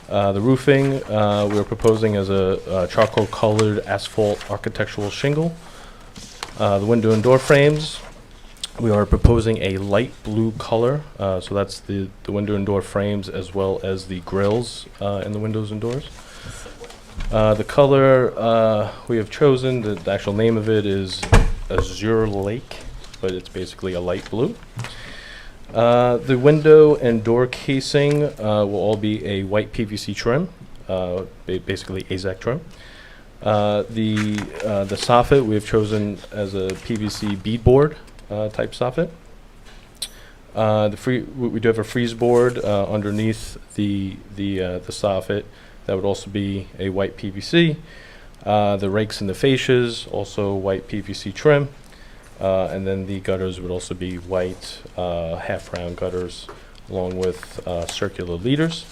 The roofing we are proposing as a charcoal colored asphalt architectural shingle. The window and door frames, we are proposing a light blue color, so that's the window and door frames as well as the grills in the windows and doors. The color we have chosen, the actual name of it is Azure Lake, but it's basically a light blue. The window and door casing will all be a white PVC trim, basically AZEK trim. The soffit we have chosen as a PVC beadboard type soffit. We do have a freeze board underneath the soffit that would also be a white PVC. The rakes and the fascias, also white PVC trim. And then the gutters would also be white, half-round gutters, along with circular leaders.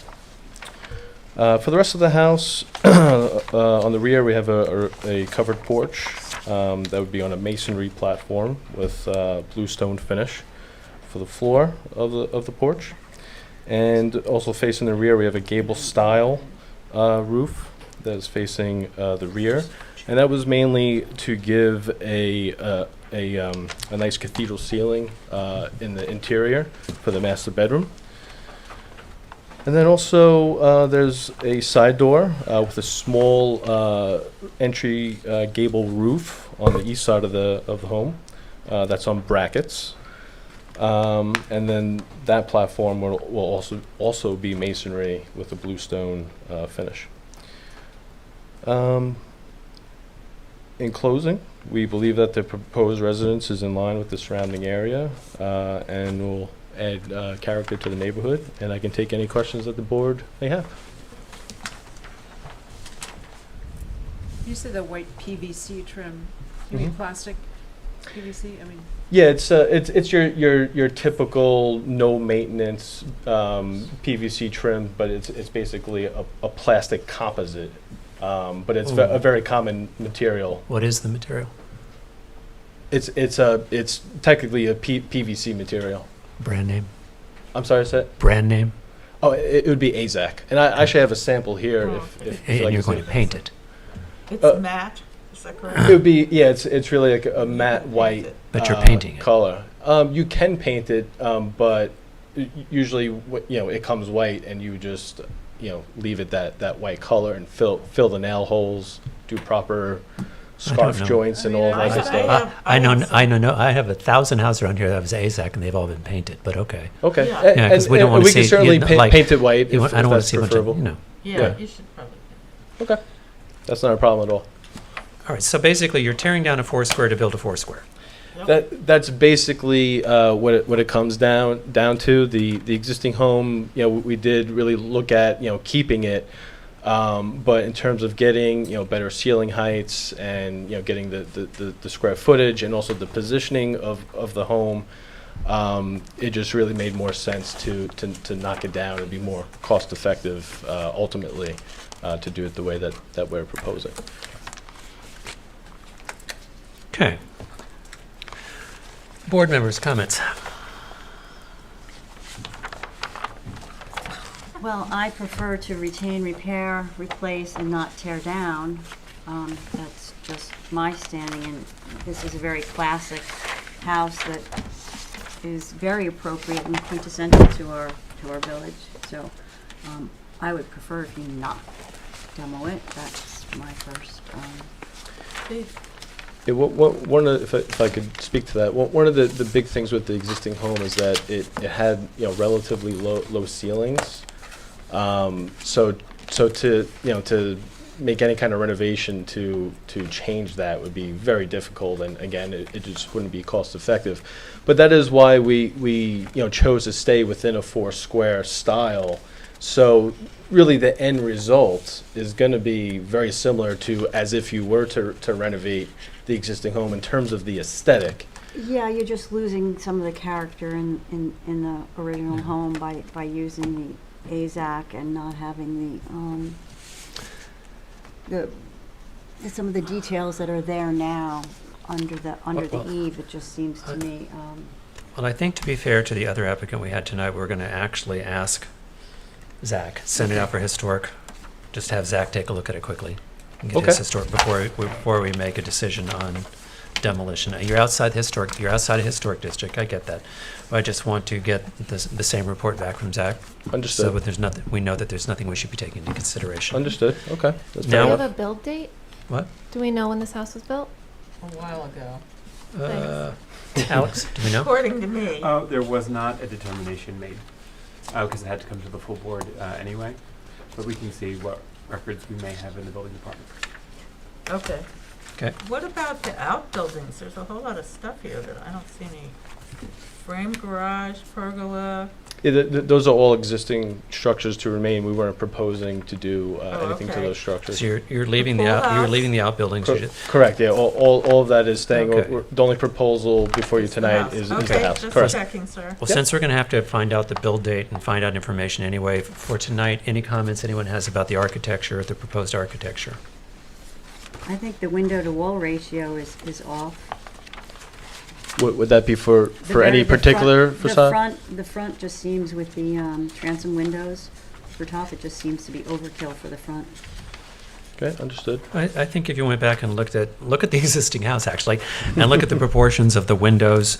For the rest of the house, on the rear, we have a covered porch that would be on a masonry platform with bluestone finish for the floor of the porch. And also facing the rear, we have a gable-style roof that is facing the rear. And that was mainly to give a nice cathedral ceiling in the interior for the master bedroom. And then also there's a side door with a small entry gable roof on the east side of the home. That's on brackets. And then that platform will also be masonry with a bluestone finish. In closing, we believe that the proposed residence is in line with the surrounding area and will add character to the neighborhood. And I can take any questions that the board may have. You said the white PVC trim. You mean plastic PVC? I mean. Yeah, it's your typical no maintenance PVC trim, but it's basically a plastic composite. But it's a very common material. What is the material? It's technically a PVC material. Brand name? I'm sorry, set? Brand name? Oh, it would be AZAC. And I actually have a sample here. If And you'd like you're to going see to paint it. It's matte, is that correct? It would be, yeah, it's really like a matte white But you're painting it. color. You can paint it, but usually, it comes white and you just, leave it that white color and fill the nail holes, do proper scarf know. joints and all that good stuff. I know. I have 1,000 houses around here that have AZAC, and they've all been painted. But okay. Okay. Yeah, because we don't want to we see. can certainly paint it white. I If don't want to that's see a bunch preferable. of. Yeah, you should probably. Okay. That's not a problem at all. All right. So basically, you're tearing down a 4 square to build a 4 square. That's basically what it comes down to. The existing home, we did really look at keeping it, but in terms of getting better ceiling heights and getting the square footage and also the positioning of the home, it just really made more sense to knock it down and be more cost effective ultimately to do it the way that we're proposing. Okay. Board members, comments? Well, I prefer to retain, repair, replace, and not tear down. That's just my standing, and this is a very classic house that is very appropriate and quintessential to our village. So I would prefer if you not demo it. That's my first. Yeah, if I could speak to that, one of the big things with the existing home is that it had relatively low ceilings, so to make any kind of renovation to change that would be very difficult, and again it just wouldn't be cost effective. But that is why we chose to stay within a 4 square style. So really the end result is going to be very similar to as if you were to renovate the existing home in terms of the aesthetic. Yeah, you're just losing some of the character in the original home by using the AZAC and not having the some of the details that are there now under the eave. It just seems to me. Well, I think to be fair to the other applicant we had tonight, we're going to actually ask Zach, send it out for historic, just have Zach take a look at it quickly. And get his historic before we make a decision on demolition. You're outside the historic district. I get that. But I just want to get the same report back from Zach. Understood. So there's nothing. We know that there's nothing we should be taking into consideration. Understood. Okay. That's Do we fair have enough. a build date? What? Do we know when this house was built? A while ago. Alex, do we know? According to me. There was not a determination made because it had to come to the full board anyway. But we can see what records we may have in the building department. Okay. Okay. What about the outbuildings? There's a whole lot of stuff here that I don't see any Frame garage, pergola. Yeah, those are all existing structures to remain. We weren't proposing to do anything to okay. those structures. So you're leaving The the pool out, you're house? leaving the outbuildings. You're just- Correct, yeah, all of that is staying. Okay. The only proposal before you It's the tonight house. is the Okay, house. just Correct. checking, sir. Well, Yep. since we're going to have to find out the build date and find out information anyway, for tonight, any comments anyone has about the architecture, the proposed architecture? I think the window-to-wall ratio is off. Would that be for The any front- particular facade? The front just seems with the transom windows for top, it just seems to be overkill for the front. Okay, understood. I think if you went back and look at the existing house actually, and look at the proportions of the windows,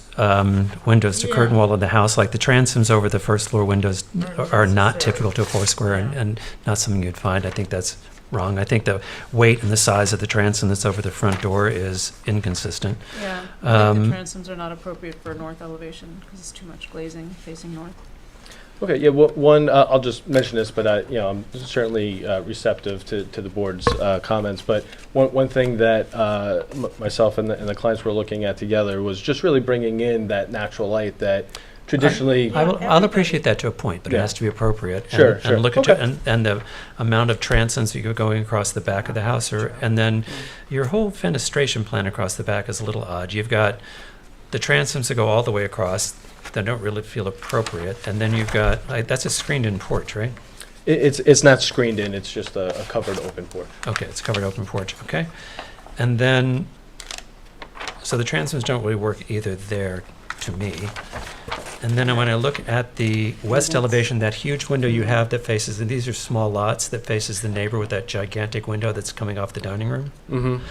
windows to curtain wall of the house, like the transoms over the first floor windows are not typical to a four square and not something you'd find. I think that's wrong. I think the weight and the size of the transom that's over the front door is inconsistent. Yeah, I think the Um, transoms are not appropriate for north elevation because it's too much glazing facing north. Okay, yeah, one, I'll just mention this, but I'm certainly receptive to the board's comments, but one thing that myself and the clients were looking at together was just really bringing in that natural light that traditionally. I'll appreciate that to a point, but it Yeah. has to be appropriate. And, Sure, sure. And look at Okay. and the amount of transoms that you're going across the back of the house, and then your whole fenestration plan across the back is a little odd. You've got the transoms that go all the way across that don't really feel appropriate, and then you've got that's a screened-in porch, right? It's not screened in, it's just a covered open porch. Okay, it's covered open porch. Okay, and then so the transoms don't really work either there to me. And then when I look at the west elevation, that huge window you have that faces, and these are small lots that faces the neighbor with that gigantic window that's coming off the dining room. Mm-hmm.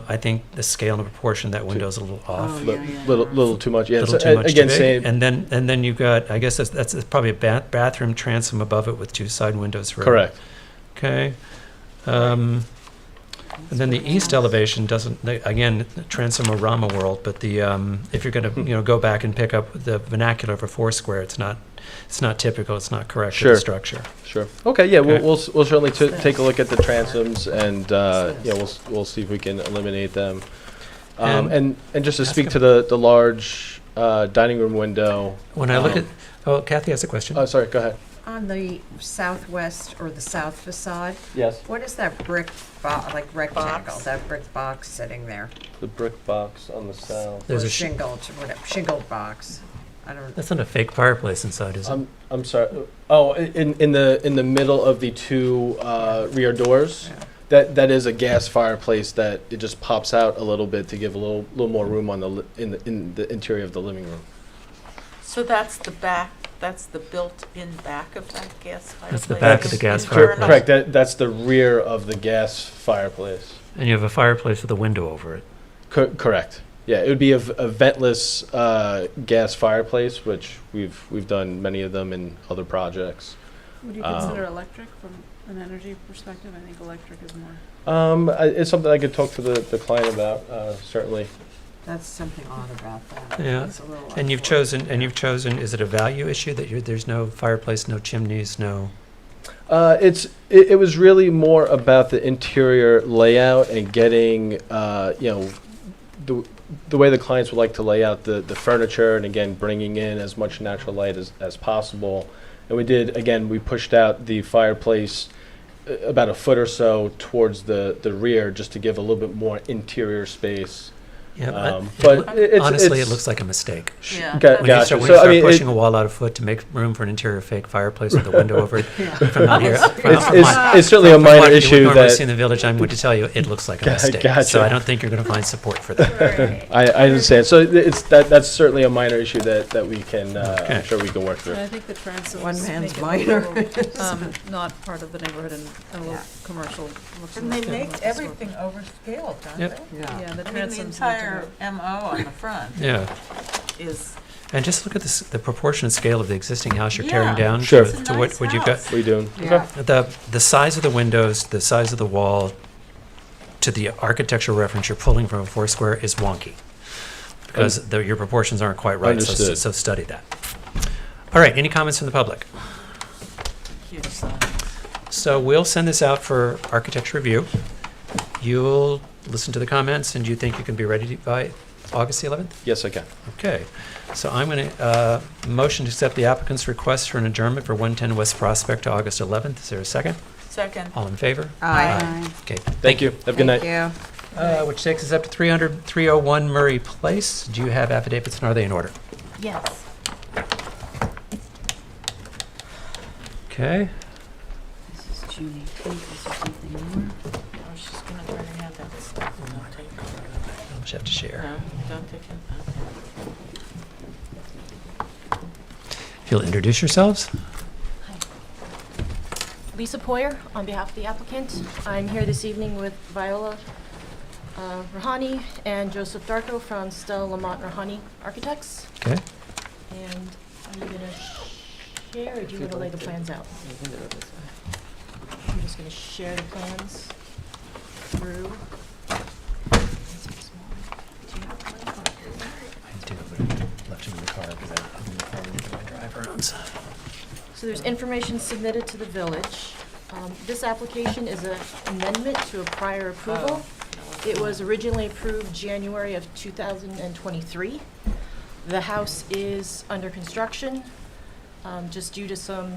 I think the scale and the proportion of that window is a little off. Oh, yeah, yeah. Little too much. Yeah, Little so, too much again, too big. same. And then you've got, I guess that's probably a bathroom transom above it with two side windows. Correct. Okay. And then the east elevation doesn't, again, transom-orama world, but the if you're going to go back and pick up the vernacular for Foursquare, it's not typical, it's not correct to the structure. Sure. Okay. Yeah. Okay. We'll certainly take a look at the transoms and we'll see if we can eliminate them. And just to speak to the large dining room window. When I look at, Kathy has a question. Oh, sorry. Go ahead. On the southwest or the south facade, Yes. what is that brick, like rectangle, that brick box sitting there? The brick box on the south. There's Or a shingled, whatever, shingled box. I don't. That's not a fake fireplace inside, is it? I'm sorry. Oh, in the middle of the two rear doors. That is a gas fireplace that it just pops out a little bit to give a little more room on in the interior of the living room. So that's the back, that's the built-in back of that gas fireplace? That's the back of the gas Internal? fireplace. Correct. That's the rear of the gas fireplace. And you have a fireplace with a window over it. Correct. Yeah, it would be a ventless gas fireplace, which we've done many of them in other projects. Would you consider electric from an energy perspective? I think electric is more. It's something I could talk to the client about, certainly. That's something odd about that. Yeah. It's a little And you've chosen, is it a value issue that there's no fireplace, no chimneys, no? It was really more about the interior layout and getting, the way the clients would like to lay out the furniture, and again, bringing in as much natural light as possible. And we pushed out the fireplace about a foot or so towards the rear just to give a little bit more interior space. Yeah, but honestly, it looks like a mistake. Yeah. Gotcha. When you start, So, I mean, pushing a wall out a foot to make room for an interior fake fireplace with a window over it, from not here, it's certainly a minor issue that see in the village. I'm going to tell you, it looks like a mistake. Gotcha. So I don't think you're going to find support for that. I understand. So that's certainly a minor issue that we can I'm sure we can work through. And I think the transoms One man's make it a minor. little, not part of the neighborhood and a little commercial. looks And they like make historic. everything overscaled, don't Yep. they? Yeah. Yeah, the I mean, the transoms. need to entire go- MO on the front Yeah. is, And just look at the proportionate scale of the existing house you're Yeah. tearing down Sure. to, It's a what nice you've got. house. What are you doing? Yeah. The size of the windows, the size of the wall, to the architectural reference you're pulling from a Foursquare is wonky because your proportions aren't quite right. Understood. So study that. All right. Any comments from the public? huge sign. So we'll send this out for architecture review. You'll listen to the comments, and do you think you can be ready by August the 11th? Yes, I can. Okay, so I'm going to motion to accept the applicant's request for an adjournment for 110 West Prospect to August 11th. Is there a second? Second. All in favor? Aye. Okay, Thank you. Have a good night. Thank you. which takes us up to 301 Murray Place. Do you have affidavits, and are they in order? Yes. Okay. This is June 18th, is there something more? I was just gonna try to hand that stuff. Don't take it. I'll just have to share. No, don't take it. If you'll introduce yourselves. Lisa Poyer, on behalf of the applicant. I'm here this evening with Viola Rahani and Joseph Darko from Stella Lamont Rahani Architects. Okay. And I'm going to share, or do you want to lay the plans out? I'm just going to share the plans through. I do, but I left them in the car because I'm in the car with my driver. So there's information submitted to the village. This application is an amendment to a prior approval. It was originally approved January of 2023. The house is under construction, just due to some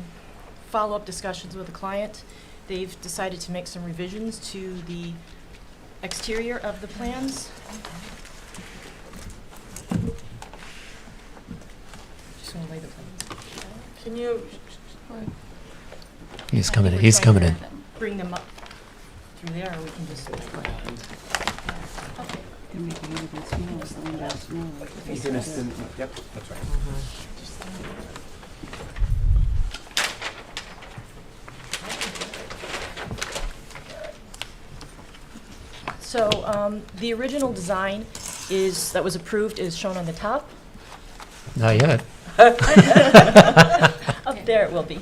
follow-up discussions with the client. They've decided to make some revisions to the exterior of the plans. Just want to lay the plans. Can you? He's coming in. He's coming in. Bring them up through there, or we can just. They're making everything small, so the window's smaller. He's in a sim, yep, that's right. So, the original design that was approved is shown on the top. Not yet. Up there it will be.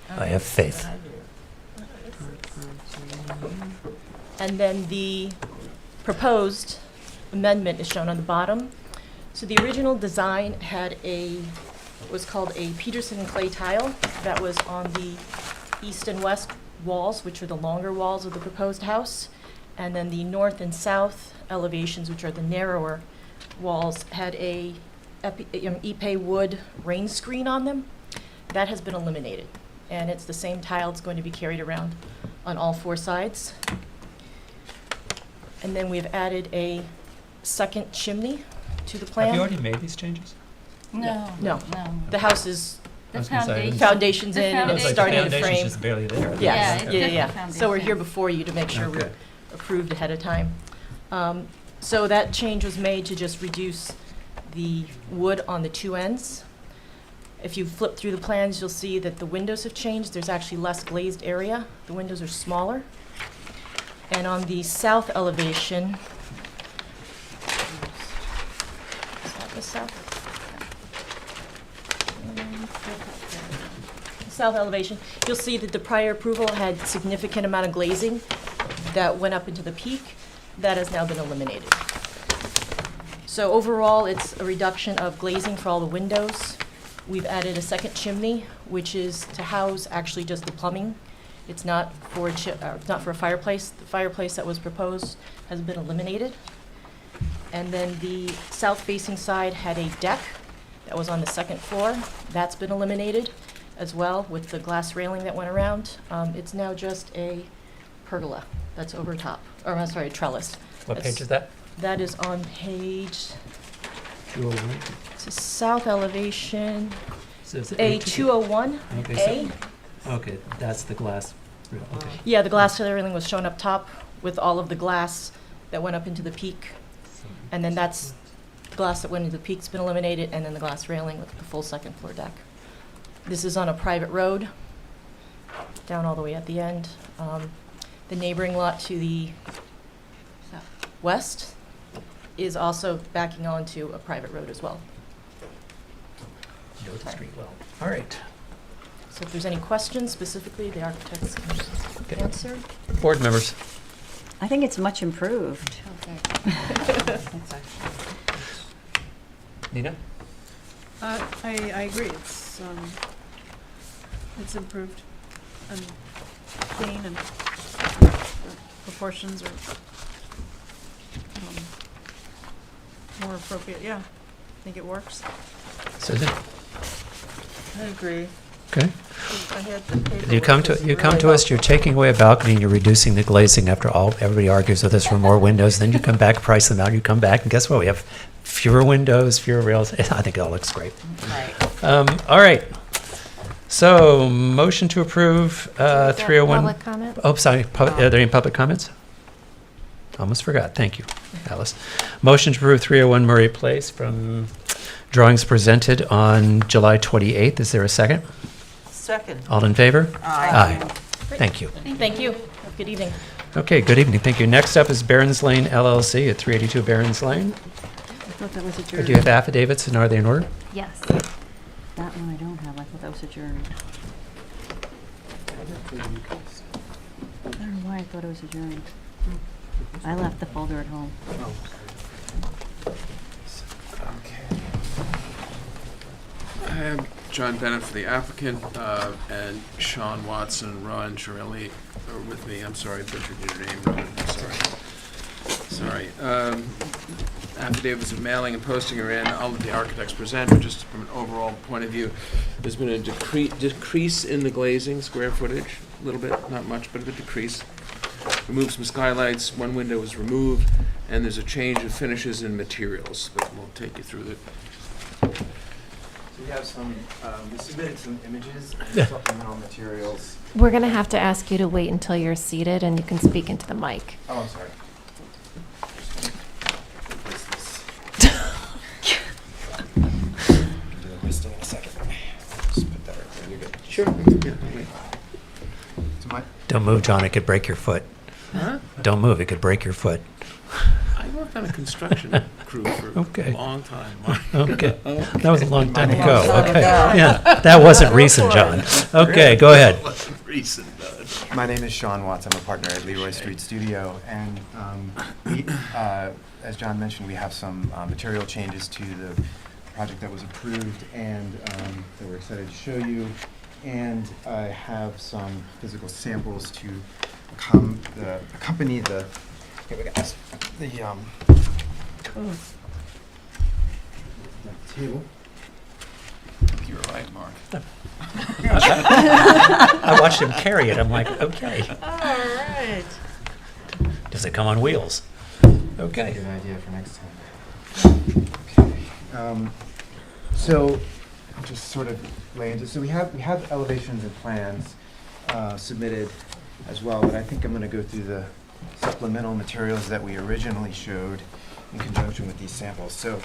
I have faith. And then the proposed amendment is shown on the bottom. So the original design had was called a Peterson and clay tile that was on the east and west walls, which are the longer walls of the proposed house. And then the north and south elevations, which are the narrower walls, had a Ipe wood rain screen on them. That has been eliminated. And it's the same tile that's going to be carried around on all four sides. And then we've added a second chimney to the plan. Have you already made these changes? No. No. The house is, I was gonna say, foundation's in, and it's Looks like the starting to foundation's frame. just barely there. Yes, Okay. yeah. So we're here before you to make sure we're Okay. approved ahead of time. So that change was made to just reduce the wood on the two ends. If you flip through the plans, you'll see that the windows have changed. There's actually less glazed area. The windows are smaller. And on the south elevation, is that the south? South elevation, you'll see that the prior approval had significant amount of glazing that went up into the peak. That has now been eliminated. So overall, it's a reduction of glazing for all the windows. We've added a second chimney, which is to house actually just the plumbing. It's not for a fireplace. The fireplace that was proposed has been eliminated. And then the south-facing side had a deck that was on the second floor. That's been eliminated as well with the glass railing that went around. It's now just a pergola that's over top, or I'm sorry, trellis. What page is that? That is on page, 201. it's a south elevation, So is it A201, Okay, A. Okay, that's the glass. Okay. Yeah, the glass railing was shown up top with all of the glass that went up into the peak. And then that's, the glass that went into the peak's been eliminated, and then the glass railing with the full second floor deck. This is on a private road, down all the way at the end. The neighboring lot to the west is also backing onto a private road as well. Know the street well. All right. So if there's any questions specifically, the architects can answer. Board members. I think it's much improved. Nina? I agree, it's improved, and clean, and proportions are more appropriate, yeah. I think it works. Susan? I agree. Okay. I had the paperwork. You come to really us. You're taking away a balcony and you're reducing the glazing. After all, everybody argues with us for more windows. Then you come back, price them out. You come back, and guess what? We have fewer windows, fewer rails. I think it all looks great. Right. All right. So, motion to approve 301. Public comment? Oh, sorry. Are there any public comments? Almost forgot. Thank you, Alice. Motion to approve 301 Murray Place from drawings presented on July 28th. Is there a second? Second. All in favor? Aye. Thank you. Thank you. Have a good evening. Okay, good evening. Thank you. Next up is Barron's Lane LLC at 382 Barron's Lane. I thought that was Do adjourned. you have affidavits and are they in order? Yes. That one I don't have. I thought that was adjourned. I don't know why I thought it was adjourned. I left the folder at home. I have John Bennett for the applicant, and Sean Watson and Ron Shirelli are with me. I'm sorry, butchered your name, Ron. I'm sorry. Affidavits of mailing and posting are in. I'll let the architects present, but just from an overall point of view, there's been a decrease in the glazing square footage, a little bit, not much, but a decrease. Removed some skylights, one window was removed, and there's a change of finishes and materials, but we'll take you through the. We have some, we submitted some images and Yeah. supplemental materials. We're going to have to ask you to wait until you're seated and you can speak into the mic. Oh, I'm sorry. Replace this. Do the listing in a second. Just put that right there. You're good. Sure. Yeah, wait. So my, Don't move, John. It could break your foot. Huh? Don't move. It could break your foot. I worked on a construction crew for Okay. a long time. Mark. Okay. That was a long time Long ago. time Okay. ago. Yeah, that wasn't recent, John. Okay, go ahead. Wasn't recent, bud. my name is Sean Watts. I'm a partner at Leroy Street Studio, and we, as John mentioned, we have some material changes to the project that was approved and that we're excited to show you. And I have some physical samples to accompany the. Here we go. The table. You're right, Mark. I watched him carry it. I'm like, okay. All right. Does it come on wheels? Okay. Good idea for next time. Okay. So, just sort of lay into. So we have elevations and plans submitted as well, but I think I'm going to go through the supplemental materials that we originally showed in conjunction with these samples. So,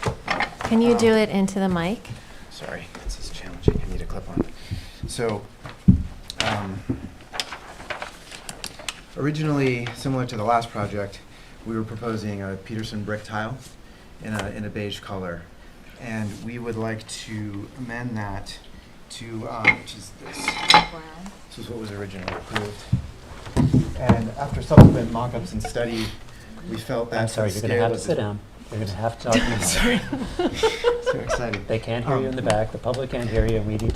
Can you do it into the mic? sorry, this is challenging. I need a clip on. So, originally, similar to the last project, we were proposing a Peterson brick tile in a beige color, and we would like to amend that to which is this. This is what was originally approved. And after subsequent mock-ups and study, we felt that I'm sorry, the you're going to scale have to of sit the- down. You're going to have to talk in the mic. Sorry. So excited. They can't hear you in the back. The public can't hear you, and we need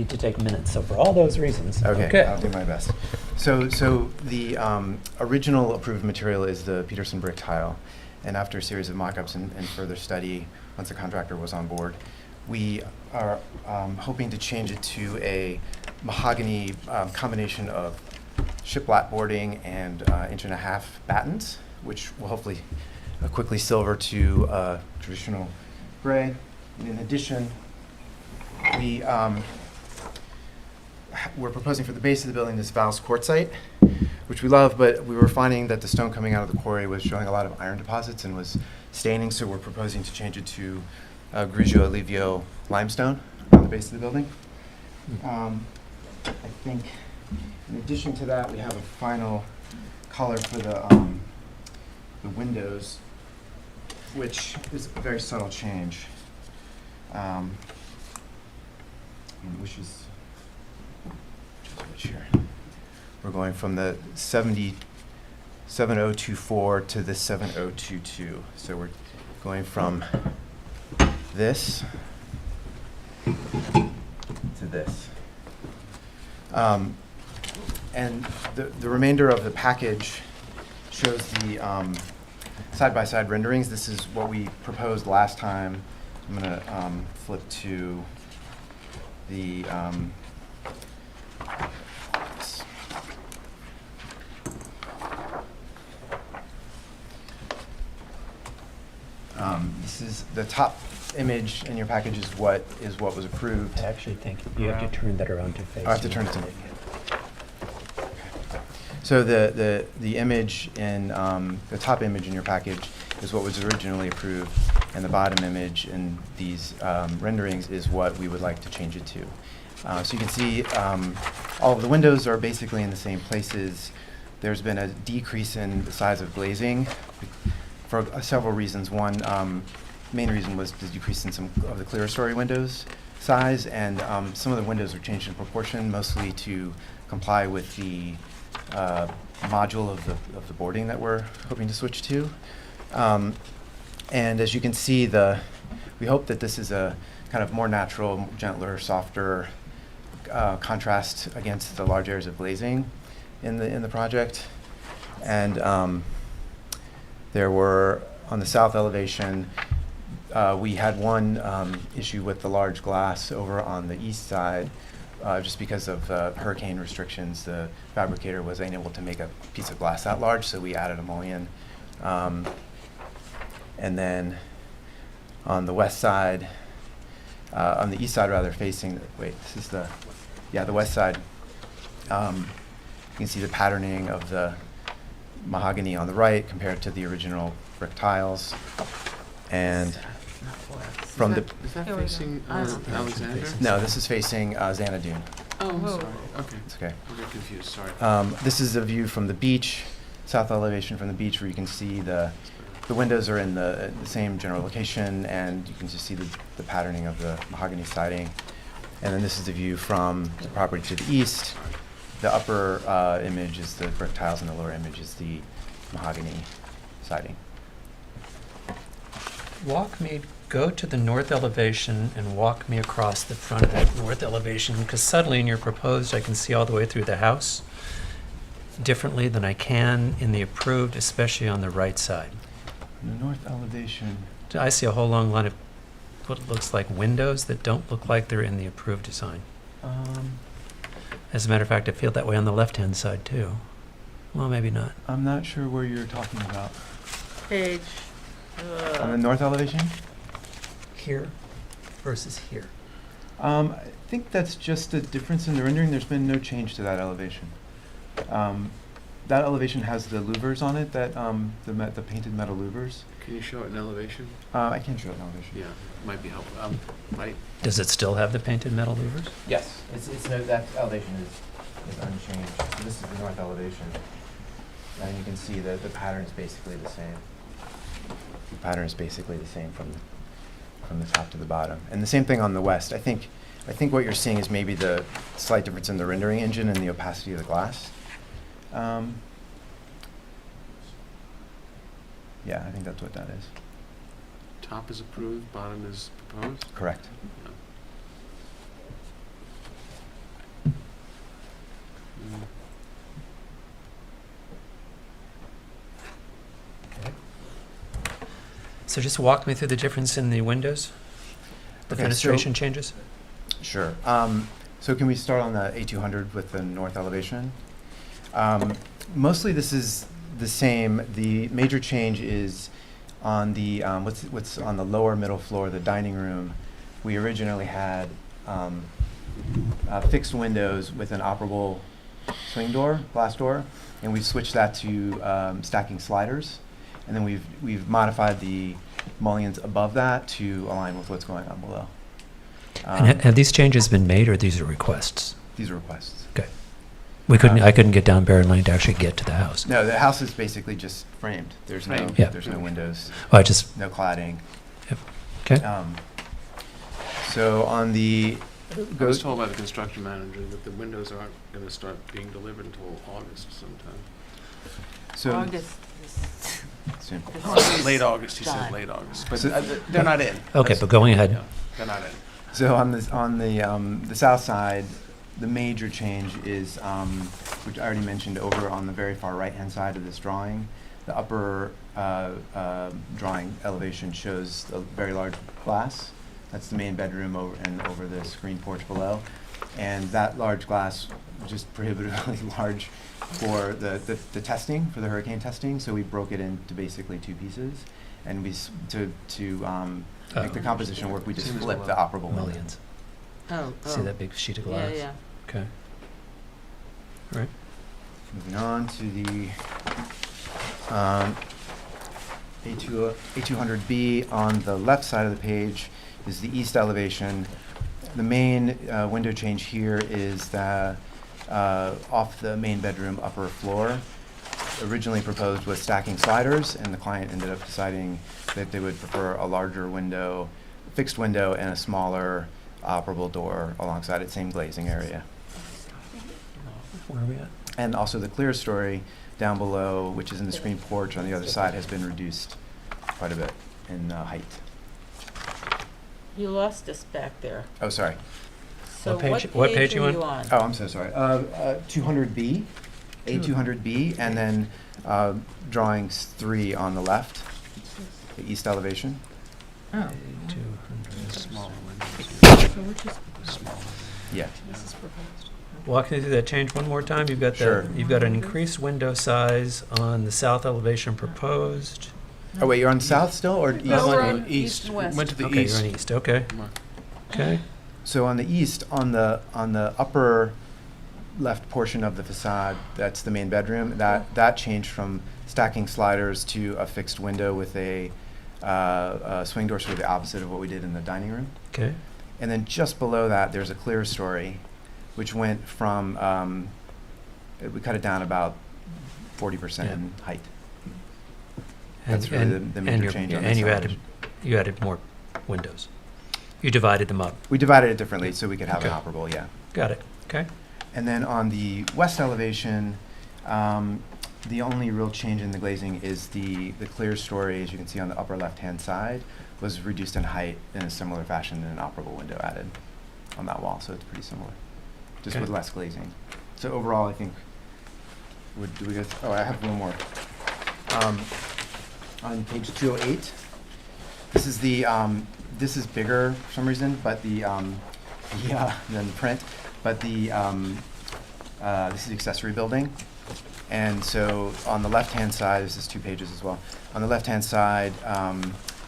to take minutes. So for all those reasons. Okay, I'll do my best. So the original approved material is the Peterson brick tile, and after a series of mock-ups and further study, once the contractor was on board, we are hoping to change it to a mahogany combination of shiplap boarding and 1.5-inch battens, which will hopefully quickly silver to traditional gray. And in addition, we're proposing for the base of the building this valves quartzite, which we love, but we were finding that the stone coming out of the quarry was showing a lot of iron deposits and was staining, so we're proposing to change it to Grigio Alivio limestone on the base of the building. I think in addition to that, we have a final color for the windows, which is a very subtle change, which is here. We're going from the 7024 to the 7022. So we're going from this to this. And the remainder of the package shows the side-by-side renderings. This is what we proposed last time. I'm going to flip to the this is the top image in your package is what was approved. I actually think you have to turn that around to face. I have to turn it to me. So the image in the top image in your package is what was originally approved, and the bottom image in these renderings is what we would like to change it to. So you can see all of the windows are basically in the same places. There's been a decrease in the size of glazing for several reasons. One main reason was the decrease in some of the clear story windows size, and some of the windows are changed in proportion, mostly to comply with the module of the boarding that we're hoping to switch to. And as you can see, we hope that this is a kind of more natural, gentler, softer contrast against the large areas of glazing in the project. And there were, on the south elevation, we had one issue with the large glass over on the east side. Just because of hurricane restrictions, the fabricator was unable to make a piece of glass that large, so we added a mullion. And then on the west side, on the east side rather, facing, this is the west side. You can see the patterning of the mahogany on the right compared to the original brick tiles. And from Is that facing Alexander? No, this is facing Xanadu. Oh, I'm sorry. Okay. It's okay. I got confused, sorry. This is a view from the beach, south elevation from the beach, where you can see the windows are in the same general location, and you can just see the patterning of the mahogany siding. And then this is the view from the property to the east. The upper image is the brick tiles, and the lower image is the mahogany siding. Go to the north elevation and walk me across the front of that north elevation, because suddenly in your proposed, I can see all the way through the house differently than I can in the approved, especially on the right side. The north elevation. I see a whole long line of what looks like windows that don't look like they're in the approved design. As a matter of fact, I feel that way on the left-hand side too. Well, maybe not. I'm not sure where you're talking about. Page. On the north elevation? Here versus here. I think that's just a difference in the rendering. There's been no change to that elevation. That elevation has the louvers on it, that the painted metal louvers. Can you show it in elevation? I can show it in elevation. Yeah, might be helpful. Right. Does it still have the painted metal louvers? Yes, that elevation is unchanged. So this is the north elevation, and you can see that the pattern is basically the same. The pattern is basically the same from the top to the bottom, and the same thing on the west. I think what you're seeing is maybe the slight difference in the rendering engine and the opacity of the glass. Yeah, I think that's what that is. Top is approved, bottom is proposed? Correct. Yeah. So just walk me through the difference in the windows, the Okay, fenestration changes. Sure. So can we start on the A200 with the north elevation? Mostly this is the same. The major change is on the what's on the lower middle floor, the dining room. We originally had fixed windows with an operable swing door, glass door, and we've switched that to stacking sliders. And then we've modified the mullions above that to align with what's going on below. And have these changes been made, or these are requests? These are requests. Okay. I couldn't get down Barron Lane to actually get to the house. No, the house is basically just framed. There's no Yeah. there's no windows. Oh, I just. No cladding. Yep. Okay. So on the I was told by the construction manager that the windows aren't going to start being delivered until August sometime. So August. soon. Late August, he said Done. late August, but So- they're not in. Okay, but going ahead. Yeah, they're not in. So on the south side, the major change is, which I already mentioned, over on the very far right-hand side of this drawing. The upper drawing elevation shows a very large glass. That's the main bedroom over the screen porch below. And that large glass was just prohibitively large for the testing, for the hurricane testing, so we broke it into basically two pieces. And make the composition work, we just flipped the operable window. Mullions. Oh, See that big sheet of glass? Yeah, Okay. All right. Moving on to the A200B on the left side of the page is the east elevation. The main window change here is the off the main bedroom upper floor. Originally proposed was stacking sliders, and the client ended up deciding that they would prefer a larger window, fixed window, and a smaller operable door alongside it, same glazing area. Where are we at? And also the clear story down below, which is in the screen porch on the other side, has been reduced quite a bit in height. You lost us back there. Oh, sorry. So What page you are on? you on? Oh, I'm so sorry. 200B, A200B, and then drawings 3 on the left, the east elevation. Oh. 200. Small So which is Small. Yeah. This is proposed. Walk me through that change one more time. You've got Sure. you've got an increased window size on the south elevation proposed. Oh, wait, you're on south still, or east? No, we're on on east and west. Went to the Okay, east. you're on east. Okay. Okay. So on the east, on the upper left portion of the facade, that's the main bedroom. That changed from stacking sliders to a fixed window with a swing door, sort of the opposite of what we did in the dining room. Okay. And then just below that, there's a clear story, which went from we cut it down about 40% in height. That's really the major change on this And you elevation. added more windows. You divided them up. We divided it differently so we could have Okay. an operable, yeah. Got it. Okay. And then on the west elevation, the only real change in the glazing is the clear story, as you can see on the upper left-hand side, was reduced in height in a similar fashion and an operable window added on that wall, so it's pretty similar, just Okay. with less glazing. So overall, I think, I have one more. On page 208, this is this is bigger for some reason, but than the print, but this is the accessory building. And so on the left-hand side, this is 2 pages as well. On the left-hand side,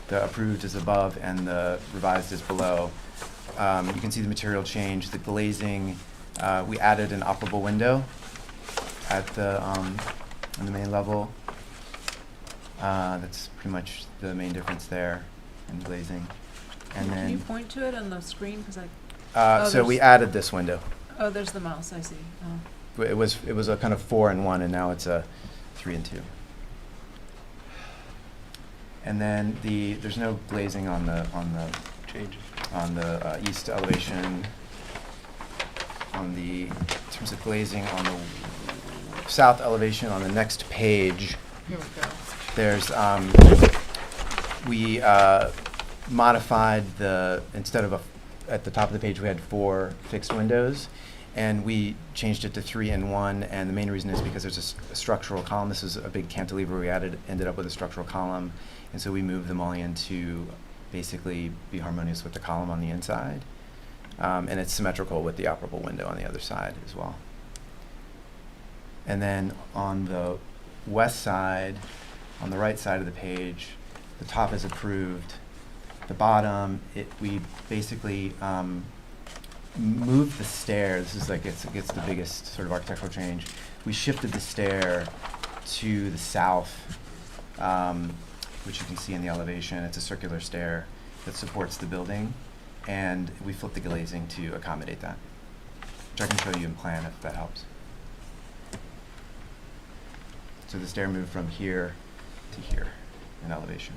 the approved is above and the revised is below. You can see the material change, the glazing. We added an operable window at on the main level. That's pretty much the main difference there in glazing. And Can you then, point to it on the screen? Because oh, so we there's- added this window. Oh, there's the mouse, I see. Oh. It was a kind of 4 and 1, and now it's a 3 and 2. And then there's no glazing on the Changes. east elevation. In terms of glazing on the south elevation on the next page, Here we go. there's we modified instead of at the top of the page we had 4 fixed windows, and we changed it to 3 and 1, and the main reason is because there's a structural column. This is a big cantilever we ended up with a structural column, and so we moved the mullion to basically be harmonious with the column on the inside, and it's symmetrical with the operable window on the other side as well. And then on the west side, on the right side of the page, the top is approved. The bottom, we basically moved the stair. This is gets the biggest sort of architectural change. We shifted the stair to the south, which you can see in the elevation. It's a circular stair that supports the building, and we flipped the glazing to accommodate that, which I can show you in plan if that helps. So the stair moved from here to here in elevation.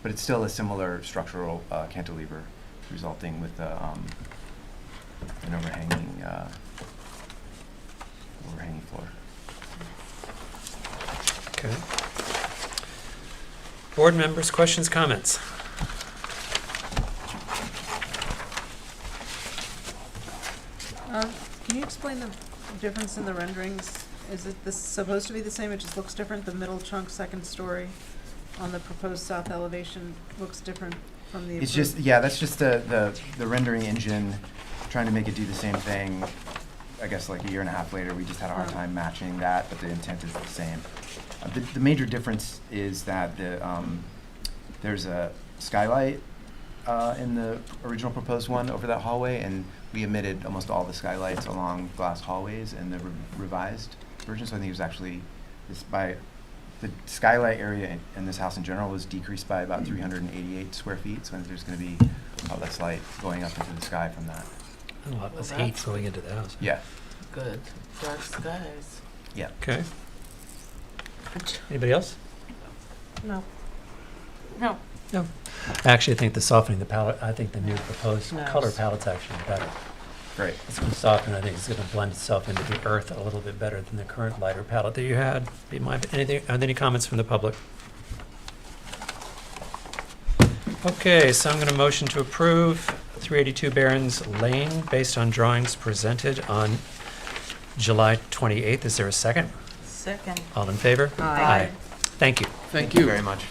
But it's still a similar structural cantilever, resulting with an overhanging floor. Okay. Board members, questions, comments? Can you explain the difference in the renderings is it this supposed to be the same? It just looks different? The middle chunk, second story on the proposed south elevation looks different from the It's approved? just, yeah, that's just the rendering engine trying to make it do the same thing. I guess like a year and a half later, we just had a hard time matching that, but the intent is the same. The major difference is that there's a skylight in the original proposed one over that hallway, and we omitted almost all the skylights along glass hallways in the revised version. So I think it was actually the skylight area in this house in general was decreased by about 388 square feet. So there's going to be a lot less light going up into the sky from that. A lot less heat going into the house. Yeah. Good. Dark skies. Yeah. Okay. Anybody else? No. No. No. I actually think the softening the palette, I think the new proposed Nice. color palette's actually better. Great. It's going to soften. I think it's going to blend itself into the earth a little bit better than the current lighter palette that you had. Be my, anything, are there any comments from the public? Okay, so I'm going to motion to approve 382 Barron's Lane based on drawings presented on July 28th. Is there a second? Second. All in favor? Aye. Thank you. Thank you very much.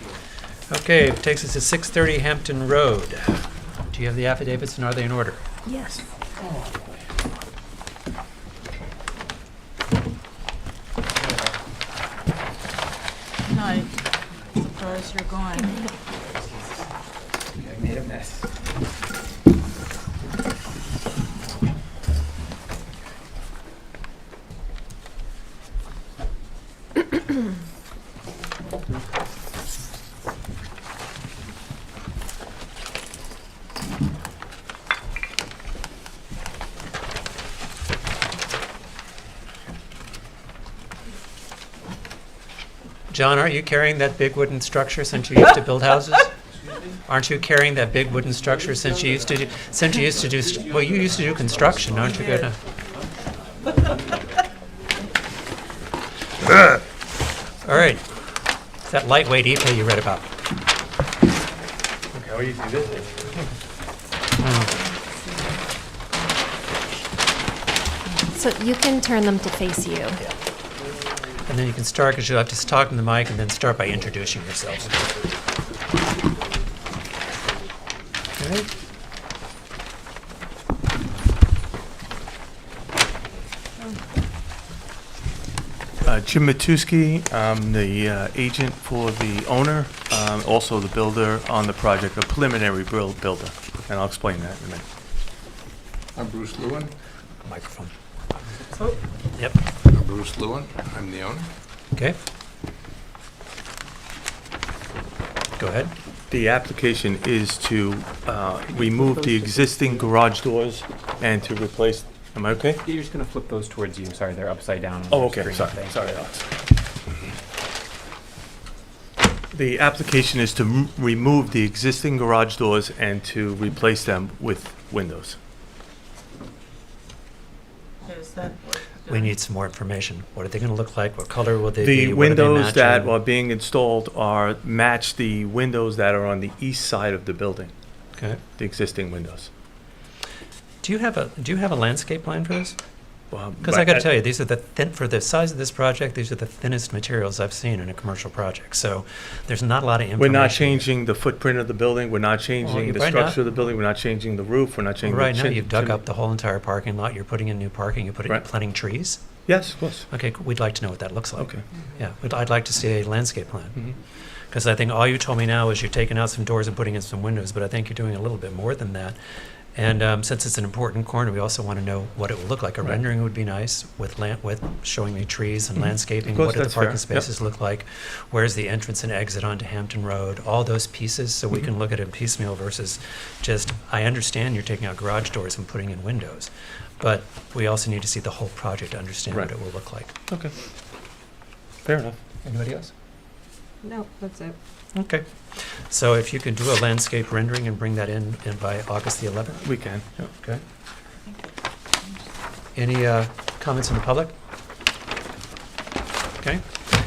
Okay, it takes us to 630 Hampton Road. Do you have the affidavits and are they in order? Yes. Night. Surprised you're gone. I made a mess. John, aren't you carrying that big wooden structure since you used to build houses? Aren't you carrying that big wooden structure since you used to do, well, you used to do construction, aren't you gonna? All right. It's that lightweight EPA you read about. Okay, how easy this is. So you can turn them to face you. And then you can start, because you'll have to talk in the mic and then start by introducing yourselves. Okay. Jim Matusky, I'm the agent for the owner, also the builder on the project, a preliminary builder, and I'll explain that in a minute. I'm Bruce Lewin. Microphone. Oh. Yep. I'm Bruce Lewin. I'm the owner. Okay. Go ahead. The application is to remove the existing garage doors and to replace, am I okay? You're just gonna flip those towards you. Sorry, they're upside down. on Oh, your okay, screen. sorry, Thank sorry, you. Alex. The application is to remove the existing garage doors and to replace them with windows. Is that what? We need some more information. What are they going to look like? What color will they The be? What are they windows that matching? are being installed are match the windows that are on the east side of the building, Okay. the existing windows. Do you have a landscape plan for this? Because I But got to tell you, these are for the size of this project, these are the thinnest materials I've seen in a commercial project. So there's not a lot of information. We're not changing the footprint of the building, we're not changing the right now- structure of the building, we're not changing the roof, we're not changing the Right now, chin- you've dug chimney. up the whole entire parking lot. You're putting in new parking. You're Right. planting trees. Yes, of course. Okay, we'd like to know what that looks like. Okay. Yeah, I'd like to see a landscape plan. Mhm. Because I think all you told me now is you're taking out some doors and putting in some windows, but I think you're doing a little bit more than that. And since it's an important corner, we also want to know what it will look like. A Right. rendering would be nice with showing me trees and Mhm. landscaping. Of course, What do the that's fair. parking Yep. spaces look like? Where's the entrance and exit onto Hampton Road? All those pieces, so we Mhm. can look at it piecemeal versus just, I understand you're taking out garage doors and putting in windows, but we also need to see the whole project to understand Right. what it will look like. Okay. Fair enough. Anybody else? No, that's it. Okay. So if you could do a landscape rendering and bring that in by August the 11th? We can. Yeah. Okay. Any comments from the public? Okay.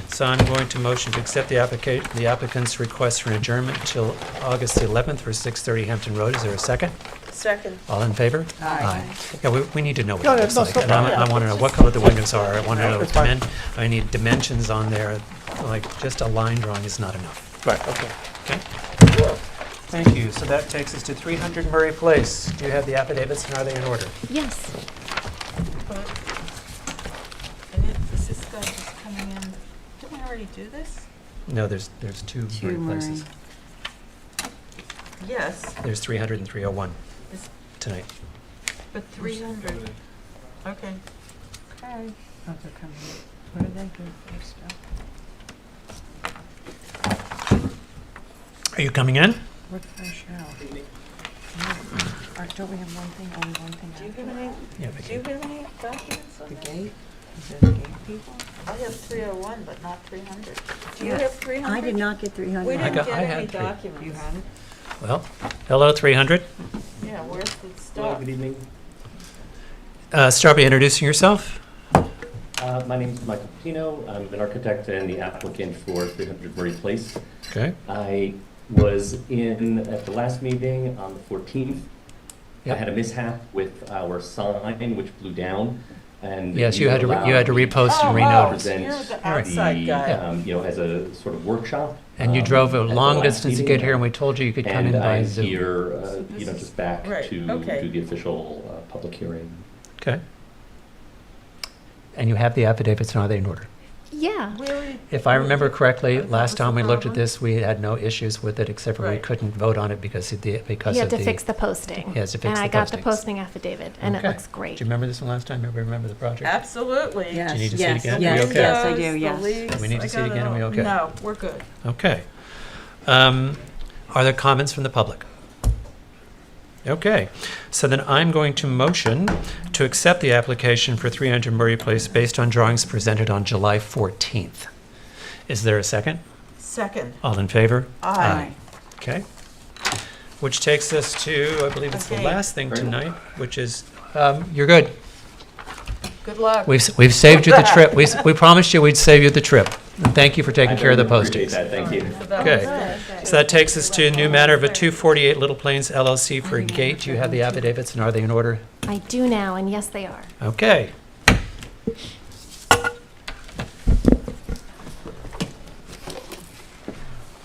So I'm going to motion to accept the applicant's request for an adjournment until August the 11th for 630 Hampton Road. Is there a second? Second. All in favor? Aye. Yeah, we need to know what No, it no, looks no, like. stop And that. I want to know what color the windows are. I want to know That's fine. I need dimensions on there. Like, just a line drawing is not enough. Right, okay. Okay? Thank you. So that takes us to 300 Murray Place. Do you have the affidavits, and are they in order? Yes. And is this guy just coming in? Didn't we already do this? No, there's two Murray Places. Yes, There's 300 and 301 Is- tonight. but 300. Okay. Okay. What did they do first? Are you coming in? What fresh out? Don't we have one thing, only one thing? Do you have any, Yeah, do you have any documents on The that? gate? Is it the gate people? I have 301, but not 300. Do you Yeah, have 300? I did not get 300. We didn't I get had any 3. documents. You had it? Well, hello, 300. Yeah, where's the stuff? evening. Start by introducing yourself. My name is Michael Pino. I'm an architect and the applicant for 300 Murray Place. Okay. I was in at the last meeting on the 14th. Yep. I had a mishap with our sign, which blew down. And Yes, you had to allowed me repost and Oh, renote. present you're the outside guy. as a sort of workshop. And you drove a at the long last distance to meeting. get here, and we told you you could come in And by I'm Zoom. here, this is- just back right, to okay. do the official public hearing. Okay. And you have the affidavits, and are they in order? Yeah. We already- If I remember correctly, That last was time we the looked at problem. this, we had no issues with it, except for we Right. couldn't vote on it because of the, because He of had the. to fix the posting. He has to fix And the I got the postings. posting affidavit, and it Okay. looks great. Do you remember this one last time? Everybody remember the project? Absolutely. Yes, Do you need to see it yes, again? yes, We okay? yes, I do, The yes. leagues, We need to I see it got again, are we all. okay? No, we're good. Okay. Are there comments from the public? Okay, so then I'm going to motion to accept the application for 300 Murray Place based on drawings presented on July 14th. Is there a second? Second. All in favor? Aye. Okay. Which takes us to, I believe it's the Okay. last thing tonight, which is, you're good. Good luck. We've saved you the trip. We promised you we'd save you the trip. And thank you for taking I care of the very much appreciate postings. that. Thank you. Okay. So that takes us to a new matter of a 248 Little Plains LLC for a gate. Do you have the affidavits, and are they in order? I do now, and yes, they are. Okay.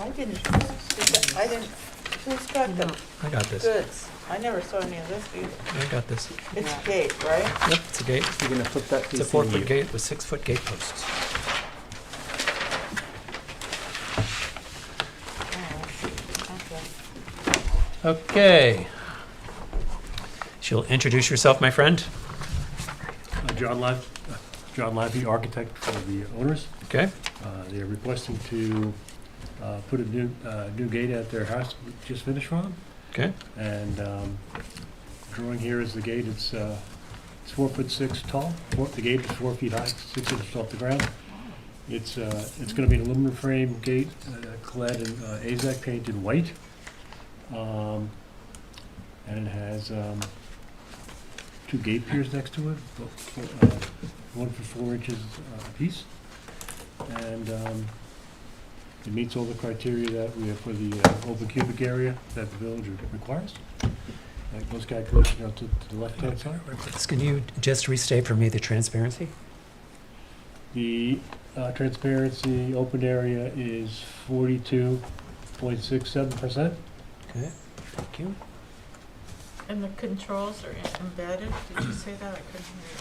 I didn't, who's got the I got this. goods? I never saw any of this either. I got this. It's a gate, right? Yep, it's a gate. You're gonna flip that It's a facing 4-foot you. gate with 6-foot gate posts. Okay. She'll introduce yourself, my friend. John Laffey, architect for the owners. Okay. They're requesting to put a new gate at their house we just finished from them. Okay. And drawing here is the gate. It's 4'6" tall. The gate is 4 feet high, 6 inches off the ground. It's going to be an aluminum frame gate, clad in AZAC paint in white. And it has 2 gate piers next to it, one for 4 inches apiece. And it meets all the criteria that we have for the open cubic area that the village requires. Those calculations are to the left-hand side. Can you just restate for me the transparency? The transparency open area is 42.67%. Okay, thank you. And the controls are embedded? Did you say that? I couldn't hear you.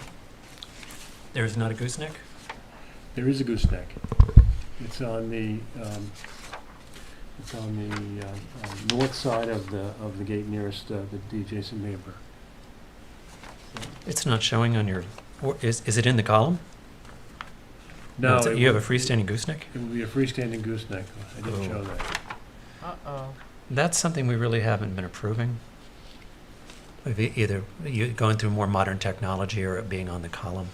There is not a gooseneck? There is a gooseneck. It's on the north side of the gate nearest the adjacent neighbor. It's not showing on your, or is it in the column? No, it's- it you have a would- freestanding gooseneck? It would be a freestanding gooseneck. I didn't Oh. show that. Uh-oh. That's something we really haven't been approving. Either you going through more modern technology or it being on the column.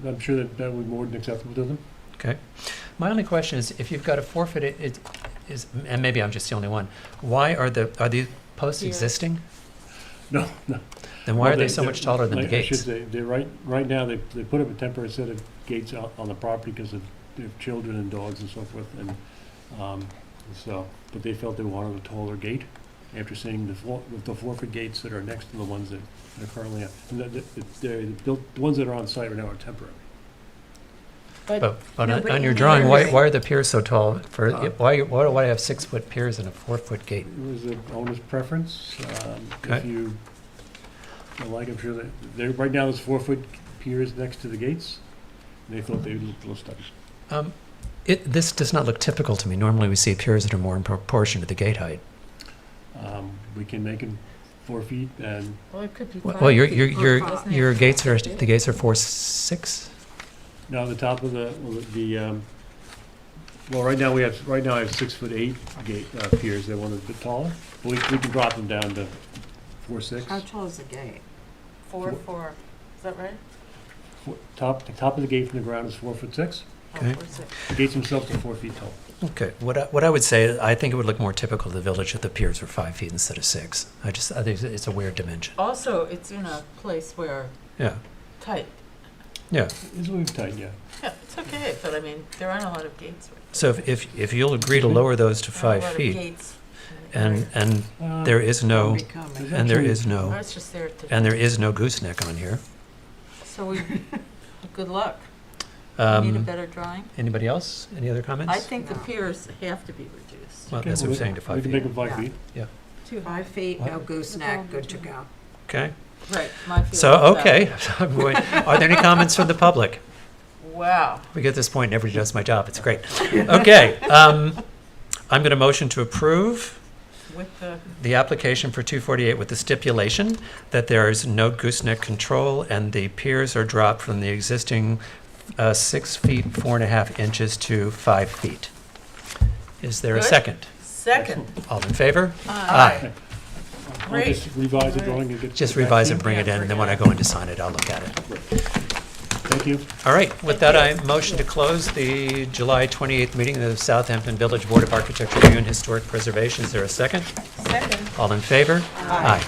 I'm sure that would be more than acceptable to them. Okay. My only question is, if you've got a 4-foot, it is, and maybe I'm just the only one, why are these posts Yeah. existing? No, no. Then why Well, are they so much taller than the like I should gates? say, they're right now, they put up a temporary set of gates out on the property because of their children and dogs and so forth, and, but they felt they wanted a taller gate. after seeing the 4-foot gates that are next to the ones that are currently, the ones that are on site right now are temporary. But on your drawing, why are the piers so tall? Why do I have 6-foot piers and a 4-foot gate? It was an owner's preference. Okay. If you don't like, I'm sure that, right now there's 4-foot piers next to the gates. And they thought they looked a little stubby. This does not look typical to me. Normally, we see piers that are more in proportion to the gate height. We can make them 4 feet and. Well, it could be Well, 5 your feet. your gates are, the gates are 4'6"? No, the top of well, right now I have 6'8" gate piers. They're one a bit taller. But we can drop them down to 4'6". How tall is the gate? 4, is that right? The top of the gate from the ground is 4'6". Okay. 4'6". The gates themselves are 4 feet tall. Okay. What I would say, I think it would look more typical of the village if the piers were 5 feet instead of 6. I think it's a weird dimension. Also, it's in a place where Yeah. tight. Yeah. It's really tight, yeah. Yeah, it's okay, but I mean, there aren't a lot of gates. So if you'll agree to lower those to 5 feet, and there is no, and there is no, I was just there to. and there is no gooseneck on here. So good luck. Need a better drawing? Anybody else? Any other comments? I think the piers have to be reduced. Well, that's what I'm saying, to 5 We feet. can make them 5 feet. Yeah. 5 feet, no gooseneck, good to go. Okay. Right, my feeling. So, okay. I'm going, are there any comments from the public? Wow. We get to this point, everybody does my job. It's great. Okay. I'm going to motion to approve With the application for 248 with the stipulation that there is no gooseneck control and the piers are dropped from the existing 6 feet 4.5 inches to 5 feet. Is there a Good. second? Second. All in favor? Aye. I'll Great. just revise the drawing and get. Just back revise to it, you. bring it in, and then when I go in to sign it, I'll look at it. Thank you. All right, with that, I motion to close the July 28th meeting of the Southampton Village Board of Architecture Review and Historic Preservation. Is there a second? Second. All in favor? Aye. Aye.